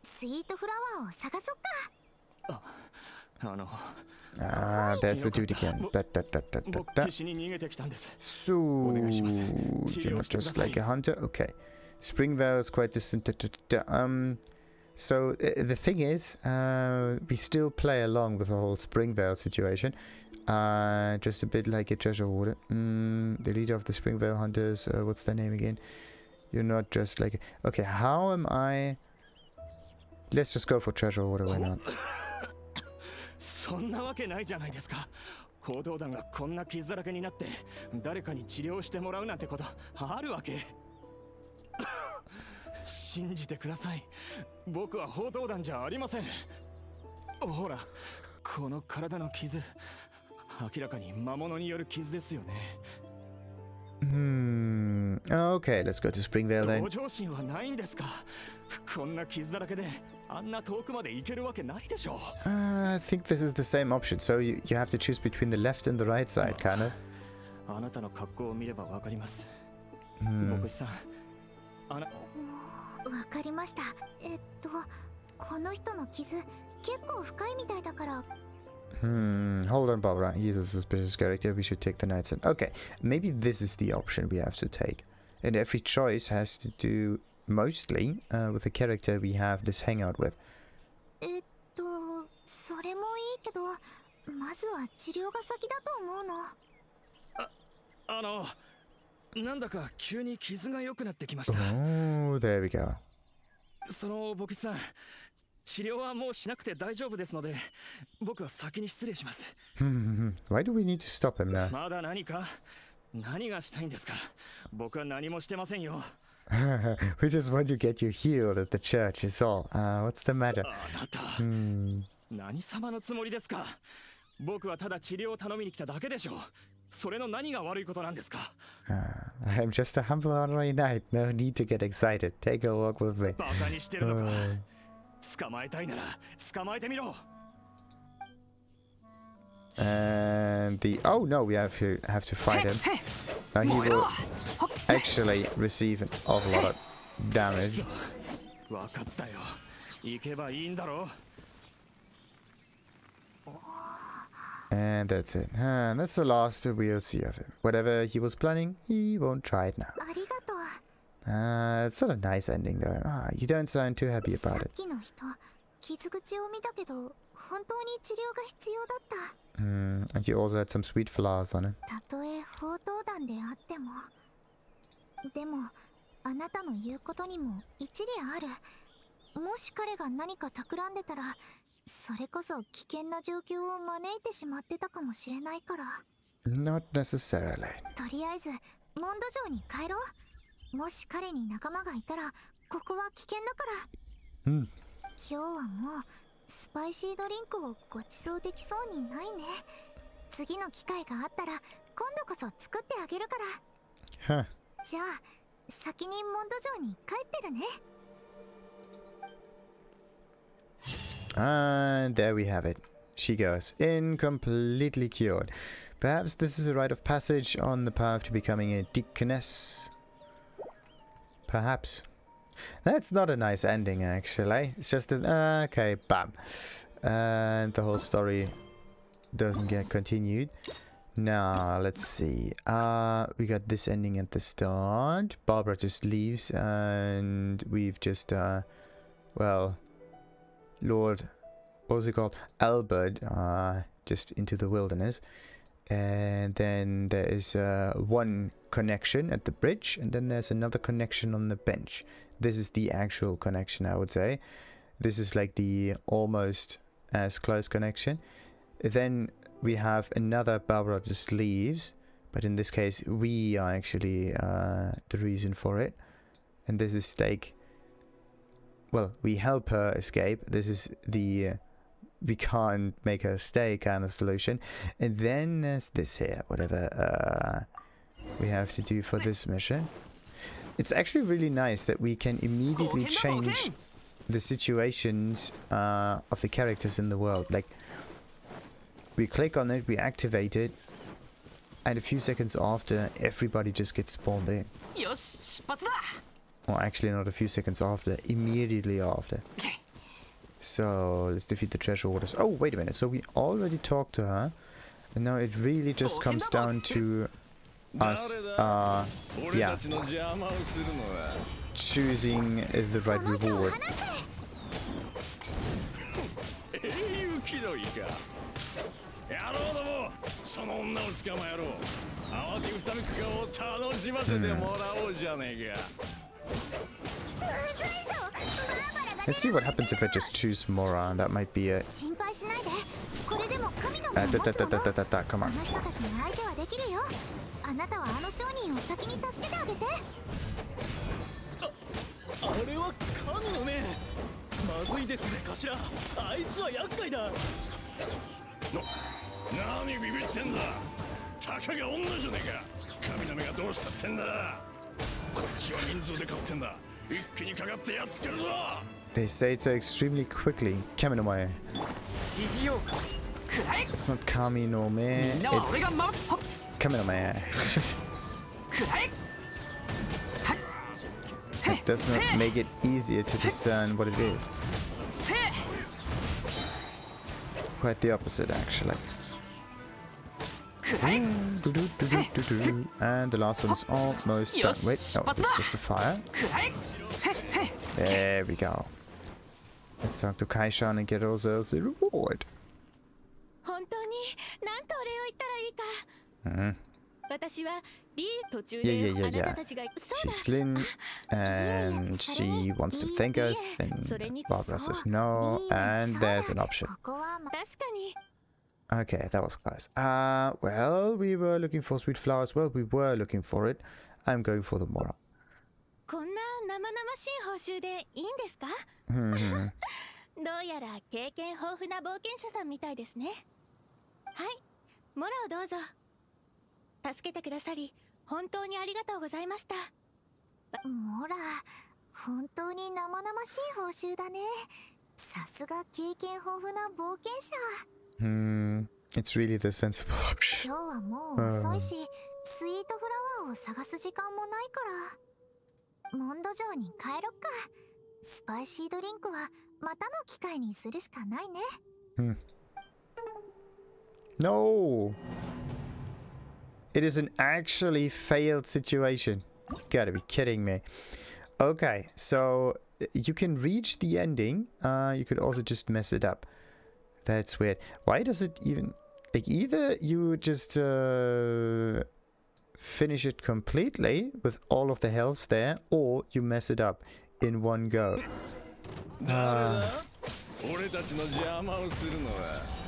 スイートフラワーを探そっか。There's the dude again. So, you're not just like a hunter? Okay. Springvale is quite distant. So the thing is, we still play along with the whole Springvale situation. Just a bit like a treasure hoarder. The leader of the Springvale Hunters. What's their name again? You're not just like... Okay, how am I... Let's just go for treasure hoarder, why not? そんなわけないじゃないですか。報道団がこんな傷だらけになって誰かに治療してもらうなんてことあるわけ。信じてください。僕は報道団じゃありません。ほら、この体の傷、明らかに魔物による傷ですよね。Okay, let's go to Springvale then. 同情心はないんですか。こんな傷だらけであんな遠くまで行けるわけないでしょ。I think this is the same option. So you have to choose between the left and the right side, kind of. あなたの格好を見ればわかります。牧師さん、わかりました。この人の傷結構深いみたいだから。Hold on, Barbara. He's a suspicious character. We should take the knights in. Okay, maybe this is the option we have to take. And every choice has to do mostly with the character we have this hangout with. それもいいけど、まずは治療が先だと思うの。なんだか急に傷が良くなってきました。Oh, there we go. その牧師さん、治療はもうしなくて大丈夫ですので、僕は先に失礼します。Why do we need to stop him now? まだ何か？何がしたいんですか？僕は何もしてませんよ。We just want to get you healed at the church is all. What's the matter? あなた、何様のつもりですか？僕はただ治療を頼みに来ただけでしょう。それの何が悪いことなんですか？ I'm just a humble honorary knight. No need to get excited. Take a walk with me. バカにしてるのか？捕まえたいなら捕まえてみろ。And the no, we have to fight him. Now he will actually receive an awful lot of damage. わかったよ。行けばいいんだろ。And that's it. That's the last we'll see of him. Whatever he was planning, he won't try it now. ありがとう。It's not a nice ending though. You don't sound too happy about さ it. っきの人、傷口を見たけど、本当に治療が必要だった。And you also had some sweet flowers on it. たとえ報道団であっても。でも、あなたの言うことにも一理ある。もし彼が何か企んでたら、それこそ危険な状況を招いてしまってたかもしれないから。Not necessarily. とりあえず、モンド城に帰ろう。もし彼に仲間がいたら、ここは危険だから。今日はもう、スパイシードリンクをご馳走できそうにないね。次の機会があったら、今度こそ作ってあげるから。じゃあ、先にモンド城に帰ってるね。And there we have it. She goes in completely cured. Perhaps this is a rite of passage on the path to becoming a deaconess. Perhaps. That's not a nice ending, actually. It's just a... okay, bam. And the whole story doesn't get continued. Now, let's see. We got this ending at the start. Barbara just leaves and we've just... well... Lord, what was it called? Albert, just into the wilderness. And then there is one connection at the bridge, and then there's another connection on the bench. This is the actual connection, I would say. This is like the almost as close connection. Then we have another Barbara just leaves, but in this case we are actually the reason for it. And this is like... well, we help her escape. This is the we can't make her stay kind of solution. And then there's this here, whatever we have to do for this mission. It's actually really nice that we can immediately change the situations of the characters in the world. Like, we click on it, we activate it, and a few seconds after, everybody just gets spawned in. Well, actually not a few seconds after, immediately after. So, let's defeat the treasure hoarders. Oh, wait a minute, so we already talked to her. And now it really just comes down to us, yeah. choosing the right reward. 英雄気取りか。野郎ども、その女を捕まえろ。慌てふためく顔を楽しませてもらおうじゃねえか。Let's see what happens if I just choose Mora. That might be it. 心配しないで。これでも神の目を持つもの。 Come あ on. の人たちの相手はできるよ。あなたはあの商人を先に助けてあげて。あれは神の目。まずいですね、頭。あいつは厄介だ。何ビビってんだ。たかが女じゃねえか。神の目がどうしたってんだ。こっちは人数で勝ってんだ。一気にかかってやっつけるぞ。 They say it so extremely quickly. Kami no Mae. It's not Kami no Me. It's Kami no Mae. It does not make it easier to discern what it is. Quite the opposite, actually. And the last one is almost done. Wait, no, this is just a fire. There we go. Let's talk to Caishan and get ourselves a reward. 本当に何とお礼を言ったらいいか。私はリー途中 Yeah, で yeah, あ yeah, なた yeah. たちがそうだ She's Lin, and she wants to thank us. Then Barbara says no, and there's an option. ここは確かに Okay, that was close. Well, we were looking for sweet flowers. Well, we were looking for it. I'm going for the Mora. こんな生々しい報酬でいいんですか？どうやら経験豊富な冒険者さんみたいですね。はい、モラをどうぞ。助けてくださり本当にありがとうございました。モラ、本当に生々しい報酬だね。さすが経験豊富な冒険者。It's really the sensible option. 今日はもう遅いし、スイートフラワーを探す時間もないから。モンド城に帰ろっか。スパイシードリンクはまたの機会にするしかないね。No! It is an actually failed situation. You gotta be kidding me. Okay, so you can reach the ending. You could also just mess it up. That's weird. Why does it even... Like, either you just finish it completely with all of the healths there, or you mess it up in one go.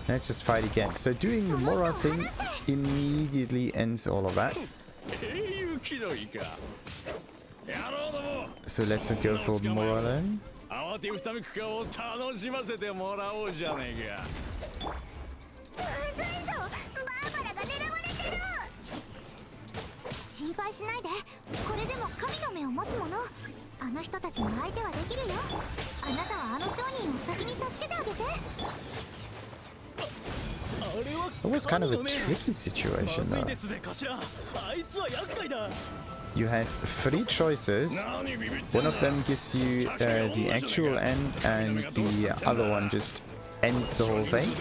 Let's just fight again. So doing the Mora thing immediately ends all of that. So let's go for Mora then. 慌てふためく顔を楽しませてもらおうじゃねえか。まずいぞ、バーバラが狙われてる。心配しないで。これでも神の目を持つ者。あの人たちの相手はできるよ。あなたはあの商人を先に助けてあげて。It was kind of a tricky situation though. You had three choices. One of them gives you the actual end, and the other one just ends the whole thing.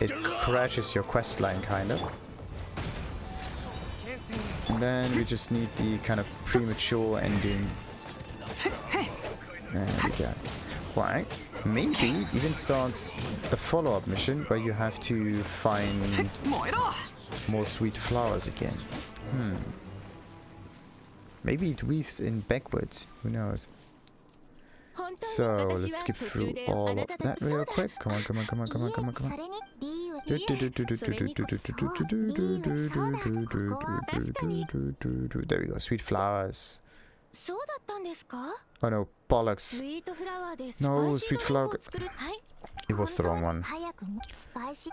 It crashes your questline, kind of. And then we just need the kind of premature ending. There we go. Right. Maybe it even starts a follow-up mission where you have to find more sweet flowers again. Maybe it weaves in backwards. Who knows? So let's skip through all of that real quick. Come on, come on, come on, come on, come on, come on. There we go. Sweet flowers. Oh no, bollocks. No, sweet flower. It was the wrong one.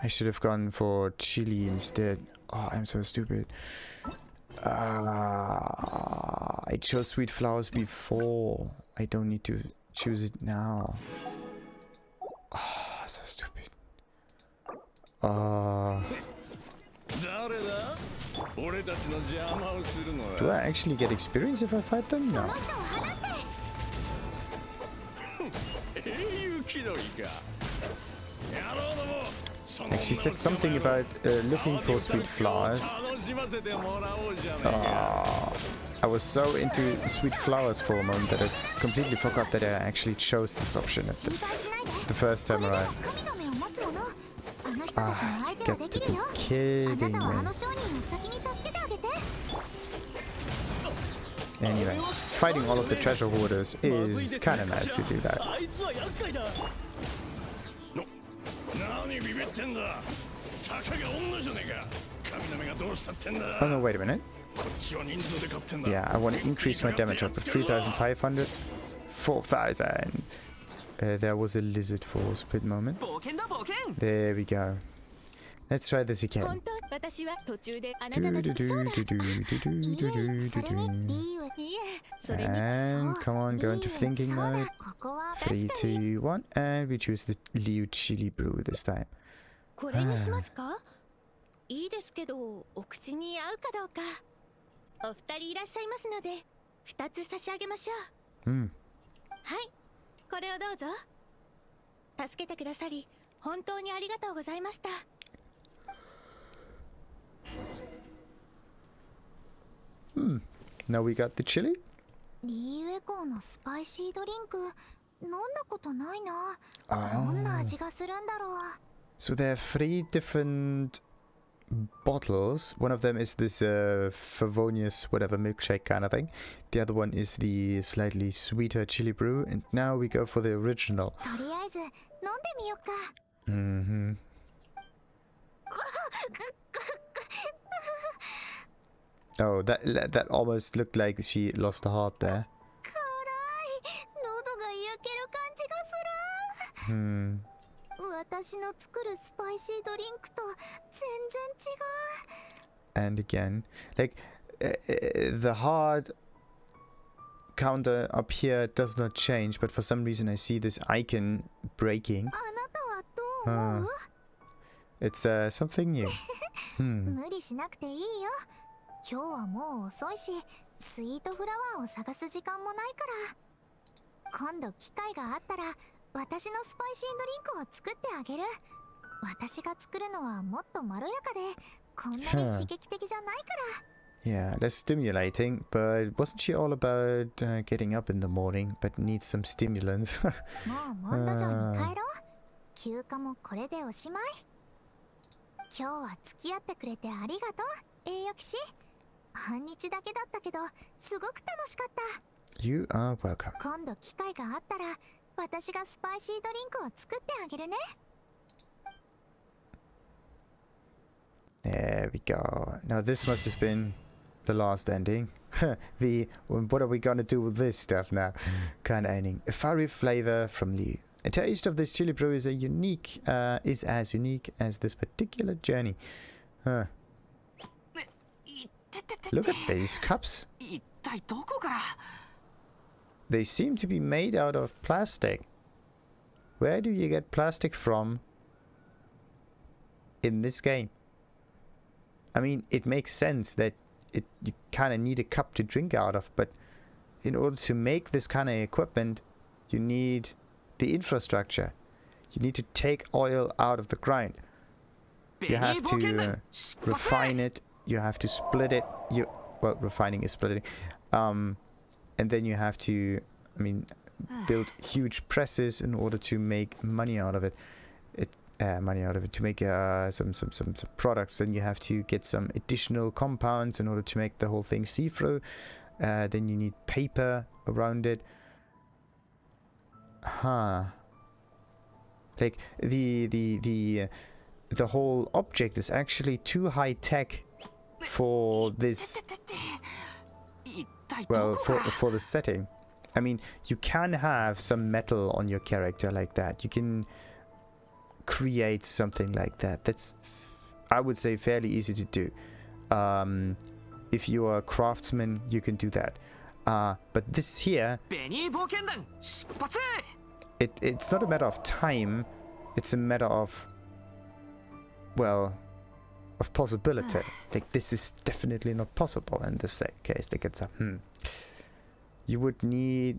I should have gone for chili instead. Oh, I'm so stupid. I chose sweet flowers before. I don't need to choose it now. Oh, so stupid. Do I actually get experience if I fight them? No. Like she said something about looking for sweet flowers. I was so into sweet flowers for a moment that I completely forgot that I actually chose this option at the first time around. Ah, you got to be kidding me. Anyway, fighting all of the treasure hoarders is kind of nice to do that. Oh no, wait a minute. Yeah, I want to increase my damage up to 3,500, 4,000. There was a lizard for a split moment. There we go. Let's try this again. And come on, go into thinking mode. 3, 2, 1, and we choose the Liyue Chili Brew this time. Now we got the chili. So there are 3 different bottles. One of them is this Favonius whatever milkshake kind of thing. The other one is the slightly sweeter chili brew, and now we go for the original. Oh, that almost looked like she lost a heart there. And again, like the heart counter up here does not change, but for some reason I see this icon breaking. It's something new. 今日はもう遅いし、スイートフラワーを探す時間もないから。今度機会があったら、私のスパイシードリンクを作ってあげる。私が作るのはもっとまろやかで、こんなに刺激的じゃないから。Yeah, less stimulating, but wasn't she all about getting up in the morning, but needs some stimulants? もうモンド城に帰ろう。休暇もこれでおしまい。今日は付き合ってくれてありがとう、栄誉騎士。半日だけだったけど、すごく楽しかった。You are welcome. 今度機会があったら、私がスパイシードリンクを作ってあげるね。There we go. Now this must have been the last ending. What are we gonna do with this stuff now? Kind of ending. A fiery flavor from Liyue. A taste of this chili brew is as unique as this particular journey. Look at these cups. They seem to be made out of plastic. Where do you get plastic from in this game? I mean, it makes sense that you kind of need a cup to drink out of, but in order to make this kind of equipment, you need the infrastructure. You need to take oil out of the ground. You have to refine it. You have to split it. Well, refining is splitting. And then you have to, build huge presses in order to make money out of it. To make some products. Then you have to get some additional compounds in order to make the whole thing see-through. Then you need paper around it. Like the whole object is actually too high tech for this. Well, for the setting. I mean, you can have some metal on your character like that. You can create something like that. That's, I would say, fairly easy to do. If you are a craftsman, you can do that. But this here, it's not a matter of time. It's a matter of, well, of possibility. Like, this is definitely not possible in this case. Like, it's a you would need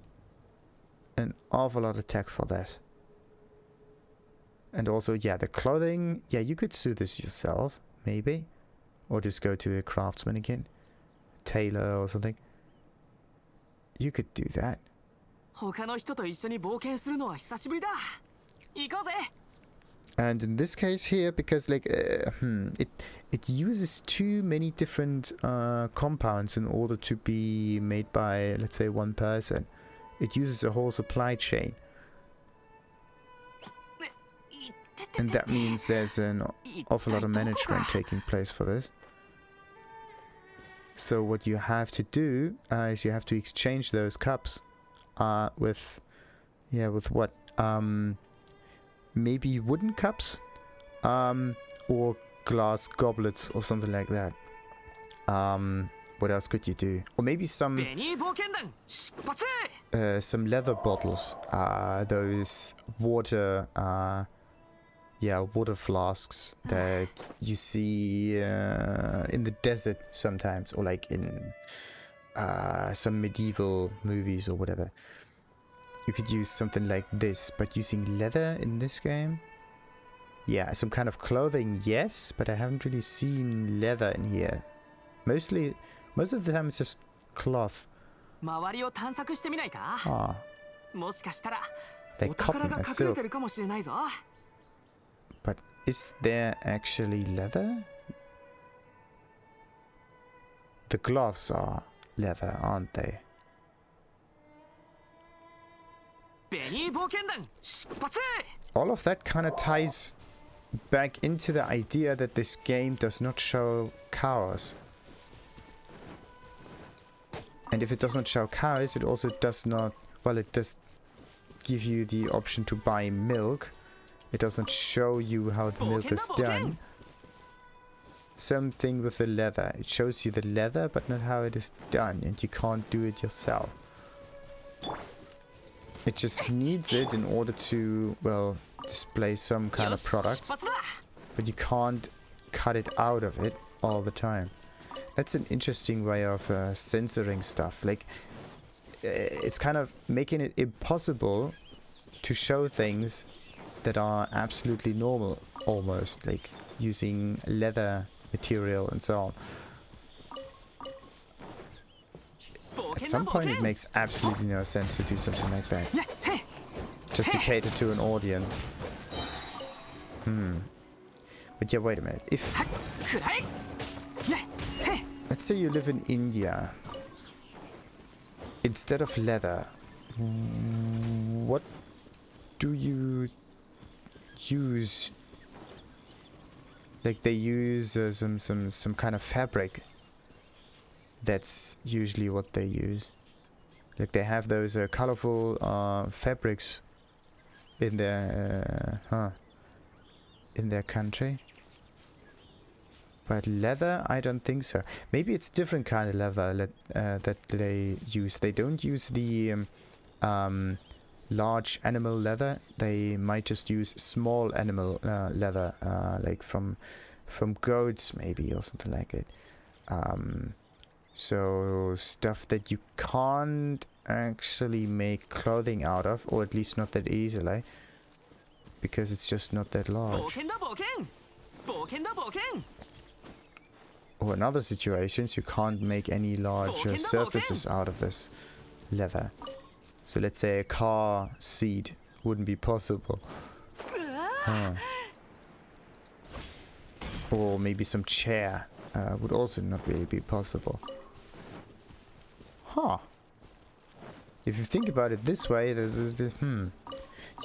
an awful lot of tech for that. And also, yeah, the clothing, yeah, you could sew this yourself, maybe. Or just go to a craftsman again. Tailor or something. You could do that. And in this case here, because like it uses too many different compounds in order to be made by, let's say, one person. It uses a whole supply chain. And that means there's an awful lot of management taking place for this. So what you have to do is you have to exchange those cups with what? Maybe wooden cups or glass goblets or something like that. What else could you do? Or maybe some leather bottles. Those water water flasks that you see in the desert sometimes, or like in some medieval movies or whatever. You could use something like this, but using leather in this game? Yeah, some kind of clothing, yes, but I haven't really seen leather in here. Most of the time it's just cloth. Ah. Like cotton and silk. But is there actually leather? The gloves are leather, aren't they? All of that kind of ties back into the idea that this game does not show cows. And if it does not show cows, it also does not... Well, it does give you the option to buy milk. It doesn't show you how the milk is done. Same thing with the leather. It shows you the leather, but not how it is done. And you can't do it yourself. It just needs it in order to, well, display some kind of product. But you can't cut it out of it all the time. That's an interesting way of censoring stuff. Like, it's kind of making it impossible to show things that are absolutely normal, almost. Like, using leather material and so on. At some point it makes absolutely no sense to do something like that. Just to cater to an audience. But yeah, wait a minute. If... Let's say you live in India. Instead of leather, what do you use? Like they use some kind of fabric. That's usually what they use. Like they have those colorful fabrics in their country. But leather, I don't think so. Maybe it's different kind of leather that they use. They don't use the large animal leather. They might just use small animal leather, like from goats maybe or something like it. So stuff that you can't actually make clothing out of, or at least not that easily, because it's just not that large. Or in other situations you can't make any large surfaces out of this leather. So let's say a car seat wouldn't be possible. Or maybe some chair would also not really be possible. If you think about it this way, you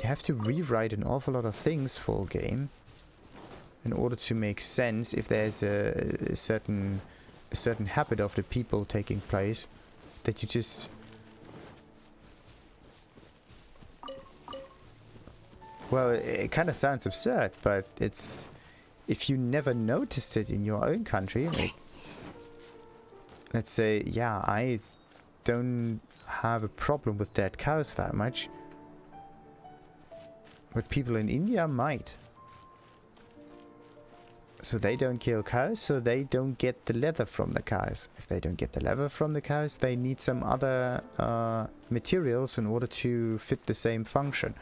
have to rewrite an awful lot of things for a game in order to make sense if there's a certain habit of the people taking place that you just... Well, it kind of sounds absurd, but it's... If you never noticed it in your own country, like... Let's say, yeah, I don't have a problem with dead cows that much. But people in India might. So they don't kill cows, so they don't get the leather from the cows. If they don't get the leather from the cows, they need some other materials in order to fit the same function.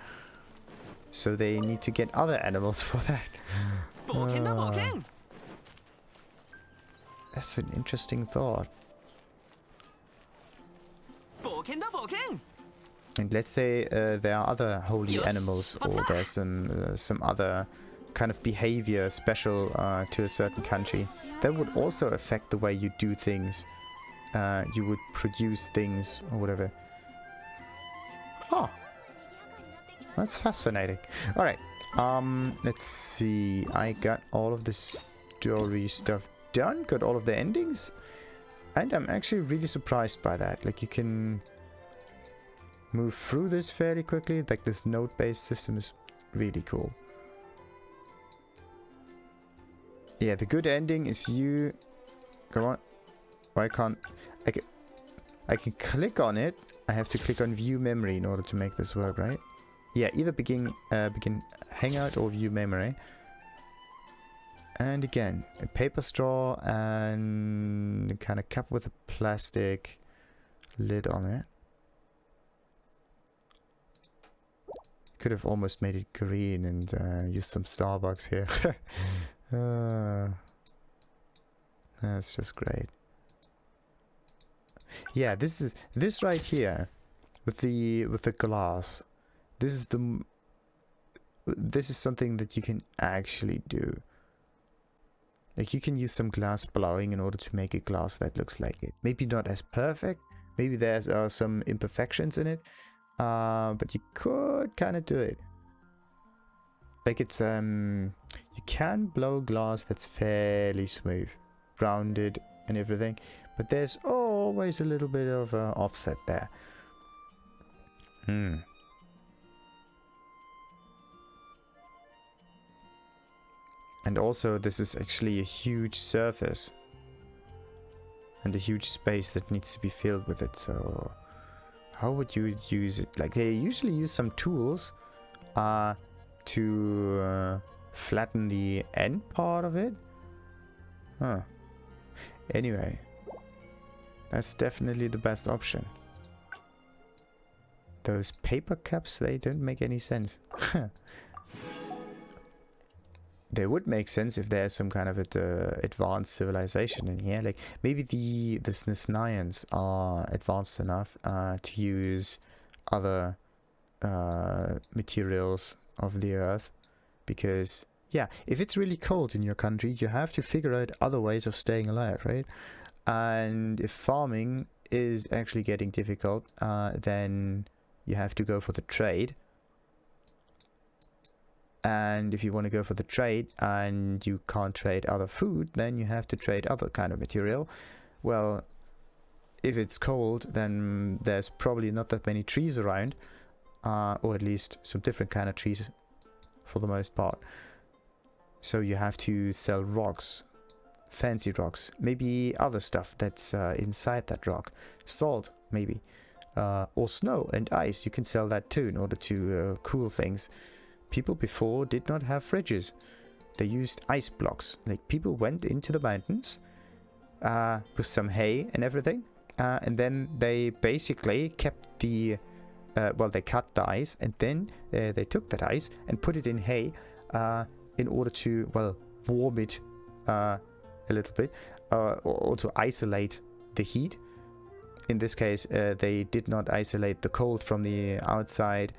So they need to get other animals for that. That's an interesting thought. And let's say there are other holy animals, or there's some other kind of behavior special to a certain country. That would also affect the way you do things. You would produce things or whatever. Huh. That's fascinating. Alright. Let's see. I got all of the story stuff done. Got all of the endings. And I'm actually really surprised by that. Like, you can move through this fairly quickly. Like, this node-based system is really cool. Yeah, the good ending is you... Come on. Why can't... I can click on it. I have to click on view memory in order to make this work, right? Yeah, either begin Hangout or view memory. And again, a paper straw and a kind of cup with a plastic lid on it. Could have almost made it green and used some Starbucks here. That's just great. Yeah, this right here with the glass. This is something that you can actually do. Like, you can use some glass blowing in order to make a glass that looks like it. Maybe not as perfect. Maybe there's some imperfections in it. But you could kind of do it. Like, it's you can blow glass that's fairly smooth, rounded and everything, but there's always a little bit of offset there. And also, this is actually a huge surface and a huge space that needs to be filled with it. So how would you use it? Like, they usually use some tools to flatten the end part of it. Huh. Anyway, that's definitely the best option. Those paper cups, they don't make any sense. They would make sense if there's some kind of advanced civilization in here. Like, maybe the Sneznians are advanced enough to use other materials of the earth. Because, yeah, if it's really cold in your country, you have to figure out other ways of staying alive, right? And if farming is actually getting difficult, then you have to go for the trade. And if you want to go for the trade and you can't trade other food, then you have to trade other kind of material. Well, if it's cold, then there's probably not that many trees around, or at least some different kind of trees for the most part. So you have to sell rocks, fancy rocks, maybe other stuff that's inside that rock, salt maybe, or snow and ice. You can sell that too in order to cool things. People before did not have fridges. They used ice blocks. Like, people went into the mountains with some hay and everything, and then they basically kept the well, they cut the ice, and then they took that ice and put it in hay in order to, well, warm it a little bit, or to isolate the heat. In this case, they did not isolate the cold from the outside,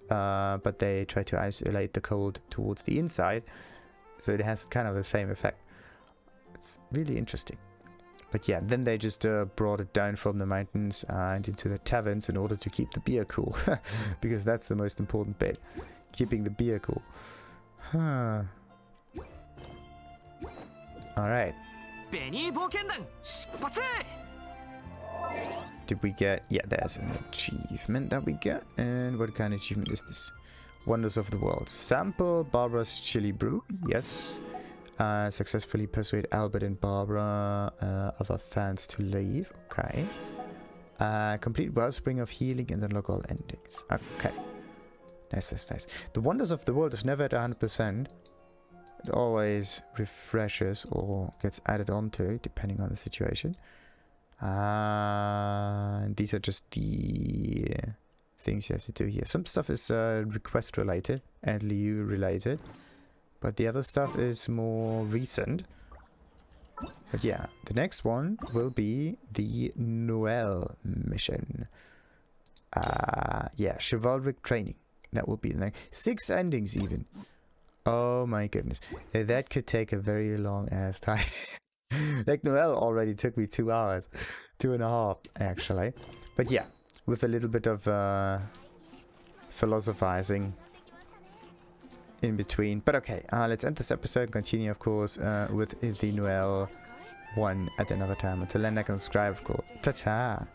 but they try to isolate the cold towards the inside, so it has kind of the same effect. It's really interesting. But yeah, then they just brought it down from the mountains and into the taverns in order to keep the beer cool, because that's the most important bit, keeping the beer cool. Huh. All right. Did we get... Yeah, there's an achievement that we get. And what kind of achievement is this? Wonders of the World. Sample Barbara's chili brew. Yes. Successfully persuade Albert and Barbara, other fans to leave. Okay. Complete Wellspring of healing and unlock all endings. Okay. Nice, nice, nice. The Wonders of the World is never at 100%. It always refreshes or gets added onto, depending on the situation. And these are just the things you have to do here. Some stuff is request related and Liyue related, but the other stuff is more recent. But yeah, the next one will be the Noel mission. Yeah, chivalric training. That will be the next. 6 endings even. Oh my goodness. That could take a very long ass time. Like Noel already took me 2 hours. 2.5 actually. But yeah, with a little bit of philosophizing in between. But okay, let's end this episode. Continue, of course, with the Noel one at another time. Until then, like and subscribe, of course. Ta-ta!